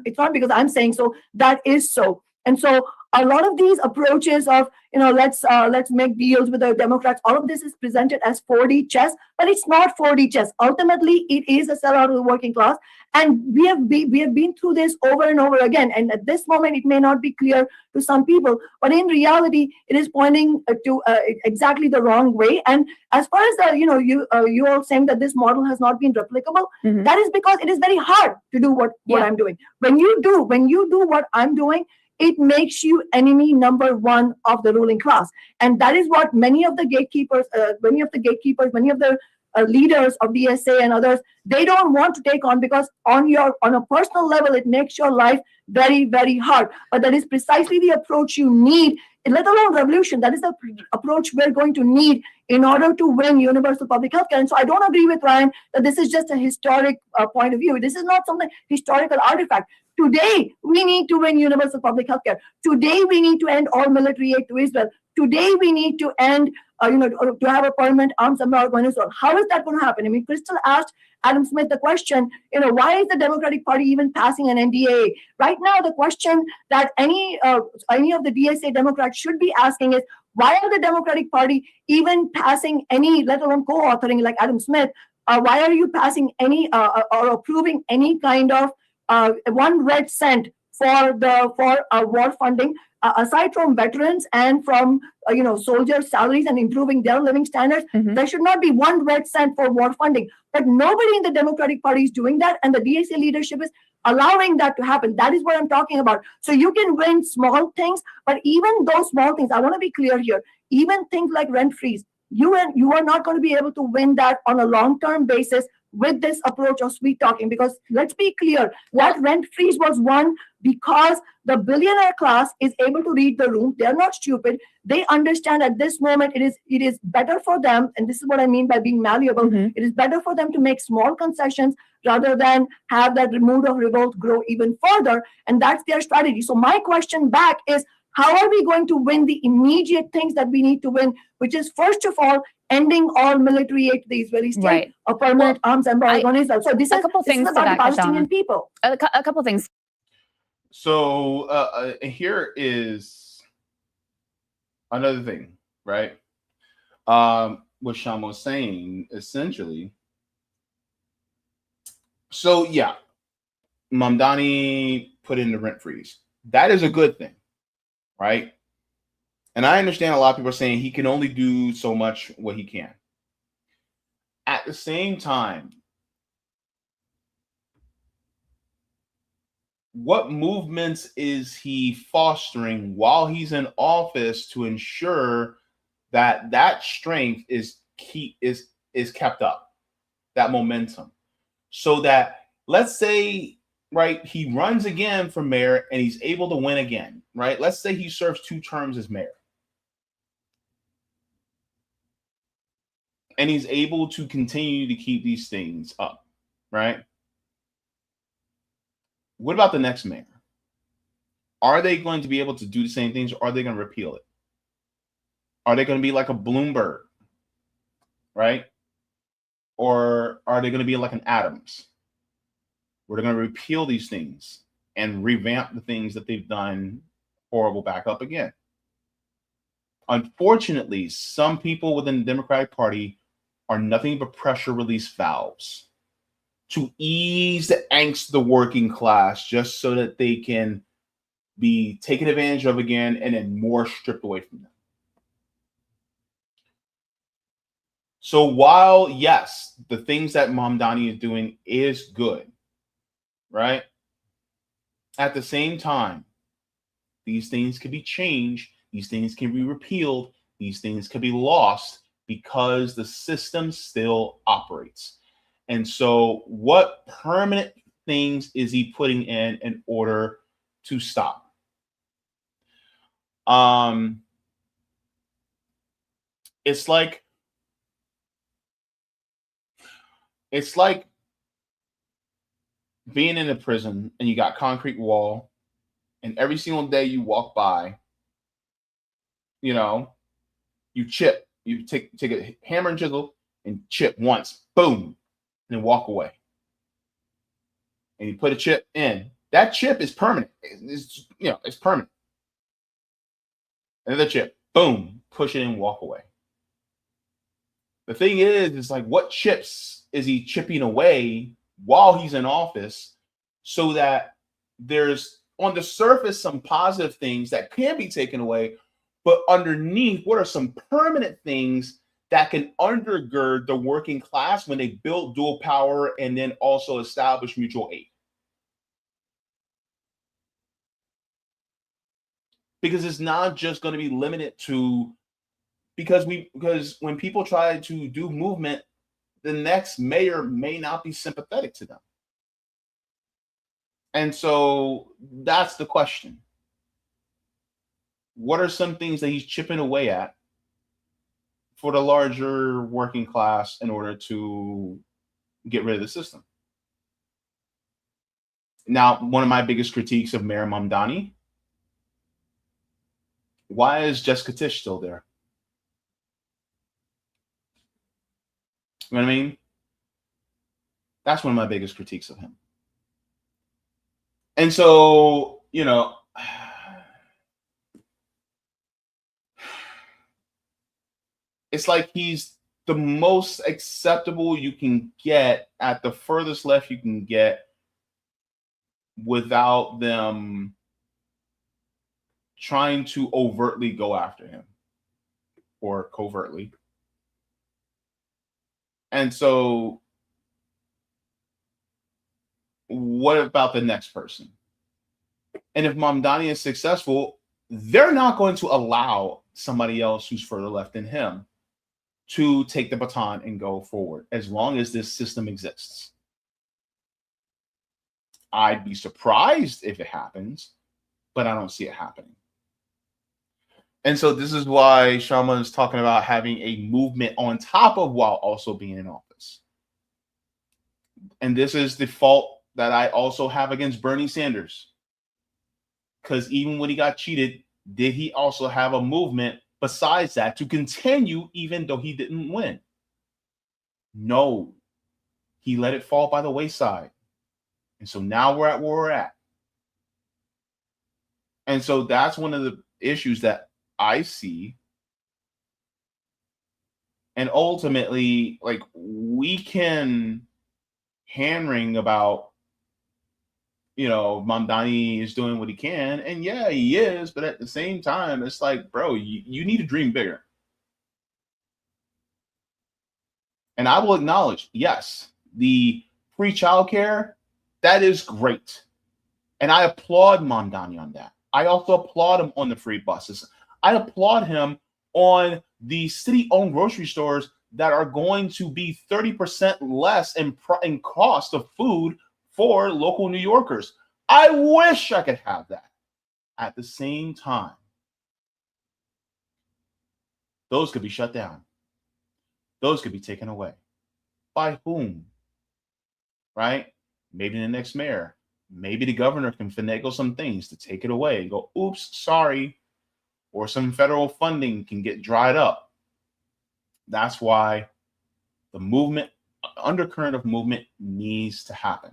it's not because I'm saying so, that is so. And so a lot of these approaches of, let's make deals with the Democrats, all of this is presented as 4D chess, but it's not 4D chess. Ultimately, it is a sellout of the working class. And we have been through this over and over again. And at this moment, it may not be clear to some people, but in reality, it is pointing to exactly the wrong way. And as far as you all saying that this model has not been replicable, that is because it is very hard to do what I'm doing. When you do what I'm doing, it makes you enemy number one of the ruling class. And that is what many of the gatekeepers, many of the leaders of DSA and others, they don't want to take on, because on a personal level, it makes your life very, very hard. But that is precisely the approach you need, let alone revolution. That is the approach we're going to need in order to win universal public health care. And so I don't agree with Ryan that this is just a historic point of view. This is not some historical artifact. Today, we need to win universal public health care. Today, we need to end all military aid to Israel. Today, we need to end, to have a permanent arms embargo on Israel. How is that going to happen? I mean, Krystal asked Adam Smith the question, why is the Democratic Party even passing an NDAA? Right now, the question that any of the DSA Democrats should be asking is, why are the Democratic Party even passing any, let alone co-authoring like Adam Smith? Why are you passing any or approving any kind of 1 red cent for war funding, aside from veterans and from soldiers' salaries and improving their living standards? There should not be 1 red cent for war funding. But nobody in the Democratic Party is doing that, and the DSA leadership is allowing that to happen. That is what I'm talking about. So you can win small things, but even those small things, I want to be clear here, even things like rent freeze, you are not going to be able to win that on a long-term basis with this approach of sweet talking, because let's be clear, that rent freeze was won because the billionaire class is able to read the room. They're not stupid. They understand at this moment it is better for them, and this is what I mean by being malleable. It is better for them to make small concessions rather than have that mood of revolt grow even further, and that's their strategy. So my question back is, how are we going to win the immediate things that we need to win, which is, first of all, ending all military aid to the Israeli state, a permanent arms embargo on Israel. So this is about the Palestinian people. A couple things. So here is another thing, right? What Kshama was saying, essentially. So yeah, Mamdani put in the rent freeze. That is a good thing, right? And I understand a lot of people are saying he can only do so much what he can. At the same time, what movements is he fostering while he's in office to ensure that that strength is kept up, that momentum, so that, let's say, right, he runs again for mayor and he's able to win again, right? Let's say he serves 2 terms as mayor. And he's able to continue to keep these things up, right? What about the next mayor? Are they going to be able to do the same things, or are they going to repeal it? Are they going to be like a Bloomberg, right? Or are they going to be like an Adams, where they're going to repeal these things and revamp the things that they've done horrible back up again? Unfortunately, some people within the Democratic Party are nothing but pressure release valves to ease the angst of the working class, just so that they can be taken advantage of again and then more stripped away from them. So while, yes, the things that Mamdani is doing is good, right? At the same time, these things can be changed, these things can be repealed, these things can be lost, because the system still operates. And so what permanent things is he putting in order to stop? it's like being in a prison and you got concrete wall, and every single day you walk by, you know, you chip. You take a hammer and chisel and chip once, boom, and then walk away. And you put a chip in. That chip is permanent. It's permanent. Another chip, boom, push it in, walk away. The thing is like, what chips is he chipping away while he's in office, so that there's on the surface some positive things that can be taken away, but underneath, what are some permanent things that can undergird the working class when they build dual power and then also establish mutual aid? Because it's not just going to be limited to, because when people try to do movement, the next mayor may not be sympathetic to them. And so that's the question. What are some things that he's chipping away at for the larger working class in order to get rid of the system? Now, one of my biggest critiques of Mayor Mamdani, why is Jessica Tisch still there? You know what I mean? That's one of my biggest critiques of him. And so, it's like he's the most acceptable you can get at the furthest left you can get without them trying to overtly go after him or covertly. And so what about the next person? And if Mamdani is successful, they're not going to allow somebody else who's further left than him to take the baton and go forward as long as this system exists. I'd be surprised if it happens, but I don't see it happening. And so this is why Kshama is talking about having a movement on top of while also being in office. And this is the fault that I also have against Bernie Sanders. Because even when he got cheated, did he also have a movement besides that to continue even though he didn't win? No. He let it fall by the wayside. And so now we're at where we're at. And so that's one of the issues that I see. And ultimately, like, we can hand-wring about, Mamdani is doing what he can. And yeah, he is. But at the same time, it's like, bro, you need to dream bigger. And I will acknowledge, yes, the free childcare, that is great. And I applaud Mamdani on that. I also applaud him on the free buses. I applaud him on the city-owned grocery stores that are going to be 30% less in cost of food for local New Yorkers. I wish I could have that. At the same time, those could be shut down. Those could be taken away. By whom? Right? Maybe the next mayor. Maybe the governor can finagle some things to take it away and go, oops, sorry. Or some federal funding can get dried up. That's why the movement, undercurrent of movement, needs to happen.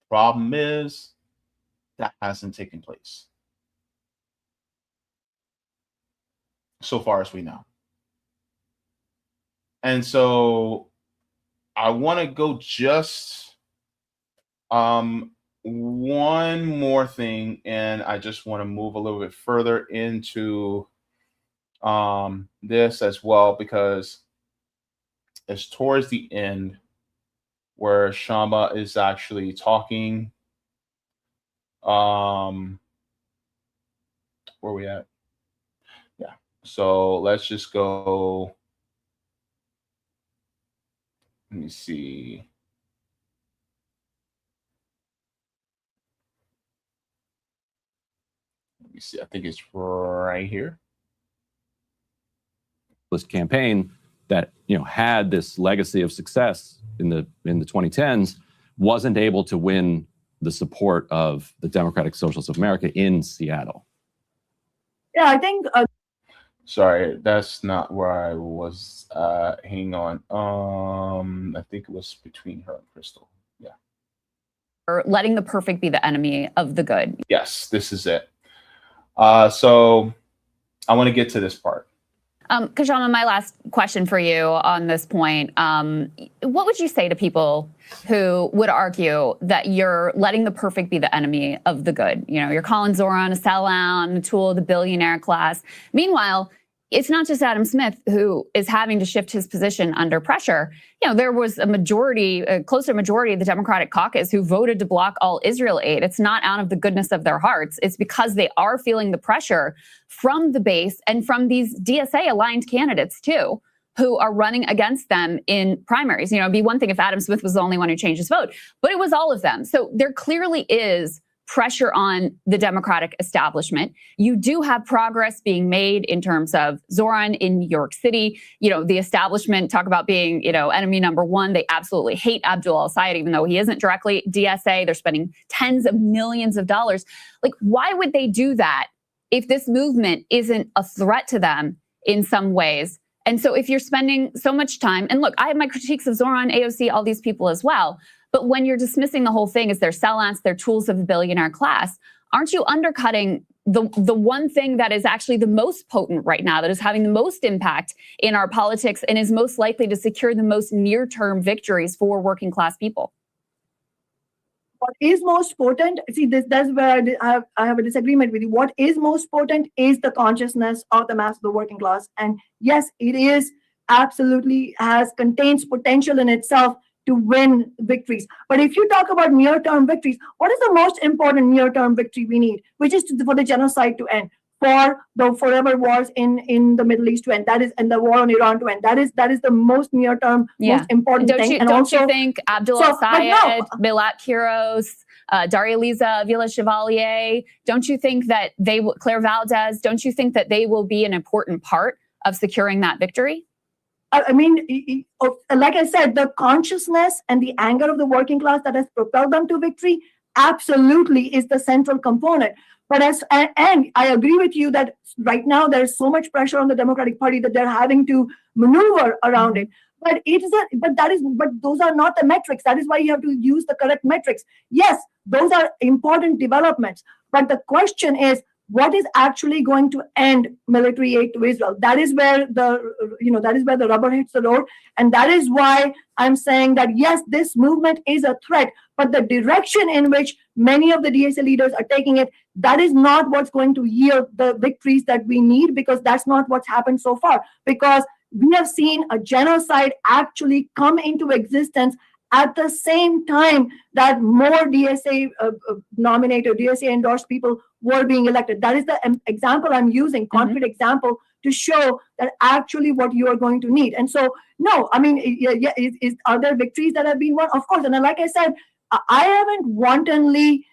Problem is, that hasn't taken place so far as we know. And so I want to go just one more thing, and I just want to move a little bit further into this as well, because it's towards the end where Kshama is actually talking. Where are we at? Yeah. So let's just go. Let me see. Let me see. I think it's right here. campaign that had this legacy of success in the 2010s wasn't able to win the support of the Democratic Socialists of America in Seattle. Yeah, I think. Sorry, that's not where I was. Hang on. I think it was between her and Krystal. Yeah. Or letting the perfect be the enemy of the good. Yes, this is it. So I want to get to this part. Kshama, my last question for you on this point. What would you say to people who would argue that you're letting the perfect be the enemy of the good? You're calling Zoran a sellout, a tool of the billionaire class. Meanwhile, it's not just Adam Smith who is having to shift his position under pressure. There was a closer majority of the Democratic caucus who voted to block all Israel aid. It's not out of the goodness of their hearts. It's because they are feeling the pressure from the base and from these DSA-aligned candidates, too, who are running against them in primaries. It'd be one thing if Adam Smith was the only one who changed his vote, but it was all of them. So there clearly is pressure on the Democratic establishment. You do have progress being made in terms of Zoran in New York City. The establishment talk about being, enemy number one. They absolutely hate Abdul al-Sayed, even though he isn't directly DSA. They're spending tens of millions of dollars. Why would they do that if this movement isn't a threat to them in some ways? And so if you're spending so much time, and look, I have my critiques of Zoran, AOC, all these people as well, but when you're dismissing the whole thing as they're sellouts, they're tools of the billionaire class, aren't you undercutting the one thing that is actually the most potent right now, that is having the most impact in our politics and is most likely to secure the most near-term victories for working class people? What is most potent? See, that's where I have a disagreement with you. What is most potent is the consciousness of the mass of the working class. And yes, it is absolutely contains potential in itself to win victories. But if you talk about near-term victories, what is the most important near-term victory we need? Which is for the genocide to end, for the forever wars in the Middle East to end. That is, and the war on Iran to end. That is the most near-term, most important thing. Don't you think Abdul al-Sayed, Milat Kiros, Daria Liza, Vila Chevalier, don't you think that Claire Valdez, don't you think that they will be an important part of securing that victory? I mean, like I said, the consciousness and the anger of the working class that has propelled them to victory absolutely is the central component. But and I agree with you that right now there's so much pressure on the Democratic Party that they're having to maneuver around it. But those are not the metrics. That is why you have to use the correct metrics. Yes, those are important developments. But the question is, what is actually going to end military aid to Israel? That is where the rubber hits the road. And that is why I'm saying that, yes, this movement is a threat, but the direction in which many of the DSA leaders are taking it, that is not what's going to yield the victories that we need, because that's not what's happened so far. Because we have seen a genocide actually come into existence at the same time that more DSA nominated, DSA endorsed people were being elected. That is the example I'm using, concrete example, to show that actually what you are going to need. And so, no, I mean, are there victories that have been won? Of course. And like I said, I haven't wantonly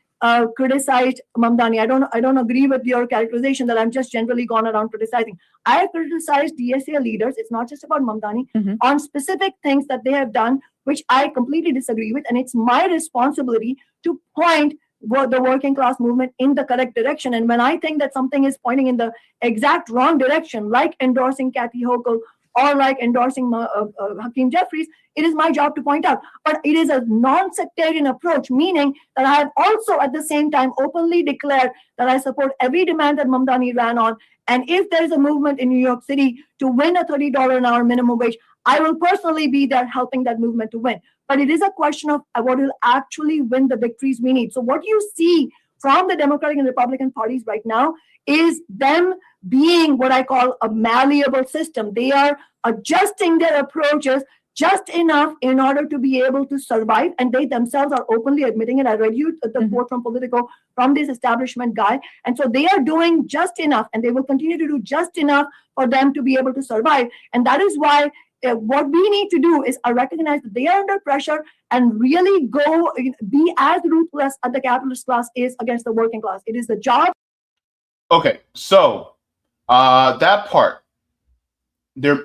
criticized Mamdani. I don't agree with your characterization that I'm just generally gone around criticizing. I have criticized DSA leaders. It's not just about Mamdani, on specific things that they have done, which I completely disagree with. And it's my responsibility to point the working class movement in the correct direction. And when I think that something is pointing in the exact wrong direction, like endorsing Kathy Hochul or like endorsing Hakeem Jeffries, it is my job to point out. But it is a non-sectarian approach, meaning that I have also at the same time openly declared that I support every demand that Mamdani ran on. And if there is a movement in New York City to win a $30 an hour minimum wage, I will personally be there helping that movement to win. But it is a question of what will actually win the victories we need. So what you see from the Democratic and Republican parties right now is them being what I call a malleable system. They are adjusting their approaches just enough in order to be able to survive. And they themselves are openly admitting it. I read you the quote from Politico from this establishment guy. And so they are doing just enough, and they will continue to do just enough for them to be able to survive. And that is why what we need to do is recognize that they are under pressure and really be as ruthless as the capitalist class is against the working class. It is the job. Okay, so that part.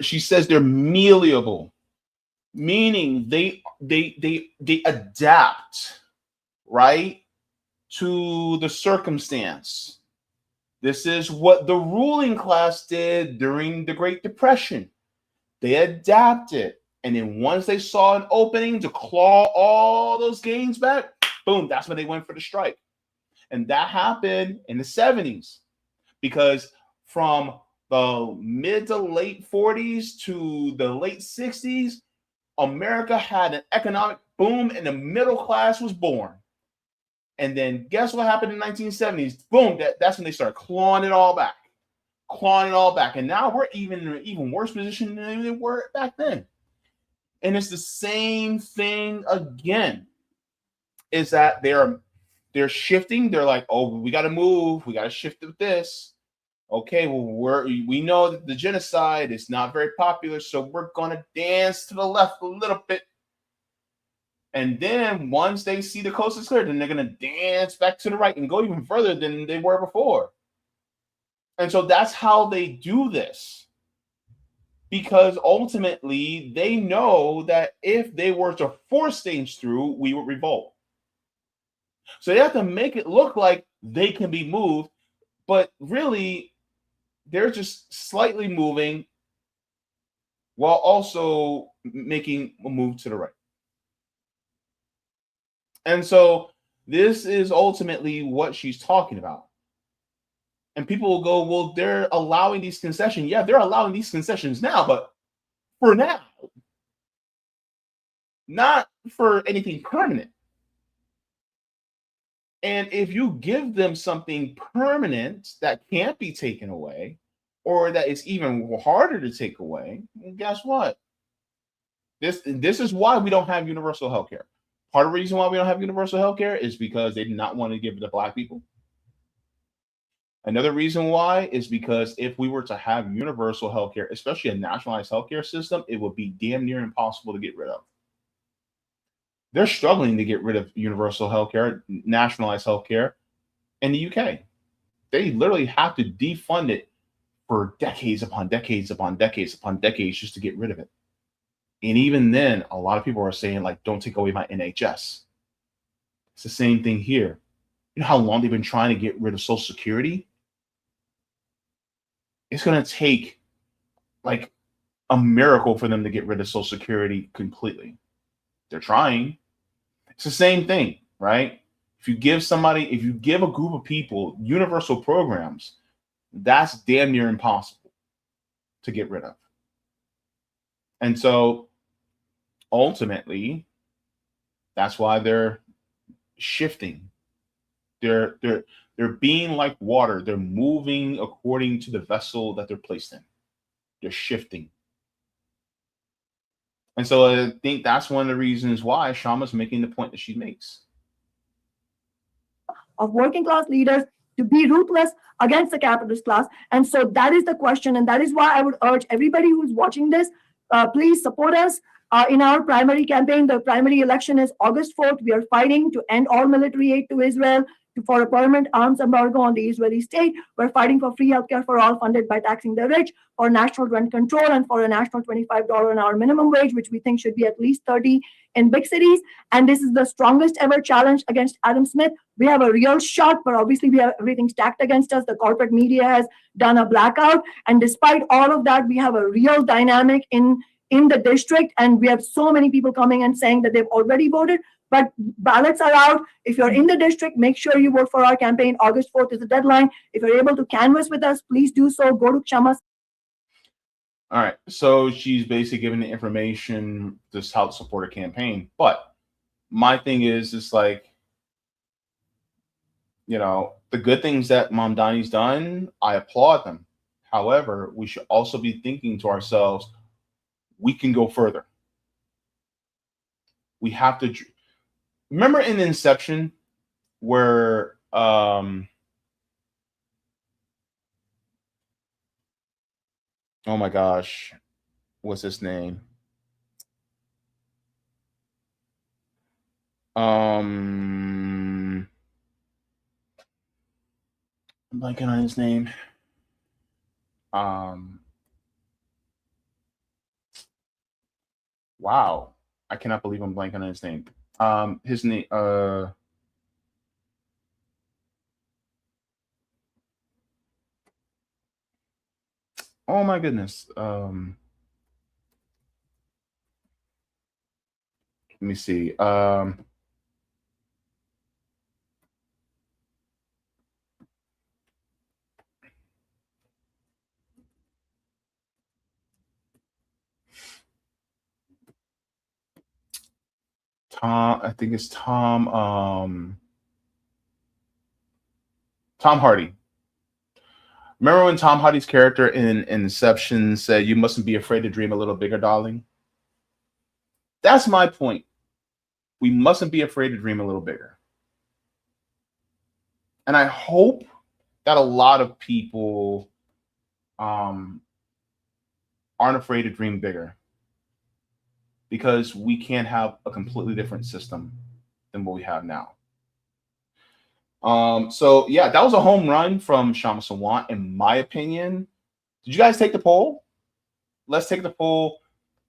she says they're malleable, meaning they adapt, right, to the circumstance. This is what the ruling class did during the Great Depression. They adapted. And then once they saw an opening to claw all those gains back, boom, that's when they went for the strike. And that happened in the 70s, because from the mid to late 40s to the late 60s, America had an economic boom and the middle class was born. And then guess what happened in the 1970s? Boom, that's when they started clawing it all back. And now we're even in an even worse position than they were back then. And it's the same thing again, is that they're shifting. They're like, oh, we got to move. We got to shift to this. Okay, well, we know that the genocide is not very popular, so we're going to dance to the left a little bit. And then once they see the coast is clear, then they're going to dance back to the right and go even further than they were before. And so that's how they do this. Because ultimately, they know that if they were to force things through, we would revolt. So they have to make it look like they can be moved, but really, they're just slightly moving while also making a move to the right. And so this is ultimately what she's talking about. And people will go, well, they're allowing these concessions. Yeah, they're allowing these concessions now, but for now, not for anything permanent. And if you give them something permanent that can't be taken away, or that is even harder to take away, well, guess what? This is why we don't have universal health care. Part of the reason why we don't have universal health care is because they did not want to give it to Black people. Another reason why is because if we were to have universal health care, especially a nationalized healthcare system, it would be damn near impossible to get rid of. They're struggling to get rid of universal healthcare, nationalized healthcare in the UK. They literally have to defund it for decades upon decades upon decades upon decades just to get rid of it. And even then, a lot of people are saying, like, don't take away my NHS. It's the same thing here. You know how long they've been trying to get rid of Social Security? It's going to take like a miracle for them to get rid of Social Security completely. They're trying. It's the same thing, right? If you give a group of people universal programs, that's damn near impossible to get rid of. And so ultimately, that's why they're shifting. They're being like water. They're moving according to the vessel that they're placed in. They're shifting. And so I think that's one of the reasons why Kshama's making the point that she makes. Of working class leaders to be ruthless against the capitalist class. And so that is the question. And that is why I would urge everybody who's watching this, please support us in our primary campaign. The primary election is August 4th. We are fighting to end all military aid to Israel, for a permanent arms embargo on the Israeli state. We're fighting for free healthcare for all funded by taxing the rich, for national rent control, and for a national $25 an hour minimum wage, which we think should be at least 30 in big cities. And this is the strongest ever challenge against Adam Smith. We have a real shot, but obviously we have everything stacked against us. The corporate media has done a blackout. And despite all of that, we have a real dynamic in the district. And we have so many people coming and saying that they've already voted. But ballots are out. If you're in the district, make sure you vote for our campaign. August 4th is the deadline. If you're able to canvass with us, please do so. Go to Kshama. All right. So she's basically giving the information to how to support a campaign. But my thing is, it's like, you know, the good things that Mamdani's done, I applaud them. However, we should also be thinking to ourselves, we can go further. We have to. Remember in Inception where oh my gosh, what's his name? I'm blanking on his name. wow, I cannot believe I'm blanking on his name. His name, oh my goodness. Let me see. Tom, I think it's Tom. Tom Hardy. Remember when Tom Hardy's character in Inception said, "You mustn't be afraid to dream a little bigger, darling"? That's my point. We mustn't be afraid to dream a little bigger. And I hope that a lot of people aren't afraid to dream bigger, because we can't have a completely different system than what we have now. So yeah, that was a home run from Kshama Sawant, in my opinion. Did you guys take the poll? Let's take the poll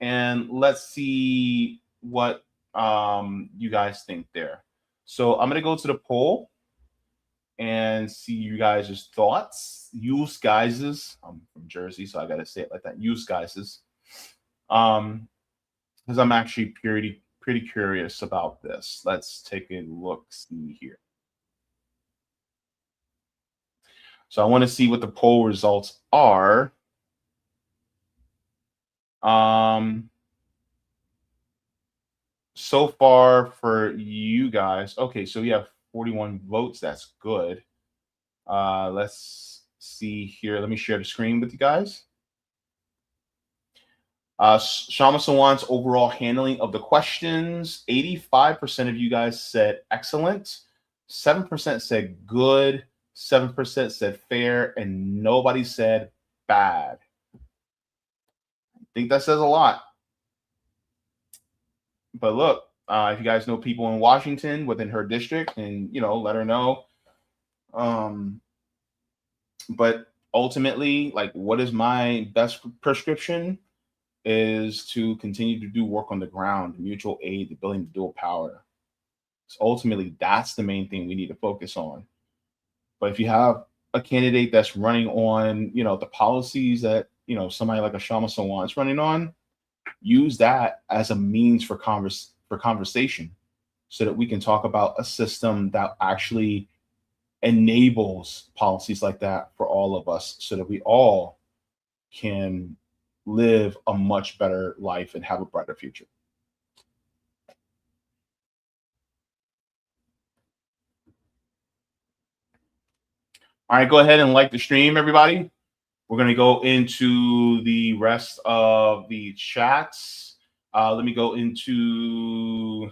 and let's see what you guys think there. So I'm gonna go to the poll and see you guys' thoughts. Use guys's. I'm from Jersey, so I gotta say it like that. Use guys's. Because I'm actually pretty curious about this. Let's take a look, see here. So I want to see what the poll results are. So far for you guys, okay, so we have 41 votes. That's good. Let's see here. Let me share the screen with you guys. Kshama Sawant's overall handling of the questions, 85% of you guys said excellent, 7% said good, 7% said fair, and nobody said bad. I think that says a lot. But look, if you guys know people in Washington within her district, and let her know. But ultimately, like, what is my best prescription? Is to continue to do work on the ground, mutual aid, the building of dual power. So ultimately, that's the main thing we need to focus on. But if you have a candidate that's running on, the policies that, somebody like a Kshama Sawant is running on, use that as a means for conversation, so that we can talk about a system that actually enables policies like that for all of us, so that we all can live a much better life and have a brighter future. All right, go ahead and like the stream, everybody. We're going to go into the rest of the chats. Let me go into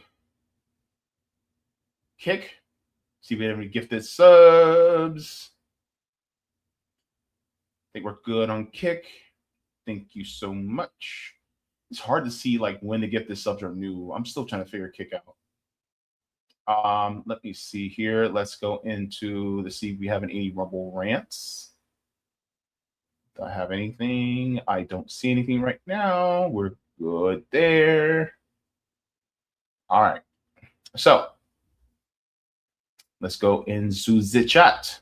Kick. See if we have any gifted subs. I think we're good on Kick. Thank you so much. It's hard to see like when the gifted subs are new. I'm still trying to figure Kick out. Let me see here. Let's go into see if we have any Rumble rants. Do I have anything? I don't see anything right now. We're good there. All right. So let's go into the chat.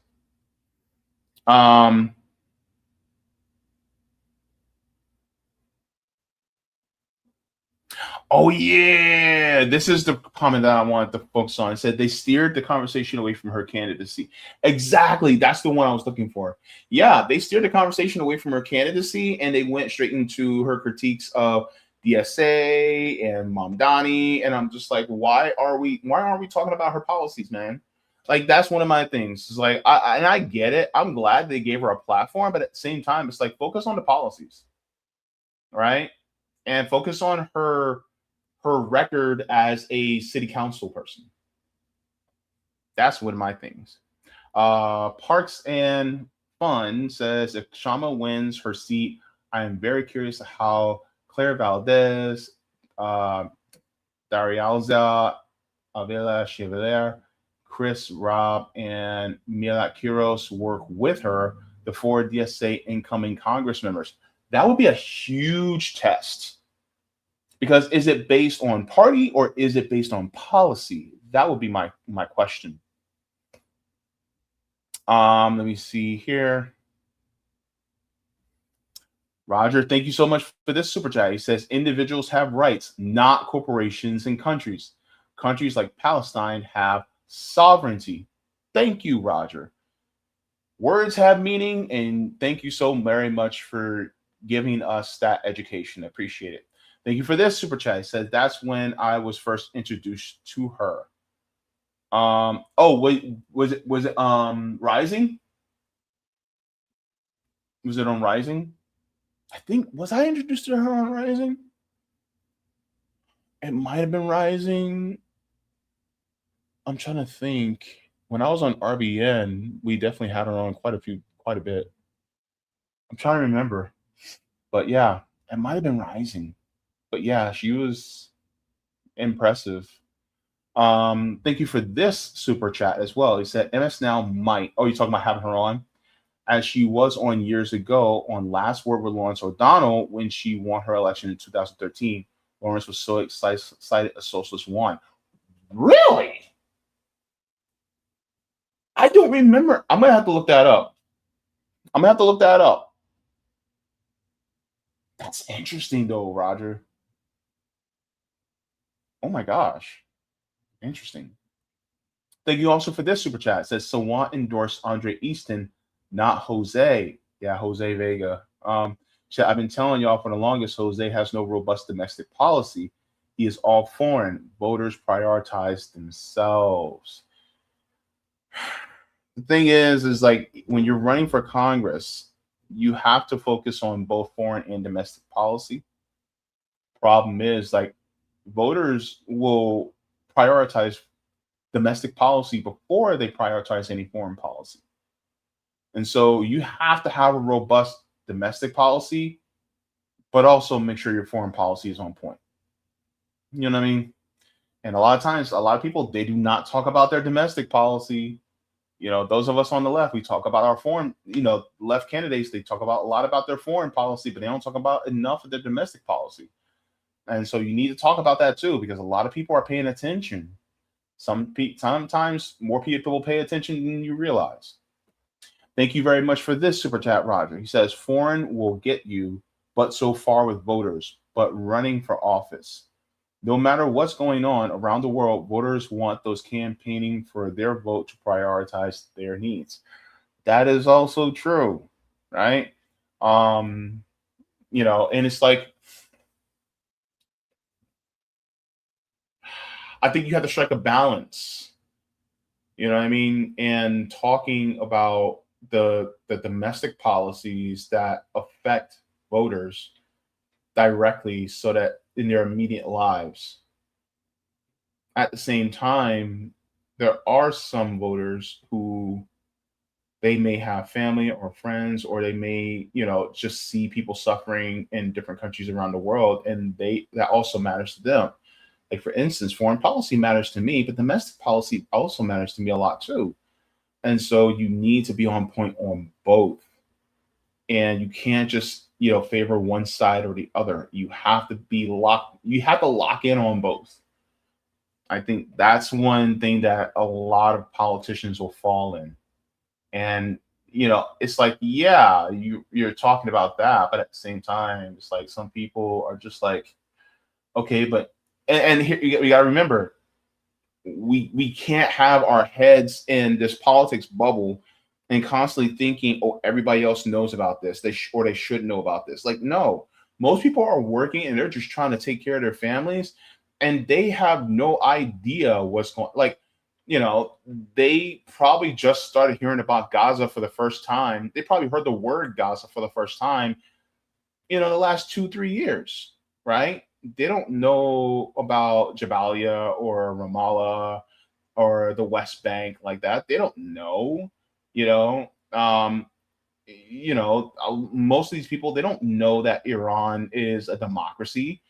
Oh, yeah. This is the comment that I wanted to focus on. It said they steered the conversation away from her candidacy. Exactly. That's the one I was looking for. Yeah, they steered the conversation away from her candidacy, and they went straight into her critiques of DSA and Mamdani. And I'm just like, why aren't we talking about her policies, man? Like, that's one of my things. It's like, I get it. I'm glad they gave her a platform, but at the same time, it's like, focus on the policies, right? And focus on her record as a city council person. That's one of my things. Parks and Fun says, if Kshama wins her seat, I am very curious how Claire Valdez, Darialza Avila Chevalier, Chris Robb, and Mila Quiros work with her, the 4 DSA incoming Congress members. That would be a huge test Because is it based on party or is it based on policy? That would be my question. Let me see here. Roger, thank you so much for this super chat. He says individuals have rights, not corporations and countries. Countries like Palestine have sovereignty. Thank you, Roger. Words have meaning, and thank you so very much for giving us that education. I appreciate it. Thank you for this super chat. He says that's when I was first introduced to her. Was it Rising? Was it on Rising? I think, was I introduced to her on Rising? It might have been Rising. I'm trying to think. When I was on RBN, we definitely had her on quite a bit. I'm trying to remember. But yeah, it might have been Rising. But yeah, she was impressive. Thank you for this super chat as well. He said MS Now might. Oh, you're talking about having her on? As she was on years ago on Last Word with Lawrence O'Donnell when she won her election in 2013. Lawrence was so excited a socialist won. Really? I don't remember. I'm gonna have to look that up. That's interesting though, Roger. Oh my gosh. Interesting. Thank you also for this super chat. It says Sawant endorsed Andre Easton, not Jose. Yeah, Jose Vega. I've been telling y'all for the longest, Jose has no robust domestic policy. He is all foreign. Voters prioritize themselves. The thing is like when you're running for Congress, you have to focus on both foreign and domestic policy. Problem is, like, voters will prioritize domestic policy before they prioritize any foreign policy. And so you have to have a robust domestic policy, but also make sure your foreign policy is on point. You know what I mean? And a lot of times, a lot of people, they do not talk about their domestic policy. You know, those of us on the left, we talk about our foreign, left candidates, they talk about a lot about their foreign policy, but they don't talk about enough of their domestic policy. And so you need to talk about that too, because a lot of people are paying attention. Sometimes more people pay attention than you realize. Thank you very much for this super chat, Roger. He says, foreign will get you, but so far with voters, but running for office. No matter what's going on around the world, voters want those campaigning for their vote to prioritize their needs. That is also true, right? And it's like, I think you have to strike a balance, you know what I mean? And talking about the domestic policies that affect voters directly so that in their immediate lives. At the same time, there are some voters who they may have family or friends, or they may, just see people suffering in different countries around the world, and that also matters to them. Like, for instance, foreign policy matters to me, but domestic policy also matters to me a lot too. And so you need to be on point on both. And you can't just, favor one side or the other. You have to lock in on both. I think that's one thing that a lot of politicians will fall in. And, it's like, yeah, you're talking about that, but at the same time, it's like some people are just like, okay, but, and here you got to remember, we can't have our heads in this politics bubble and constantly thinking, oh, everybody else knows about this. They should know about this. Like, no, most people are working and they're just trying to take care of their families, and they have no idea what's going. Like, they probably just started hearing about Gaza for the first time. They probably heard the word Gaza for the first time, the last 2-3 years, right? They don't know about Jabalia or Ramallah or the West Bank like that. They don't know. Most of these people, they don't know that Iran is a democracy.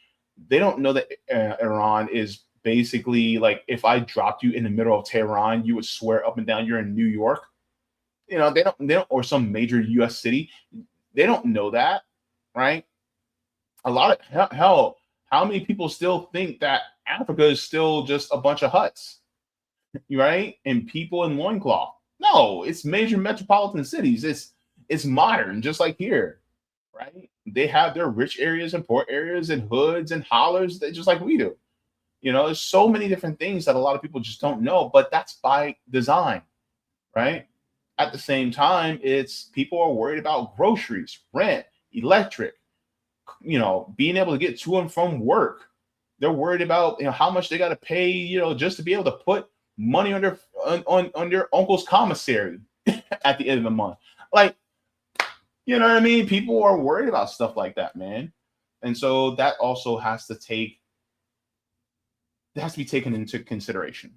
They don't know that Iran is basically like, if I dropped you in the middle of Tehran, you would swear up and down you're in New York. They don't, or some major US city. They don't know that, right? A lot of hell, How many people still think that Africa is still just a bunch of huts, right? And people in loincloth? No, it's major metropolitan cities. It's modern, just like here, right? They have their rich areas and poor areas and hoods and hollers, just like we do. There's so many different things that a lot of people just don't know, but that's by design, right? At the same time, it's people are worried about groceries, rent, electric, being able to get to and from work. They're worried about how much they got to pay, just to be able to put money on their uncle's commissary at the end of the month. Like, you know what I mean? People are worried about stuff like that, man. And so that also has to be taken into consideration.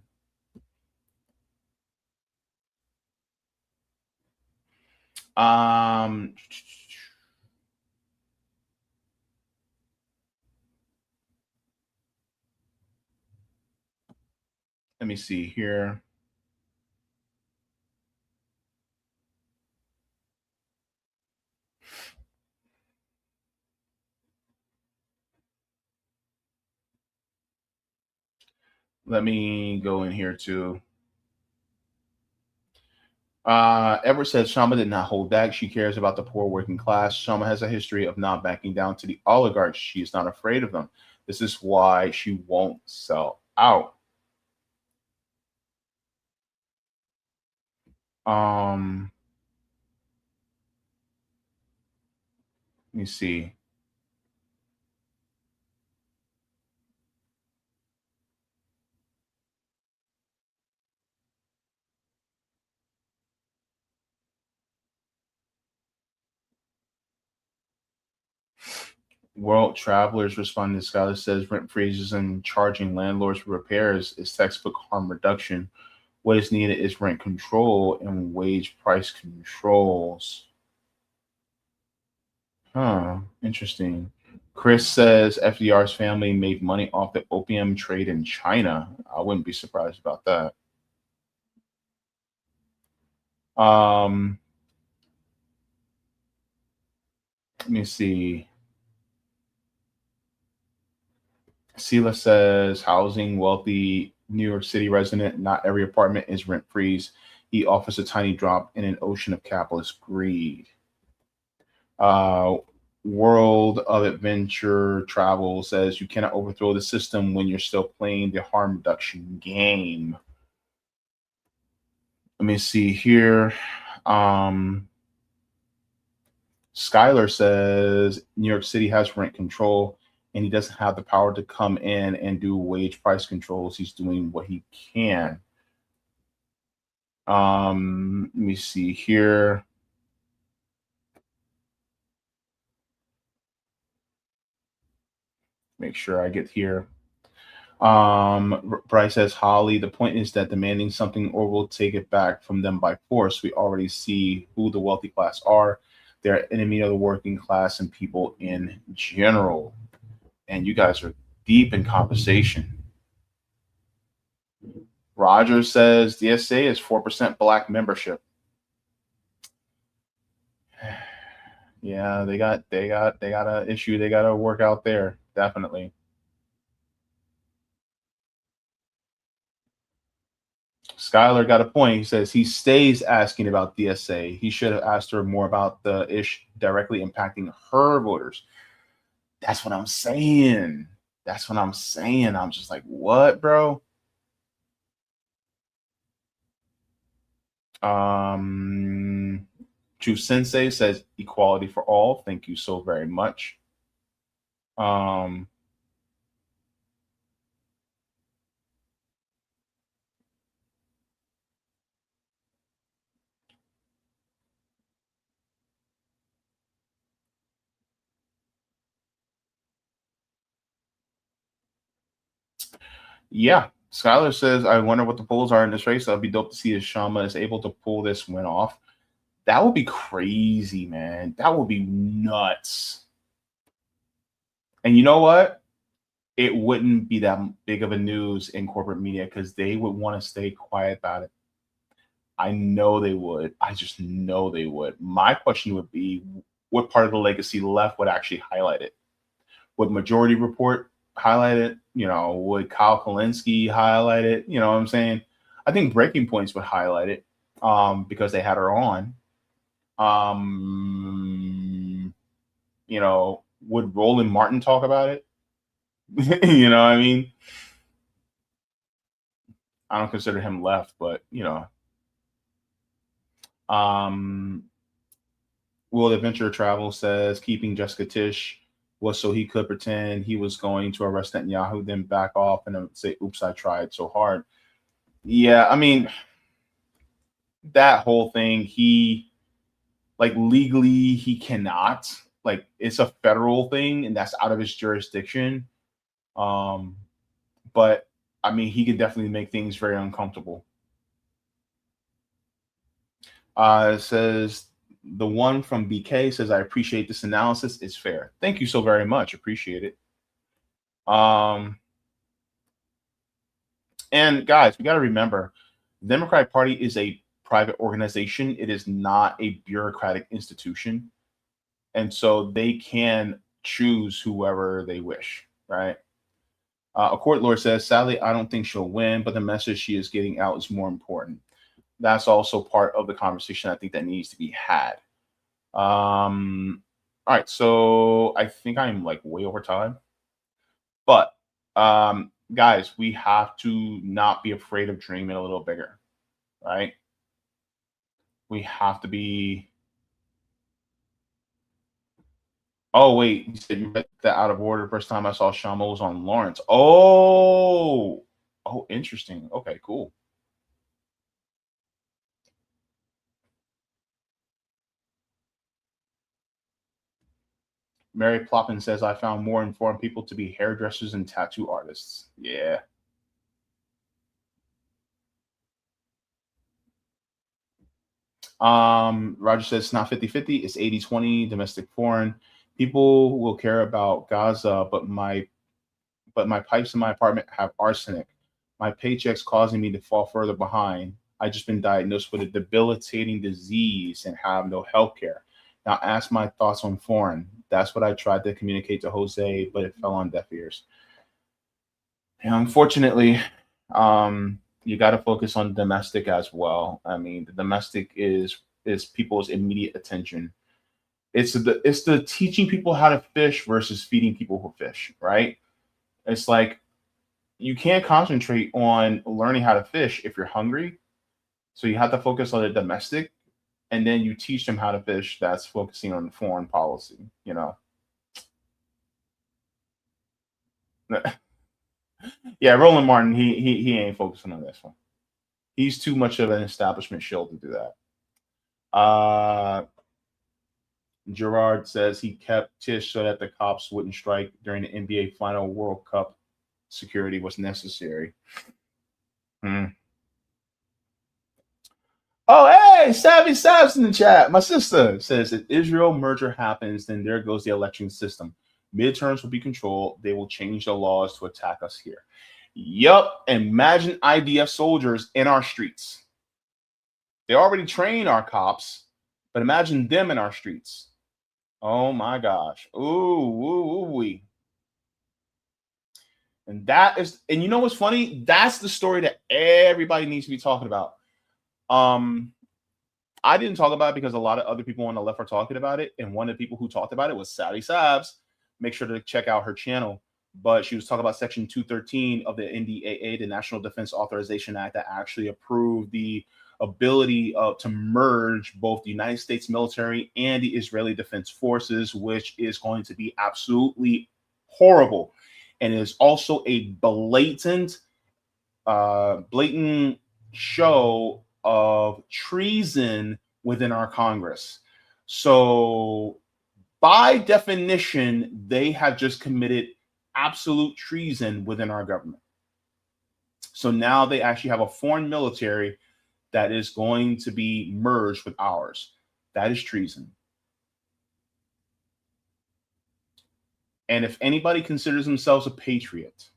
Let me see here. Let me go in here too. Edward says Kshama did not hold back. She cares about the poor working class. Kshama has a history of not backing down to the oligarchs. She is not afraid of them. This is why she won't sell out. Let me see. World Travelers responding to Scholar says rent freezes and charging landlords for repairs is textbook harm reduction. What is needed is rent control and wage price controls. Interesting. Chris says FDR's family made money off the opium trade in China. I wouldn't be surprised about that. Let me see. Sela says housing wealthy New York City resident. Not every apartment is rent freeze. He offers a tiny drop in an ocean of capitalist greed. World of Adventure Travel says you cannot overthrow the system when you're still playing the harm reduction game. Let me see here. Skylar says New York City has rent control and he doesn't have the power to come in and do wage price controls. He's doing what he can. Let me see here. Make sure I get here. Bryce says, Holly, the point is that demanding something or we'll take it back from them by force. We already see who the wealthy class are. They're enemy of the working class and people in general. And you guys are deep in conversation. Roger says DSA is 4% black membership. Yeah, they got an issue they got to work out there, definitely. Skylar got a point. He says he stays asking about DSA. He should have asked her more about the ish directly impacting her voters. That's what I'm saying. I'm just like, what, bro? True Sensei says equality for all. Thank you so very much. Yeah, Skylar says, I wonder what the polls are in this race. That'd be dope to see if Kshama is able to pull this win off. That would be crazy, man. That would be nuts. And you know what? It wouldn't be that big of a news in corporate media because they would want to stay quiet about it. I know they would. I just know they would. My question would be, what part of the legacy left would actually highlight it? Would Majority Report highlight it? You know, would Kyle Kalinske highlight it? You know what I'm saying? I think Breaking Points would highlight it because they had her on. You know, would Roland Martin talk about it? You know what I mean? I don't consider him left, but you know. Will Adventure Travel says keeping Jessica Tisch was so he could pretend he was going to arrest Netanyahu, then back off and then say, oops, I tried so hard. Yeah, I mean, that whole thing, he, like, legally, he cannot. Like, it's a federal thing, and that's out of his jurisdiction. But, I mean, he could definitely make things very uncomfortable. It says, the one from BK says, I appreciate this analysis. It's fair. Thank you so very much. Appreciate it. And guys, we got to remember, the Democratic Party is a private organization. It is not a bureaucratic institution. And so they can choose whoever they wish, right? A court lawyer says, sadly, I don't think she'll win, but the message she is getting out is more important. That's also part of the conversation I think that needs to be had. All right, so I think I'm like way over time. But guys, we have to not be afraid of dreaming a little bigger, right? We have to be. Oh, wait, you said you read that out of order. First time I saw Kshama was on Lawrence. Oh, interesting. Okay, cool. Mary Ploppin says, I found more informed people to be hairdressers and tattoo artists. Yeah. Roger says it's not 50-50, it's 80-20 domestic foreign. People will care about Gaza, but my pipes in my apartment have arsenic. My paycheck's causing me to fall further behind. I just been diagnosed with a debilitating disease and have no health care. Now ask my thoughts on foreign. That's what I tried to communicate to Jose, but it fell on deaf ears. And unfortunately, you got to focus on domestic as well. I mean, the domestic is people's immediate attention. It's the teaching people how to fish versus feeding people who fish, right? It's like you can't concentrate on learning how to fish if you're hungry. So you have to focus on the domestic, and then you teach them how to fish. That's focusing on foreign policy, you know. Yeah, Roland Martin, he ain't focusing on this one. He's too much of an establishment shill to do that. Gerard says he kept Tisch so that the cops wouldn't strike during the NBA Final World Cup. Security was necessary. Oh, hey, Savvy Savs in the chat. My sister says if Israel merger happens, then there goes the election system. Midterms will be controlled. They will change the laws to attack us here. Yup. Imagine IDF soldiers in our streets. They already train our cops, but imagine them in our streets. Oh my gosh. Ooh. And that is, and you know what's funny? That's the story that everybody needs to be talking about. I didn't talk about it because a lot of other people on the left are talking about it. And one of the people who talked about it was Sally Sabs. Make sure to check out her channel. But she was talking about Section 213 of the NDAA, the National Defense Authorization Act, that actually approved the ability to merge both the United States military and the Israeli Defense Forces, which is going to be absolutely horrible. And it is also a blatant show of treason within our Congress. So by definition, they have just committed absolute treason within our government. So now they actually have a foreign military that is going to be merged with ours. That is treason. And if anybody considers themselves a patriot,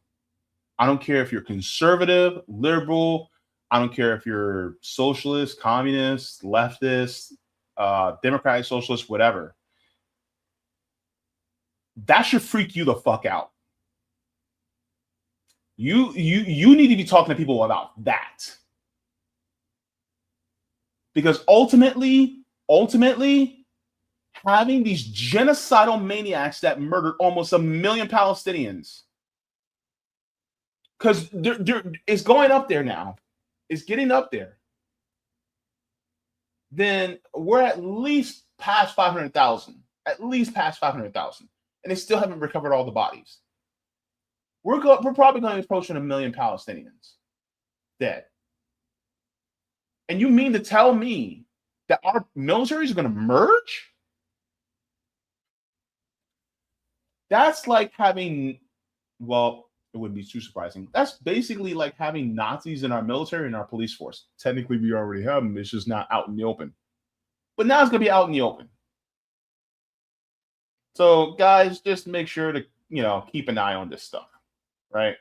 I don't care if you're conservative, liberal, I don't care if you're socialist, communist, leftist, democratic, socialist, whatever. That should freak you the fuck out. You need to be talking to people about that. Because ultimately, having these genocidal maniacs that murdered almost 1 million Palestinians, because it's going up there now. It's getting up there. Then we're at least past 500,000. At least past 500,000. And they still haven't recovered all the bodies. We're probably going to be approaching 1 million Palestinians dead. And you mean to tell me that our military is going to merge? That's like having, well, it wouldn't be too surprising. That's basically like having Nazis in our military and our police force. Technically, we already have them. It's just not out in the open. But now it's going to be out in the open. So, guys, just make sure to, keep an eye on this stuff, right?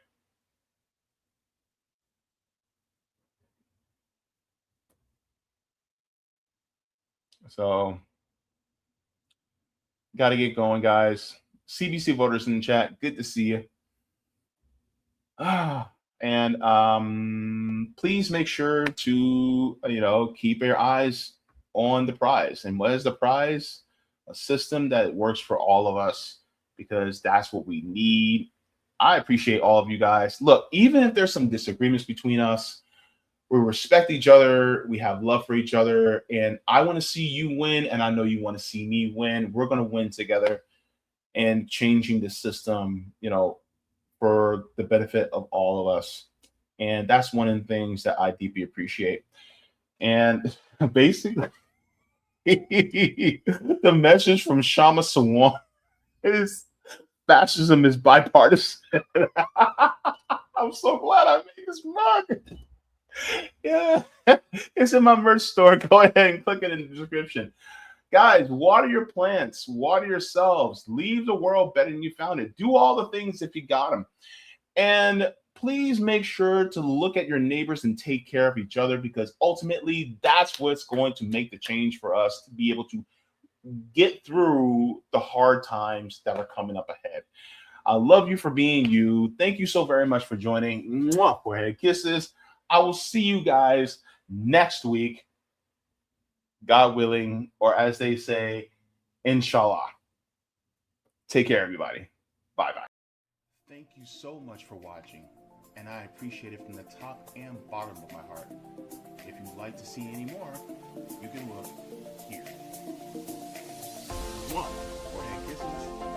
So, got to get going, guys. CBC voters in the chat, good to see you. And please make sure to, keep your eyes on the prize. And what is the prize? A system that works for all of us, because that's what we need. I appreciate all of you guys. Look, even if there's some disagreements between us, we respect each other. We have love for each other. And I want to see you win. And I know you want to see me win. We're going to win together and changing the system, for the benefit of all of us. And that's one of the things that I deeply appreciate. And basically, the message from Kshama Sawant is fascism is bipartisan. I'm so glad I made this mug. Yeah, it's in my merch store. Go ahead and click it in the description. Guys, water your plants, water yourselves, leave the world better than you found it. Do all the things if you got them. And please make sure to look at your neighbors and take care of each other, because ultimately that's what's going to make the change for us to be able to get through the hard times that are coming up ahead. I love you for being you. Thank you so very much for joining. Mwah, forehead kisses. I will see you guys next week, God willing, or as they say, inshallah. Take care, everybody. Bye-bye. Thank you so much for watching, and I appreciate it from the top and bottom of my heart. If you'd like to see any more, you can look here. Mwah, forehead kisses.